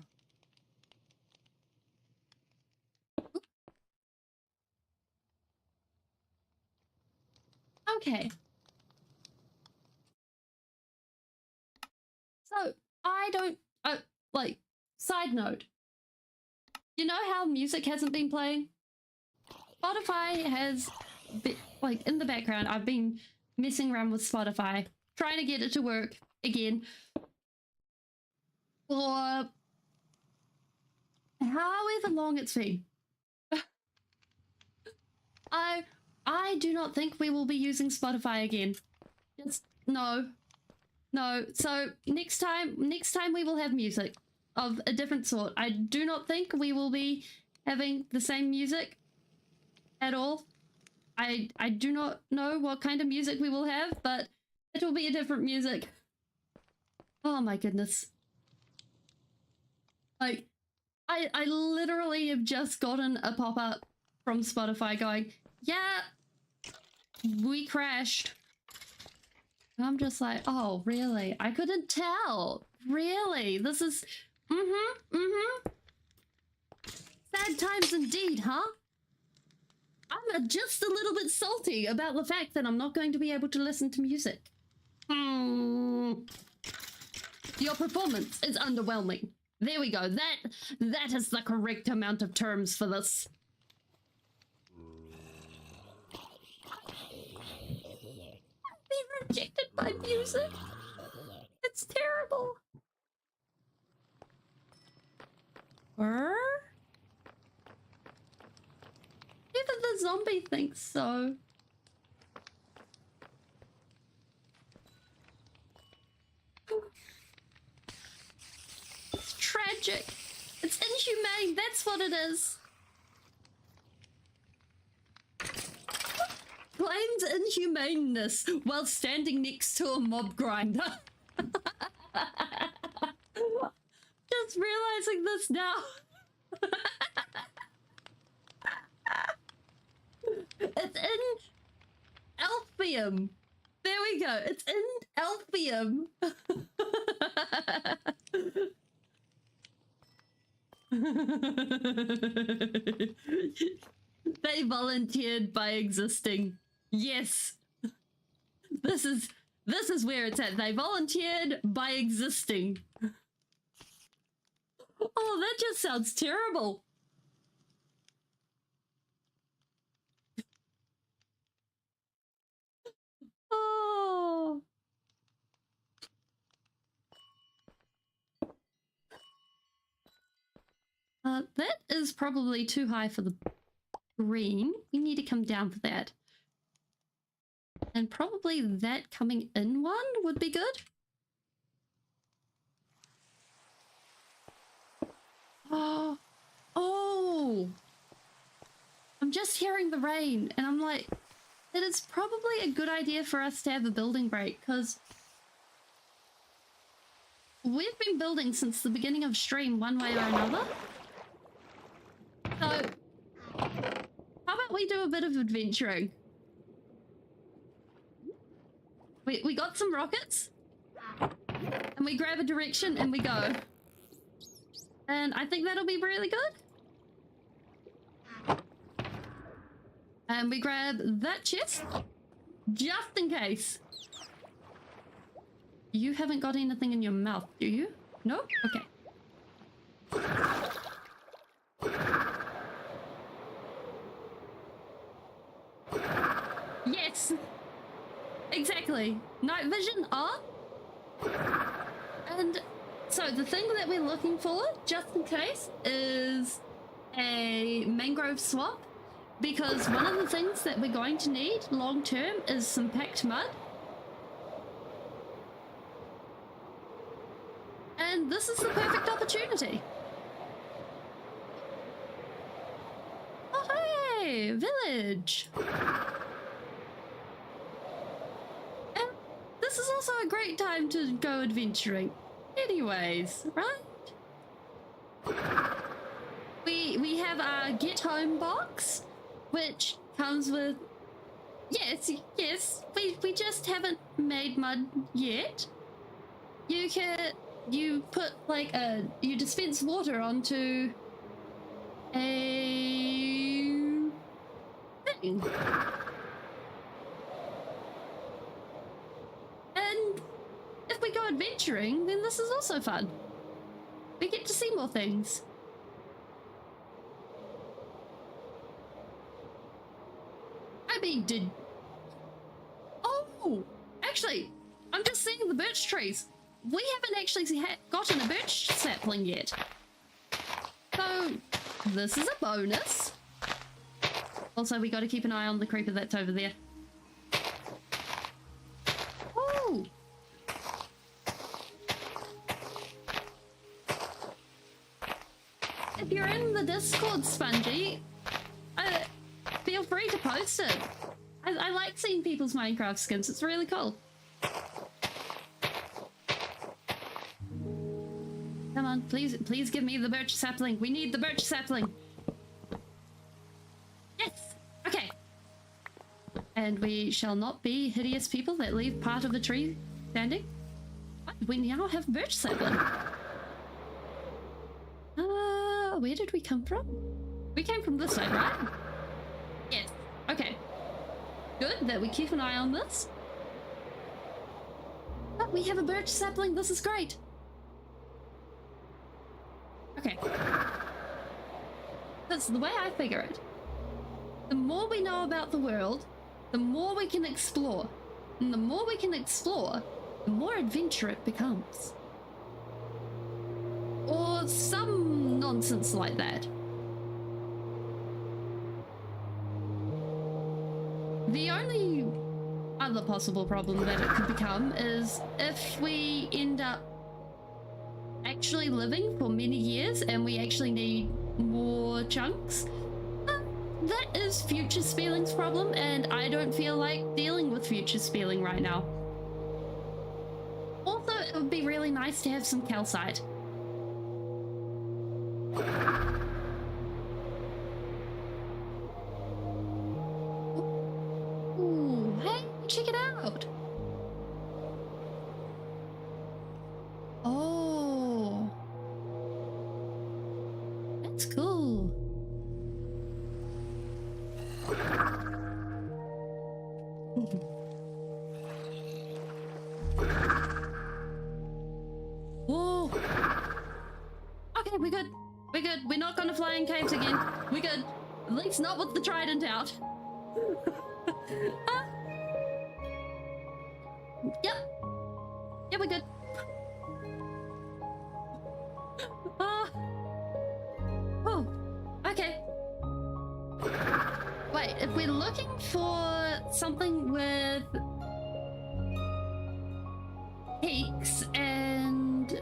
Okay. So I don't, like, side note. You know how music hasn't been playing? Spotify has been, like, in the background, I've been messing around with Spotify, trying to get it to work again for however long it's been. I do not think we will be using Spotify again. Just no. So next time we will have music of a different sort. I do not think we will be having the same music at all. I do not know what kind of music we will have, but it will be a different music. Oh my goodness. Like, I literally have just gotten a pop-up from Spotify going, yeah, we crashed. And I'm just like, oh, really? I couldn't tell. Really? This is... Sad times indeed, huh? I'm just a little bit salty about the fact that I'm not going to be able to listen to music. Your performance is underwhelming. There we go. That is the correct amount of terms for this. I've been rejected by music. It's terrible. Even the zombie thinks so. It's tragic. It's inhumane. That's what it is. claims inhumaneness while standing next to a mob grinder. Just realizing this now. It's in Alphium. There we go. It's in Alphium. They volunteered by existing. Yes. This is where it's at. They volunteered by existing. Oh, that just sounds terrible. Oh. That is probably too high for the green. We need to come down for that. And probably that coming in one would be good. Oh, I'm just hearing the rain and I'm like, it is probably a good idea for us to have a building break because we've been building since the beginning of stream one way or another. So how about we do a bit of adventuring? We got some rockets and we grab a direction and we go. And I think that'll be really good. And we grab that chest just in case. You haven't got anything in your mouth, do you? No? Okay. Yes! Exactly. Night vision on. And so the thing that we're looking for, just in case, is a mangrove swamp. Because one of the things that we're going to need long term is some packed mud. And this is the perfect opportunity. Oh hey, village. And this is also a great time to go adventuring. Anyways, right? We have our get home box, which comes with, yes, we just haven't made mud yet. You put like you dispense water onto a thing. And if we go adventuring, then this is also fun. We get to see more things. I mean, oh, actually, I'm just seeing the birch trees. We haven't actually gotten a birch sapling yet. So, this is a bonus. Also, we got to keep an eye on the creeper that's over there. Oh! If you're in the Discord, Spongy, feel free to post it. I like seeing people's Minecraft skins. It's really cool. Come on, please give me the birch sapling. We need the birch sapling. Yes! Okay. And we shall not be hideous people that leave part of a tree standing. What? We now have birch sapling. Where did we come from? We came from this side, right? Yes. Okay. Good that we keep an eye on this. But we have a birch sapling. This is great. Okay. That's the way I figure it. The more we know about the world, the more we can explore. And the more we can explore, the more adventure it becomes. Or some nonsense like that. The only other possible problem that it could become is if we end up actually living for many years and we actually need more chunks. That is knows future spelling's problem, and I don't feel like dealing with future spelling right now. Also, it would be really nice to have some calcite. Ooh, hey, check it out. Oh, that's cool. Whoa. Okay, we're good. We're good. We're not gonna fly in caves again. We're good. At least not with the trident out. Yep. Yeah, we're good. Oh. Okay. Wait, if we're looking for something with peaks and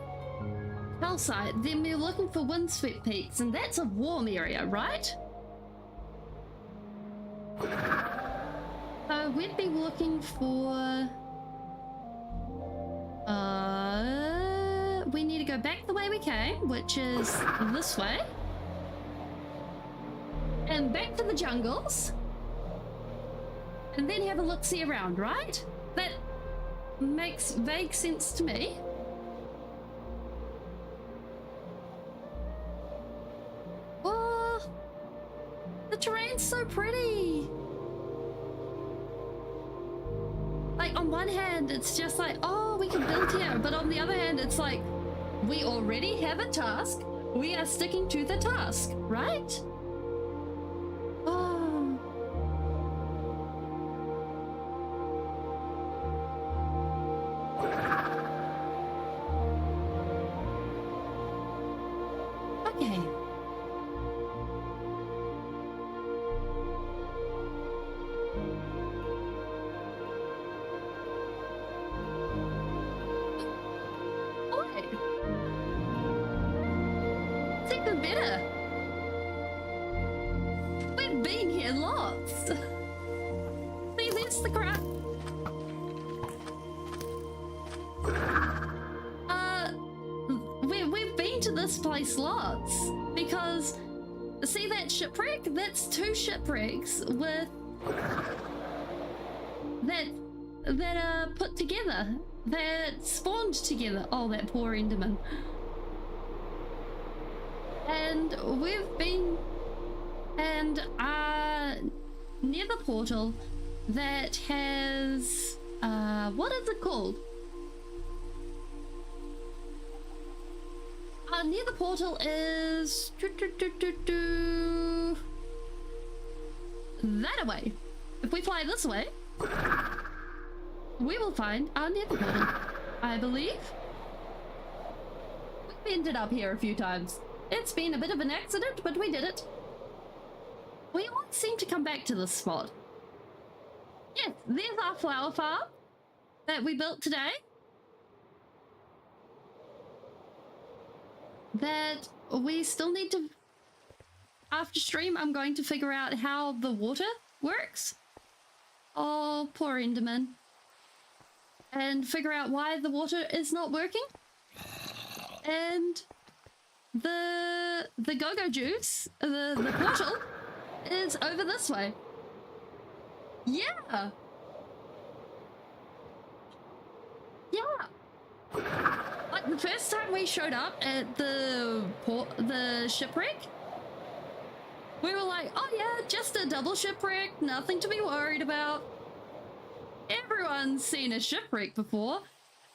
calcite, then we're looking for windswept peaks, and that's a warm area, right? So we'd be looking for... we need to go back the way we came, which is this way. And back to the jungles. And then have a look-see around, right? That makes vague sense to me. Oh, the terrain's so pretty. Like, on one hand, it's just like, oh, we can build here. But on the other hand, it's like, we already have a task. We are sticking to the task, right? Oh. Okay. It's even better. We've been here lots. See, there's the crap. We've been to this place lots because see that shipwreck? That's 2 shipwrecks with that are put together, that spawned together. Oh, that poor Enderman. And we've been and near the portal that has what is it called? Near the portal is that away. If we fly this way, we will find our near the portal, I believe. We've ended up here a few times. It's been a bit of an accident, but we did it. We always seem to come back to this spot. Yes, there's our flower farm that we built today. That we still need to... After stream, I'm going to figure out how the water works. Oh, poor Enderman. And figure out why the water is not working. And... The go-go juice, the portal, is over this way. Yeah. Yeah. Like the first time we showed up at the shipwreck, we were like, oh yeah, just a double shipwreck, nothing to be worried about. Everyone's seen a shipwreck before,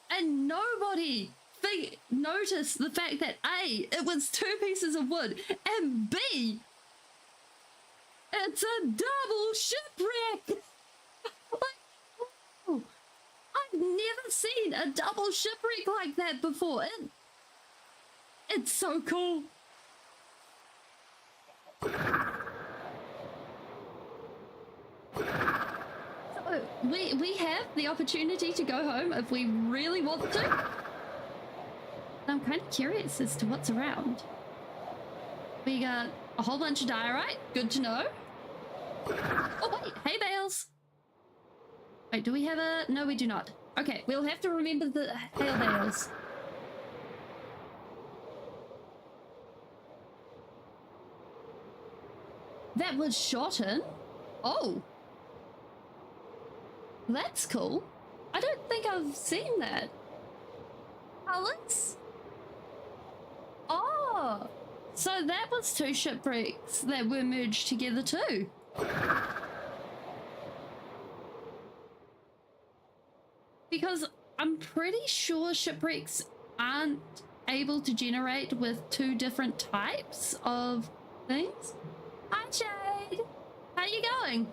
and nobody notice the fact that A, it was 2 pieces of wood, and B, it's a double shipwreck. Like, oh, I've never seen a double shipwreck like that before. It's so cool. So we have the opportunity to go home if we really want to. I'm kind of curious as to what's around. We got a whole bunch of diorite, good to know. Oh wait, hay bales. Wait, do we have a... No, we do not. Okay, we'll have to remember the hay bales. That was shot in? Oh. That's cool. I don't think I've seen that. Colors? Oh. So that was two shipwrecks that were merged together too. Because I'm pretty sure shipwrecks aren't able to generate with two different types of things. Hi, Jade. How you going?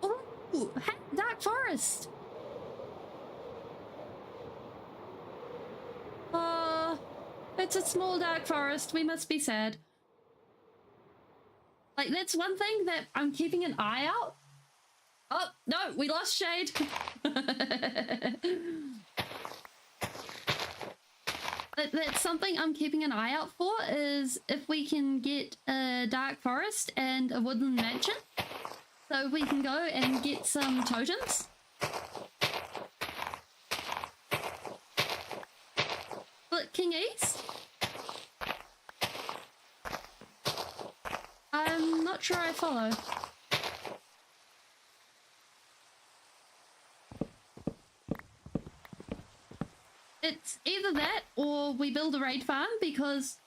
Oh, dark forest. It's a small dark forest. We must be sad. Like, that's one thing that I'm keeping an eye out. Oh, no, we lost Shade. That's something I'm keeping an eye out for, is if we can get a dark forest and a woodland mansion, so we can go and get some totems. But King East? I'm not sure I follow. It's either that or we build a raid farm, because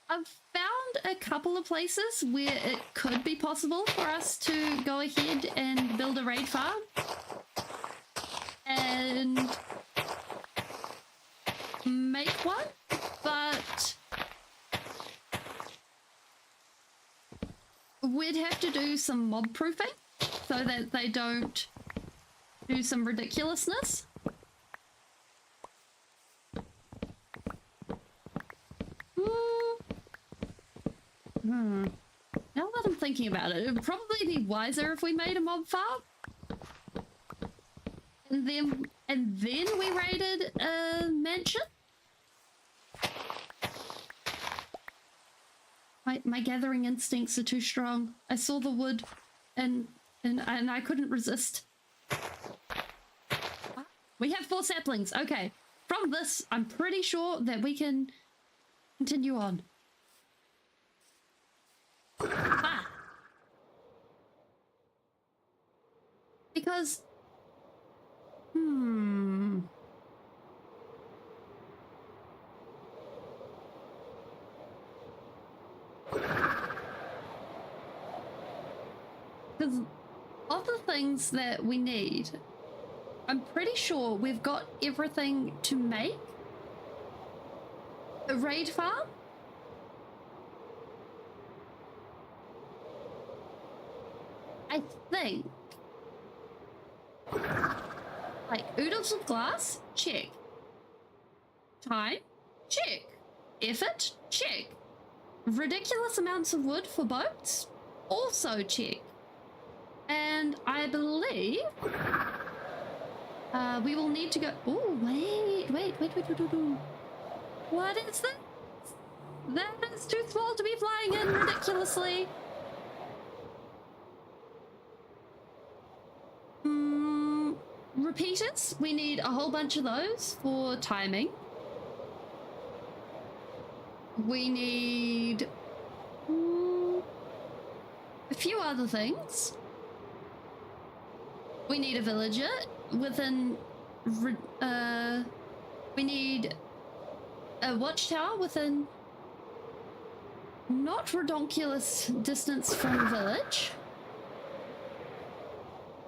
I've found a couple of places where it could be possible for us to go ahead and build a raid farm. And make one, but we'd have to do some mob proofing so that they don't do some ridiculousness. Now that I'm thinking about it, it would probably be wiser if we made a mob farm. And then we raided a mansion. My gathering instincts are too strong. I saw the wood and I couldn't resist. We have 4 saplings. Okay. From this, I'm pretty sure that we can continue on. Ah. Because because of the things that we need, I'm pretty sure we've got everything to make a raid farm. I think. Like, oodles of glass? Check. Time? Check. Effort? Check. Ridiculous amounts of wood for boats? Also check. And I believe we will need to go... Oh, wait. What is that? That is too small to be flying in ridiculously. Repeaters, we need a whole bunch of those for timing. We need a few other things. We need a villager within... we need a watchtower within not redonkulous distance from the village.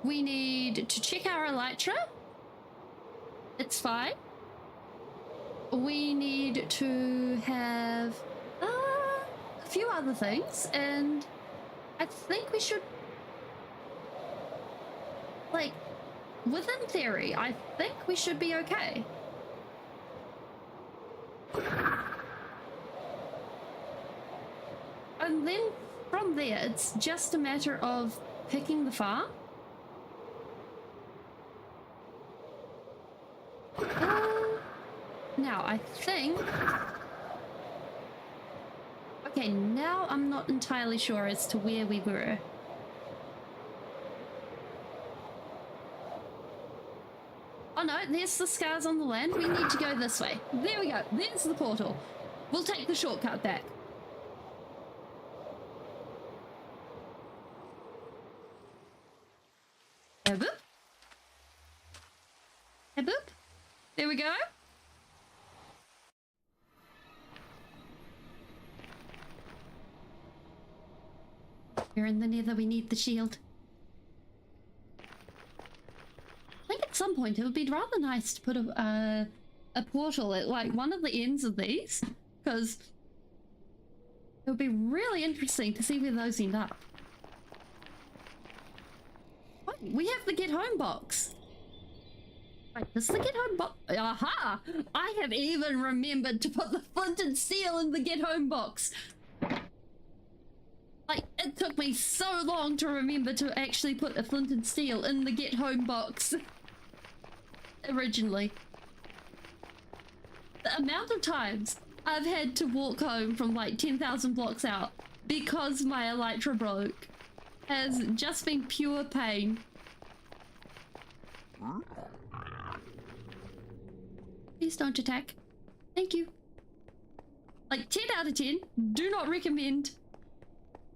We need to check our elytra. It's fine. We need to have a few other things, and I think we should, like, within theory, I think we should be okay. And then from there, it's just a matter of picking the farm. Now, I think... Okay, now I'm not entirely sure as to where we were. Oh no, there's the scars on the land. We need to go this way. There we go. There's the portal. We'll take the shortcut back. Boop. Boop. There we go. We're in the nether. We need the shield. I think at some point it would be rather nice to put a portal at like one of the ends of these, because it would be really interesting to see where those end up. Wait, we have the get home box. Wait, does the get home box? Aha! I have even remembered to put the flint and steel in the get home box. Like, it took me so long to remember to actually put a flint and steel in the get home box. Originally. The amount of times I've had to walk home from like 10,000 blocks out because my elytra broke has just been pure pain. Please don't attack. Thank you. Like 10 out of 10, do not recommend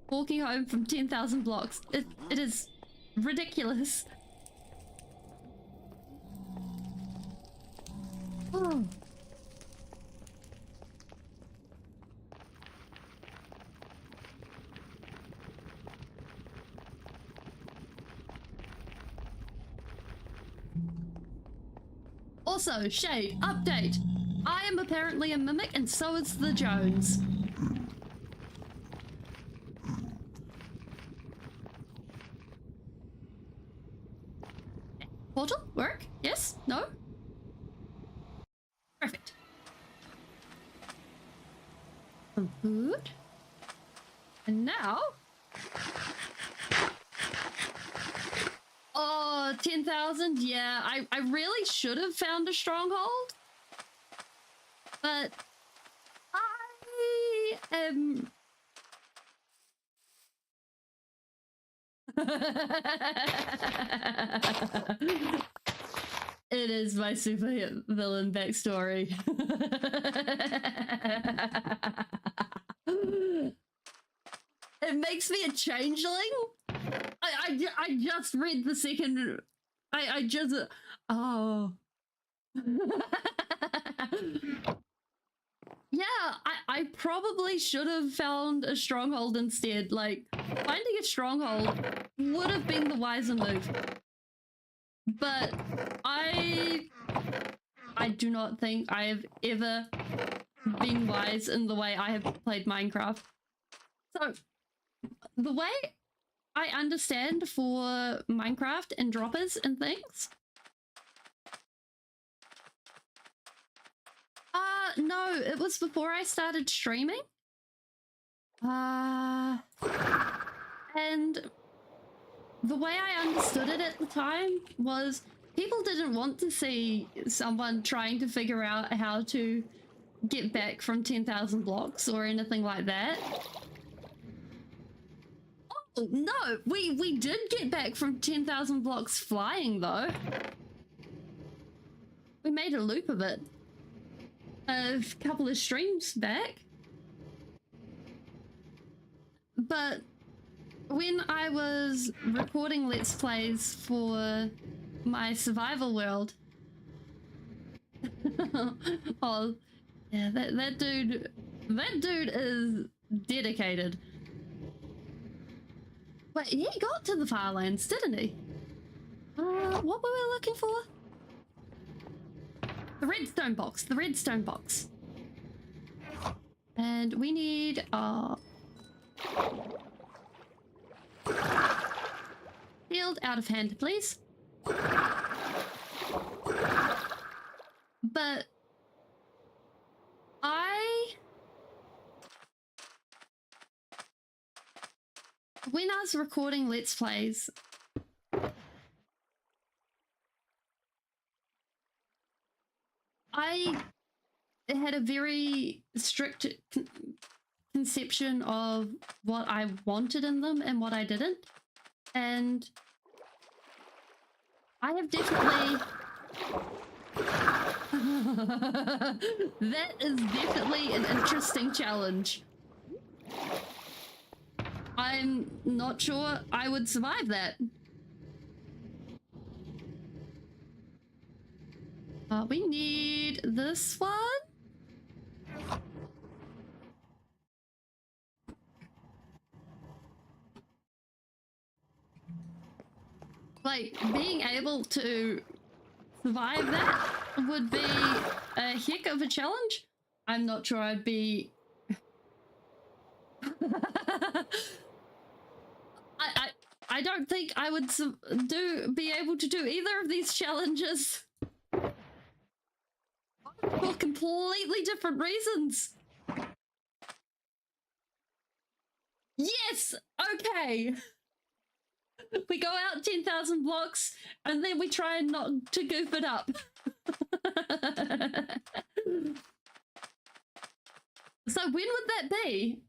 walking home from 10,000 blocks. It is ridiculous. Oh. Also, Shade, update. I am apparently a mimic and so is the Jones. Portal? Work? Yes? No? Perfect. Some food. And now... Oh, 10,000? Yeah, I really should have found a stronghold. But... I am... It is my super villain backstory. It makes me a changeling? I just read the second... I just... Oh. Yeah, I probably should have found a stronghold instead. Like, finding a stronghold would have been the wiser move. But I do not think I have ever been wise in the way I have played Minecraft. So, the way I understand for Minecraft and droppers and things... no, it was before I started streaming. And the way I understood it at the time was people didn't want to see someone trying to figure out how to get back from 10,000 blocks or anything like that. Oh, no, we did get back from 10,000 blocks flying, though. We made a loop of it. A couple of streams back. But when I was recording Let's Plays for my survival world... Oh, yeah, that dude is dedicated. Wait, he got to the Farlands, didn't he? What were we looking for? The redstone box, the redstone box. And we need, shield out of hand, please. But when I was recording Let's Plays, I I had a very strict conception of what I wanted in them and what I didn't. And I have definitely... That is definitely an interesting challenge. I'm not sure I would survive that. We need this one. Like, being able to survive that would be a heck of a challenge. I'm not sure I'd be... I don't think I would be able to do either of these challenges. For completely different reasons. Yes! Okay! We go out 10,000 blocks and then we try and not to goof it up. So when would that be?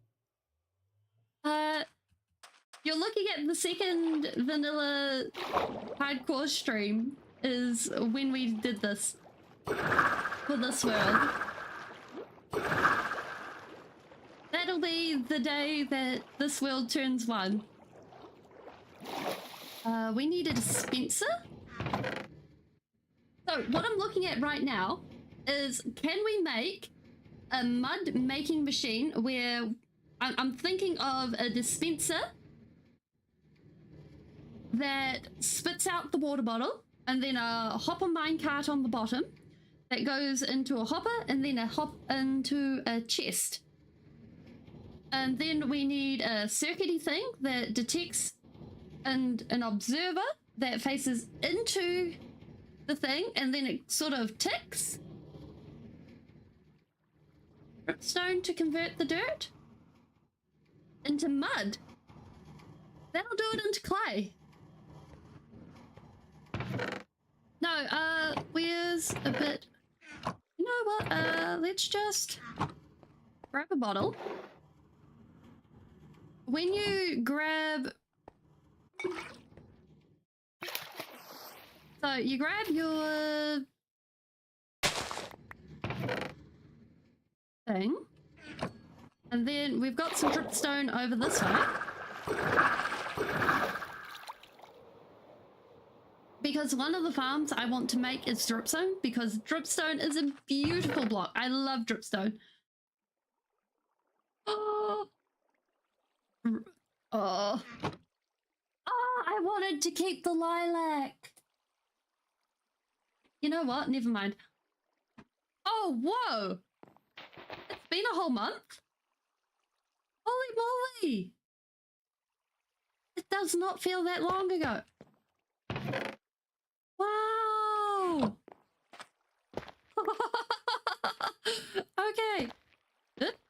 You're looking at the second vanilla hardcore stream is when we did this. For this world. That'll be the day that this world turns 1. We need a dispenser. So what I'm looking at right now is, can we make a mud making machine where I'm thinking of a dispenser that spits out the water bottle and then a hopper minecart on the bottom that goes into a hopper and then a hop into a chest. And then we need a circuity thing that detects and an observer that faces into the thing and then it sort of ticks. Stone to convert the dirt into mud. That'll do it into clay. No, where's a bit... You know what, let's just grab a bottle. When you grab... So you grab your thing, and then we've got some dripstone over this way. Because one of the farms I want to make is dripstone, because dripstone is a beautiful block. I love dripstone. Oh. Oh. Oh, I wanted to keep the lilac. You know what? Never mind. Oh, whoa. It's been a whole month. Holy moly. It does not feel that long ago. Wow. Okay.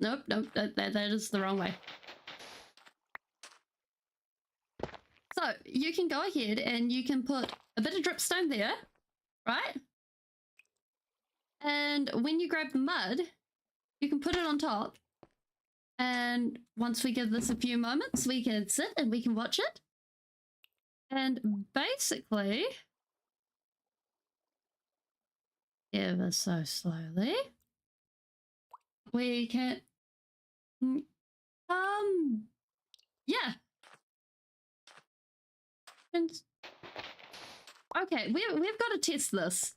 Nope, that is the wrong way. So you can go ahead and you can put a bit of dripstone there, right? And when you grab the mud, you can put it on top. And once we give this a few moments, we can sit and we can watch it. And basically, ever so slowly, we can, yeah. Okay, we've got to test this.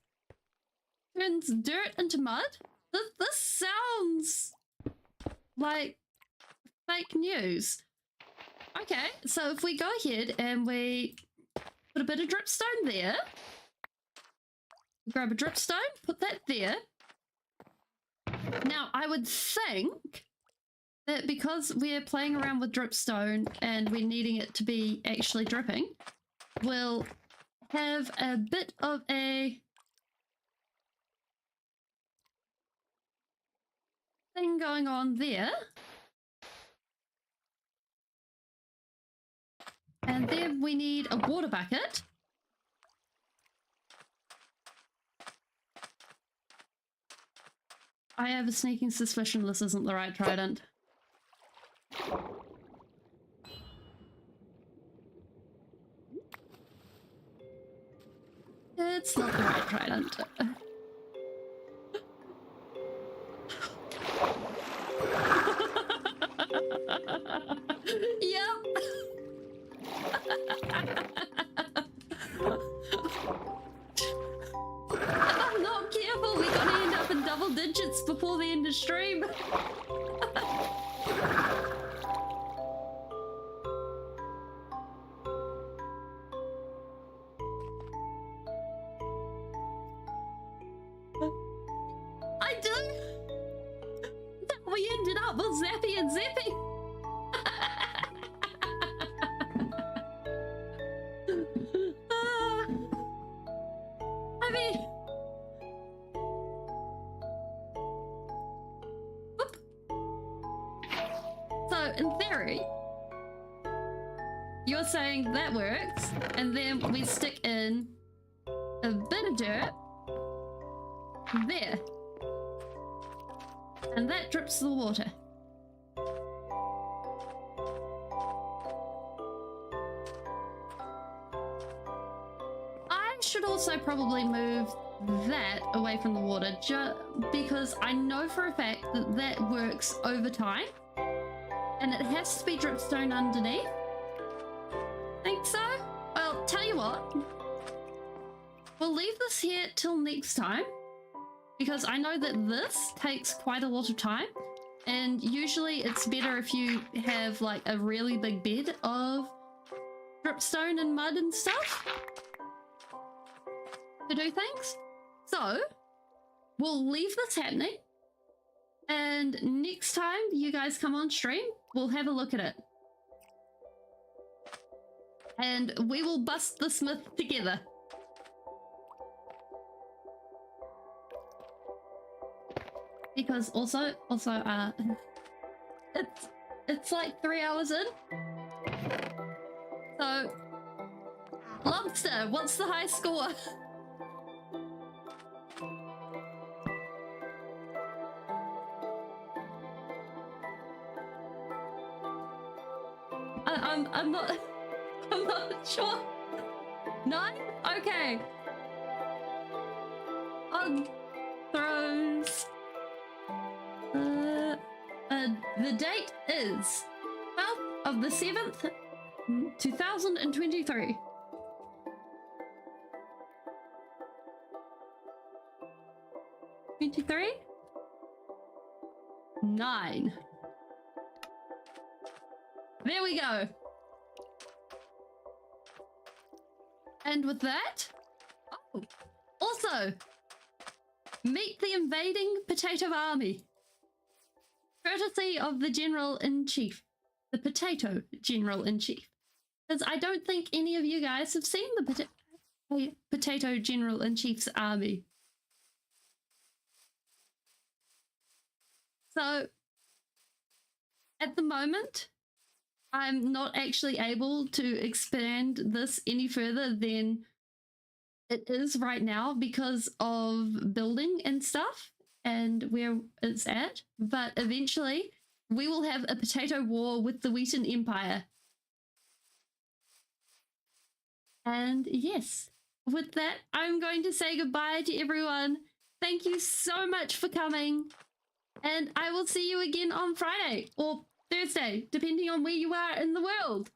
Turns dirt into mud? This sounds like fake news. Okay, so if we go ahead and we put a bit of dripstone there, grab a dripstone, put that there. Now, I would think that because we're playing around with dripstone and we're needing it to be actually dripping, we'll have a bit of a thing going on there. And then we need a water bucket. I have a sneaking suspicion this isn't the right trident. It's not the right trident. Yep. If I'm not careful, we're gonna end up in double digits before the end of stream. I do. We ended up with Zappy and Zappy. I mean, whoop. So in theory, you're saying that works, and then we stick in a bit of dirt there, and that drips the water. I should also probably move that away from the water, just because I know for a fact that that works over time, and it has to be dripstone underneath. Think so? Well, tell you what, we'll leave this here till next time, because I know that this takes quite a lot of time, and usually it's better if you have like a really big bed of dripstone and mud and stuff to do things. So we'll leave this happening, and next time you guys come on stream, we'll have a look at it, and we will bust this myth together. Because also it's like 3 hours in. So Lobster, what's the high score? I'm not sure. 9? Okay. On throws. The date is 12th of the 7th, 2023. '23? 9. There we go. And with that, oh, also, meet the invading potato army. Courtesy of the General-in-Chief, the Potato General-in-Chief. Because I don't think any of you guys have seen the Potato General-in-Chief's army. So, at the moment, I'm not actually able to expand this any further than it is right now because of building and stuff and where it's at. But eventually, we will have a potato war with the Wheaton Empire. And yes, with that, I'm going to say goodbye to everyone. Thank you so much for coming. And I will see you again on Friday or Thursday, depending on where you are in the world.